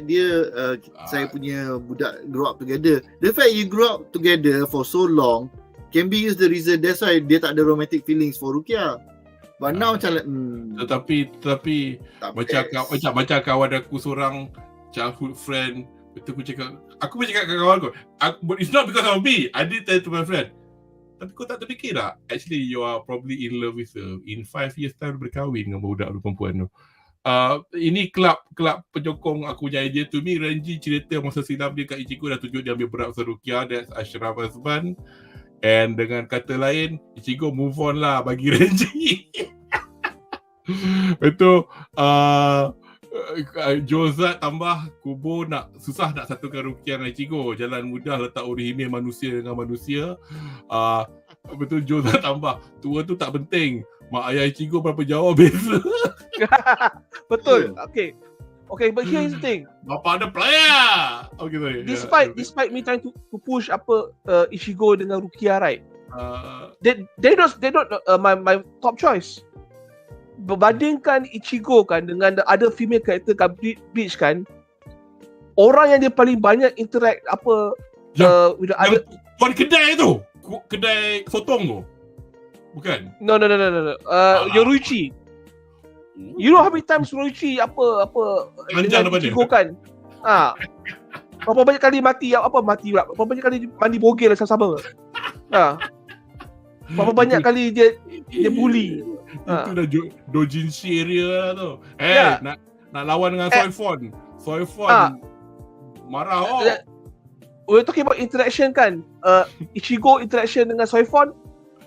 dia saya punya budak grow up together. The fact you grow up together for so long can be used the reason that's why dia tak ada romantic feelings for Rukia. But now macam like Tetapi macam kawan aku seorang childhood friend, betul aku cakap kat kawan aku, but it's not because of me. I did tell to my friend. Tapi kau tak terfikir tak? Actually you are probably in love with her. In 5 years time berkahwin dengan budak perempuan tu. Ini kelab penyokong aku punya idea. To me, Renji cerita masa silam dia kat Ichigo dah tunjuk dia ambil berat pasal Rukia. That's Ashraf Azban. And dengan kata lain, Ichigo move on lah bagi Renji. Itu Jozat tambah Kubo susah nak satukan Rukia dengan Ichigo. Jalan mudah letak Orihime manusia dengan manusia. Betul, Jozat tambah tua tu tak penting. Mak ayah Ichigo berapa jauh beza. Betul. Okay, but here's the thing. Bapa ada player. Okay, sorry. Despite me trying to push Ichigo dengan Rukia, right? They don't my top choice. Berbandingkan Ichigo kan dengan the other female character kat Bleach kan, orang yang dia paling banyak interact with the other kedai tu, kedai sotong tu, bukan? No. Yoruichi. You know how many times Yoruichi dengan Ichigo kan? Berapa banyak kali mati pula. Berapa banyak kali mandi bogel sama-sama. Berapa banyak kali dia bully. Itu dah dojinshi area lah tu. Nak lawan dengan Soifon. Marah We're talking about interaction kan. Ichigo interaction dengan Soifon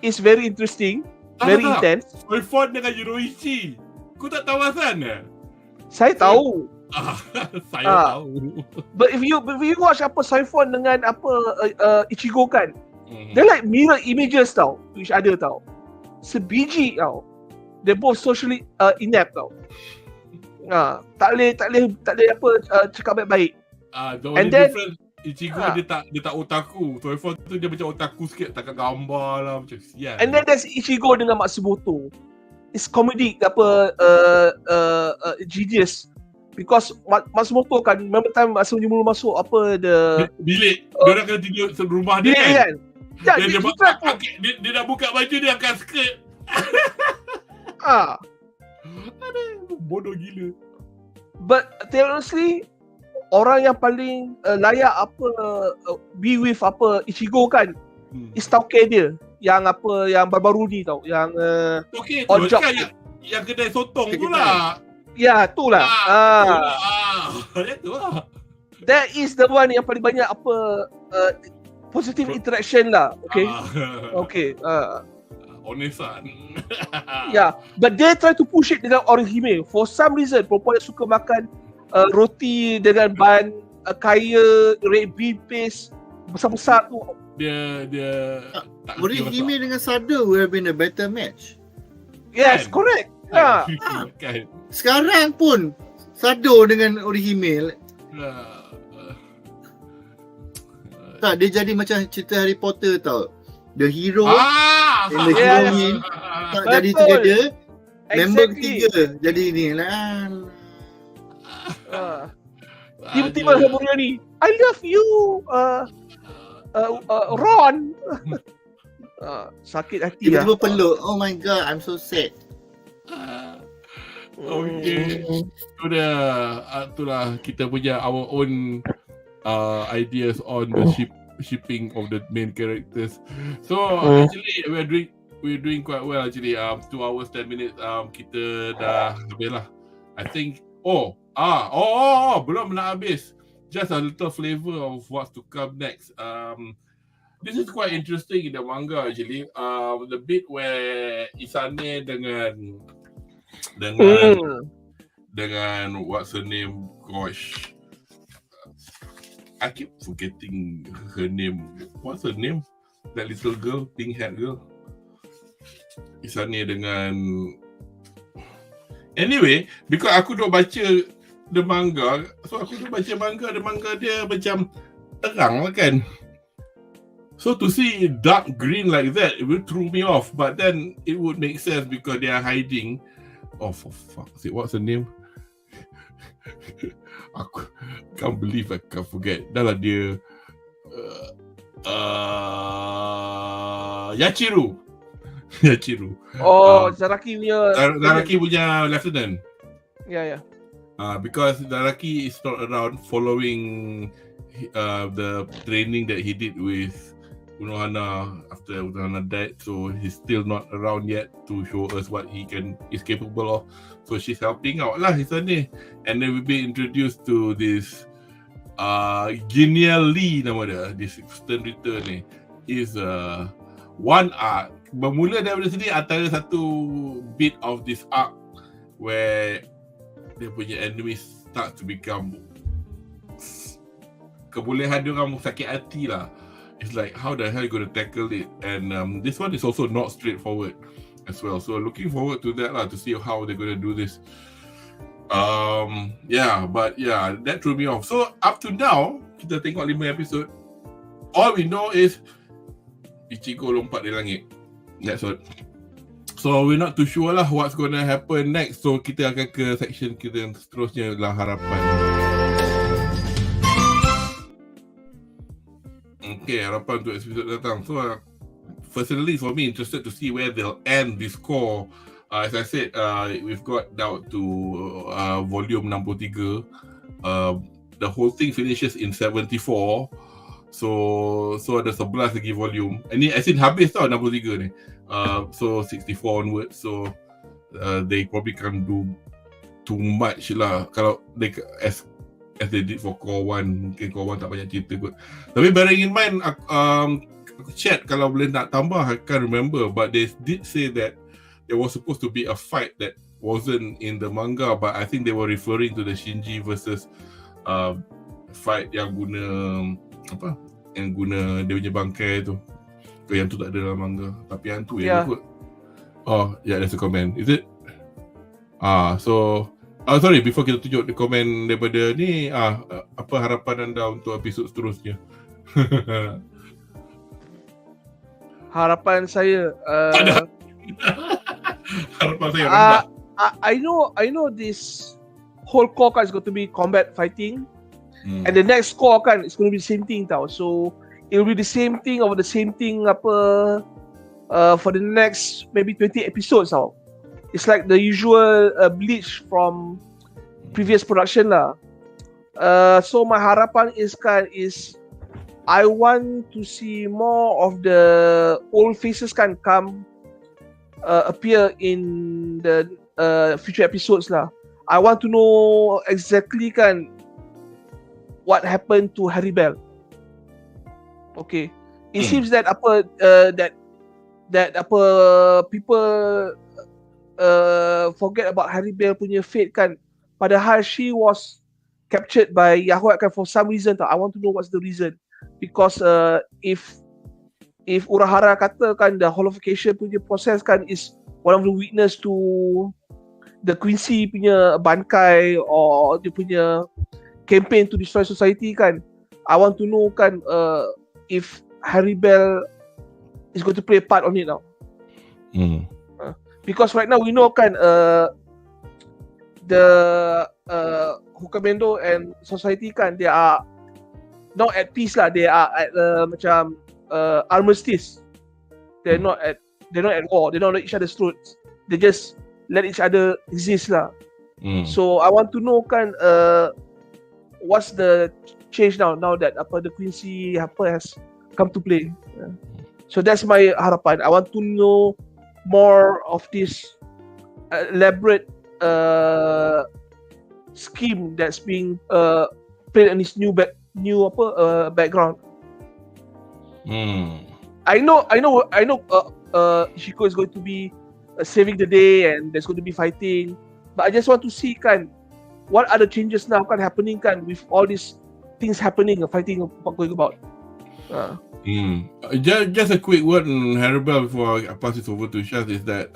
is very interesting, very intense. Soifon dengan Yoruichi. Kau tak tahu asal ke? Saya tahu. Saya tahu. But if you watch Soifon dengan Ichigo kan, they're like mirror images tau to each other tau. Sebiji tau. They're both socially inept tau. Tak boleh cakap baik-baik. The only difference Ichigo dia tak otaku. Soifon tu dia macam otaku sikit, tak gambar lah macam sial. And then there's Ichigo dengan Matsumoto. It's comedic genius. Because Matsumoto kan member time masa mula masuk bilik. Dia orang kena tidur rumah dia kan. Dia nak buka baju dia angkat skirt. Bodoh gila. But honestly, orang yang paling layak be with Ichigo kan is tauke dia yang baru-baru ni tau, yang yang kedai sotong tu lah. Ya, tu lah. Itu lah. That is the one yang paling banyak positive interaction lah. Okay. Honestan. Yeah, but they try to push it dengan Orihime. For some reason, perempuan yang suka makan roti dengan ban kaya red bean paste besar-besar tu. Dia Orihime dengan Sada would have been a better match. Yes, correct. Kan. Sekarang pun Sado dengan Orihime tak, dia jadi macam cerita Harry Potter tau. The hero and the heroine tak jadi together. Member ketiga jadi ni lah. Tiba-tiba Hermione, I love you, Ron. Sakit hati lah. Tiba-tiba peluk. Oh my god, I'm so sad. Okay. Itulah kita punya our own ideas on the shipping of the main characters. So actually we're doing quite well actually. 2 hours 10 minutes kita dah habis lah. I think belum nak habis. just a little flavor of what's to come next. This is quite interesting in the manga actually. The bit where Isane dengan what's her name? Gosh, I keep forgetting her name. What's her name? That little girl, pink haired girl. Isane dengan. Anyway, because aku dah baca the manga, so aku dah baca manga. The manga dia macam terang lah kan. So to see dark green like that, it will throw me off. But then it would make sense because they are hiding. Oh, for fuck's sake, what's her name? Aku can't believe I can't forget. Dah lah dia Yachiru. Oh, Zaraki punya lieutenant. Yeah. Because Zaraki is not around following the training that he did with Unohana after Unohana died, so he's still not around yet to show us what he is capable of. So she's helping out lah Hisane, and then we'll be introduced to this Genial Lee nama dia, this Stern Return ni is one arc. Bermula daripada sini antara satu bit of this arc where dia punya enemies start to become kebolehan dia orang sakit hati lah. It's like, how the hell you going to tackle it? And this one is also not straightforward as well. So looking forward to that lah, to see how they're going to do this. That threw me off. So up to now, kita tengok 5 episode. All we know is Ichigo lompat di langit. That's all. So we're not too sure lah what's going to happen next. So kita akan ke section kita yang seterusnya lah, harapan. Okay, harapan untuk episode datang. So, personally for me, interested to see where they'll end this core. As I said, we've got down to volume 63. The whole thing finishes in 74. So ada 11 lagi volume. Ini as in habis tau 63 ni. So 64 onwards. So they probably can't do too much lah. Kalau they as they did for Core 1, mungkin Core 1 tak banyak cerita kot. Tapi bearing in mind, aku chat kalau boleh nak tambah, I can't remember, but they did say that there was supposed to be a fight that wasn't in the manga, but I think they were referring to the Shinji versus fight yang guna yang guna dia punya bangkai tu. Yang tu tak ada dalam manga, tapi yang tu yang kot. Oh, yeah, there's a comment. Is it? Sorry, before kita tunjuk the komen daripada ni, apa harapan anda untuk episod seterusnya? Harapan saya harapan saya rendah. I know this whole core kan is going to be combat fighting, and the next core kan is going to be the same thing tau. So it will be the same thing over the same thing for the next maybe 20 episodes tau. It's like the usual Bleach from previous production lah. So my harapan is I want to see more of the old faces come appear in the future episodes lah. I want to know exactly what happened to Haribel. Okay, it seems that people forget about Haribel punya fate kan. Padahal she was captured by Yahoo kan for some reason tau. I want to know what's the reason. Because if Urahara kata kan the holification punya process kan is one of the witness to the Quincy punya bankai or dia punya campaign to destroy society kan. I want to know kan if Haribel is going to play a part on it now. Because right now we know kan the Hokamendo and society kan they are not at peace lah. They are at macam armistice. They're not at war. They don't let each other's throats. They just let each other exist lah. So I want to know kan what's the change now that the Quincy has come to play. So that's my harapan. I want to know more of this elaborate scheme that's being played on his new background. I know Ishiko is going to be saving the day and there's going to be fighting, but I just want to see kan what are the changes now kan happening kan with all these things happening, fighting going about. Just a quick word on Harabel before I pass it over to Shaz is that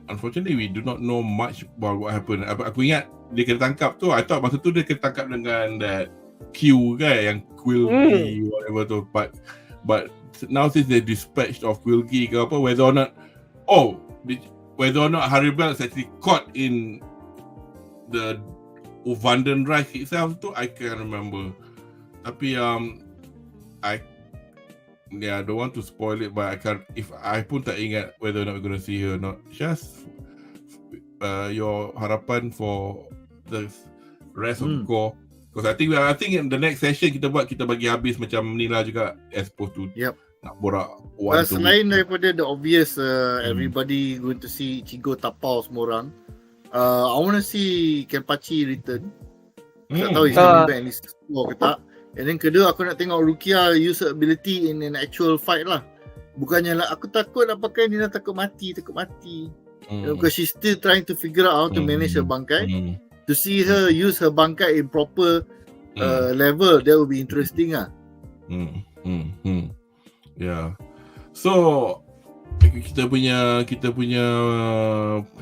unfortunately we do not know much about what happened. Aku ingat dia kena tangkap tu, I thought masa tu dia kena tangkap dengan that Q kan, yang Quilgy whatever tu, but now since they dispatched of Quilgy ke apa, whether or not Harabel is actually caught in the Vandenreich itself tu, I can't remember. Tapi I don't want to spoil it, but I pun tak ingat whether or not we're going to see her or not. Just your harapan for the rest of the core, because I think in the next session kita bagi habis macam ni lah juga, as opposed to nak borak selain daripada the obvious everybody going to see Ichigo tapau semua orang, I want to see Kenpachi return. Tak tahu is coming back in this war ke tak. And then kedua, aku nak tengok Rukia use her ability in an actual fight lah. Bukannya lah aku takut nak pakai ni, takut mati. Because she's still trying to figure out how to manage her bangkai. To see her use her bangkai in proper level, that will be interesting lah. Yeah. So kita punya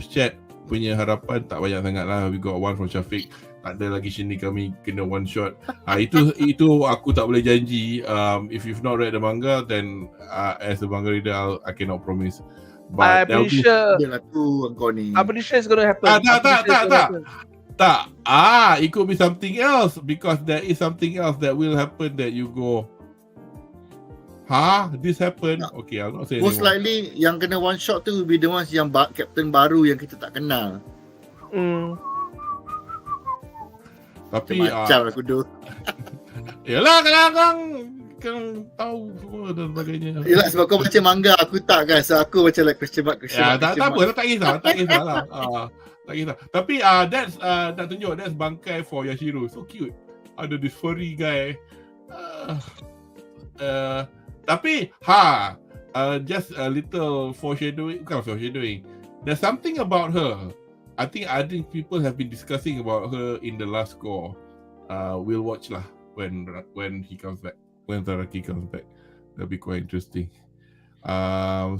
chat punya harapan tak banyak sangat lah. We got one from Syafiq. Tak ada lagi sini kami kena one shot. Itu aku tak boleh janji. If you've not read the manga, then as a manga reader, I cannot promise. But I'm pretty sure it's gonna happen. Tak. It could be something else, because there is something else that will happen that you go, this happened? Okay, I'll not say most anymore. likely yang kena one shot tu will be the ones yang captain baru yang kita tak kenal. Tapi macam aku tu. Yalah, kan tahu semua dan sebagainya. Yalah, sebab kau baca manga, aku tak kan. So aku macam like question mark. Tak apa, tak kisah lah. Tak kisah. Tapi that's nak tunjuk, that's bangkai for Yashiro. So cute. Ada this furry guy. Tapi just a little foreshadowing. There's something about her. I think people have been discussing about her in the last score. We'll watch lah when he comes back, when Zaraki comes back. That'll be quite interesting.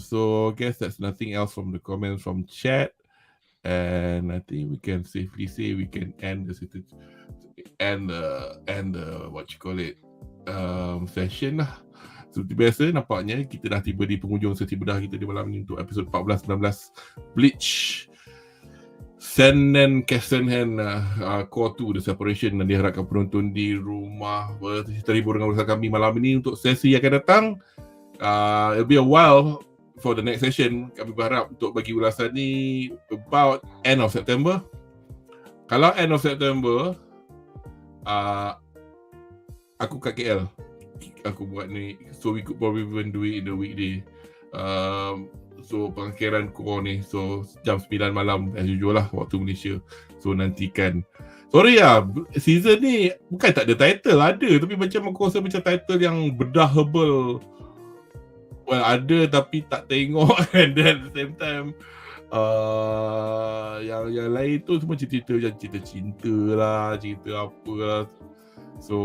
So I guess that's nothing else from the comments from chat, and I think we can safely say we can end the session lah. Seperti biasa, nampaknya kita dah tiba di penghujung sesi bedah kita di malam ni untuk episod 14-19 Bleach千年血戦篇Core 2 The Separation, dan diharapkan penonton di rumah terhibur dengan ulasan kami malam ini. Untuk sesi yang akan datang, it'll be a while for the next session. Kami berharap untuk bagi ulasan ni about end of September. Kalau end of September, aku kat KL, aku buat ni, so we could probably even do it in the weekday. So pengakhiran core ni, so jam 9 malam as usual lah waktu Malaysia. So nantikan. Sorry lah, season ni bukan tak ada title, ada, tapi macam aku rasa macam title yang bedah herbal, well ada tapi tak tengok. And then at the same time yang lain tu semua cerita cinta lah, cerita apa lah. So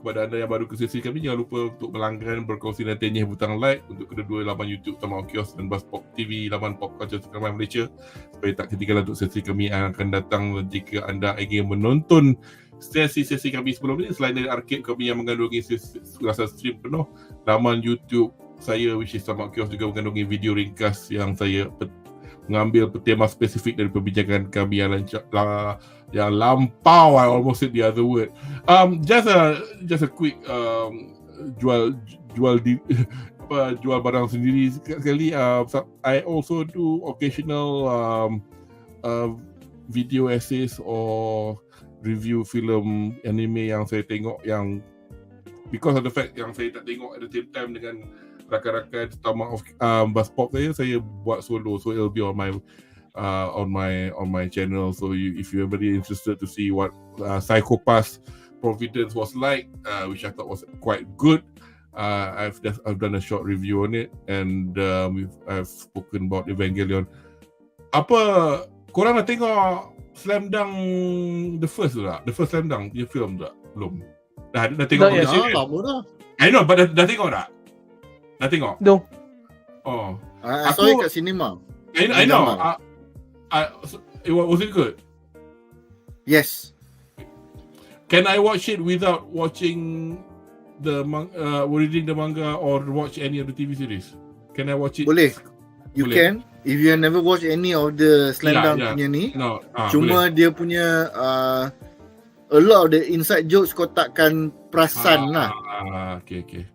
kepada anda yang baru ke sesi kami, jangan lupa untuk melanggan, berkongsi dan tenyeh butang like untuk kedua-dua laman YouTube Stomachofchaos dan BUZZPOPTV, laman pop culture sekarang Malaysia, supaya tak ketinggalan untuk sesi kami yang akan datang jika anda ingin menonton sesi-sesi kami sebelum ini. Selain dari arcade kami yang mengandungi ulasan stream penuh, laman YouTube saya which is Stomachofchaos juga mengandungi video ringkas yang saya mengambil tema spesifik dari perbincangan kami yang lampau. I almost said the other word. Just a quick jual barang sendiri sekali. I also do occasional video essays or review film anime yang saya tengok, yang because of the fact yang saya tak tengok at the same time dengan rakan-rakan BUZZPOP saya buat solo, so it'll be on my on my channel. So if you're very interested to see what Psychopath Providence was like, which I thought was quite good, I've done a short review on it, and I've spoken about Evangelion. Apa korang dah tengok Slam Dunk the first Slam Dunk dia film tak? Belum. Dah tengok Dah, Dah lama dah. I know, but dah tengok tak? Dah tengok? No. Oh. I saw it kat cinema. I know. Was it good? Yes. Can I watch it without watching reading the manga or watch any of the TV series? Can I watch it? Boleh. You Boleh. can. If you have never watched any of the Slam Dunk punya ni, No. cuma dia punya a lot of the inside jokes kau takkan perasan lah. Okay.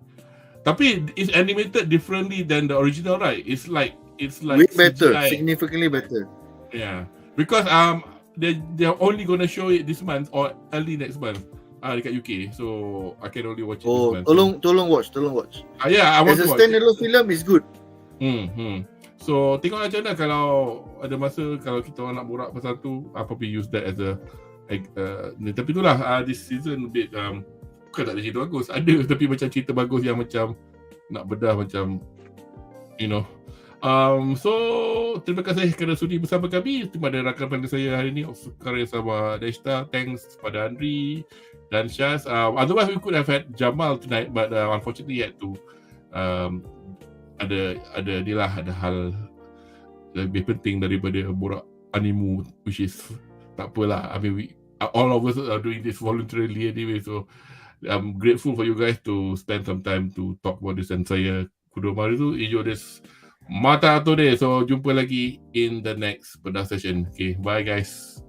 Tapi it's animated differently than the original, right? It's like Way better, CGI. significantly better. Yeah. Because they're only gonna show it this month or early next month. Dekat UK. So I can only watch it Oh, this month. tolong watch. Yeah, I want As a to watch it. standalone film is good. So tengok macam mana kalau ada masa, kalau kita orang nak borak pasal tu, probably use that as a tapi itulah this season a bit bukan tak ada cerita bagus, ada tapi macam cerita bagus yang macam nak bedah macam so terima kasih kerana sudi bersama kami. Terima kasih rakan panel saya hari ini, Karya sama Deshta. Thanks pada Anri dan Shaz. Otherwise we could have had Jamal tonight, but unfortunately had to ada hal lebih penting daripada borak animu, which is tak apalah. I mean, all of us are doing this voluntarily anyway, so I'm grateful for you guys to spend some time to talk about this. Dan saya Kudo Mari tu ijo des mata today. So jumpa lagi in the next Bedah session. Okay, bye guys.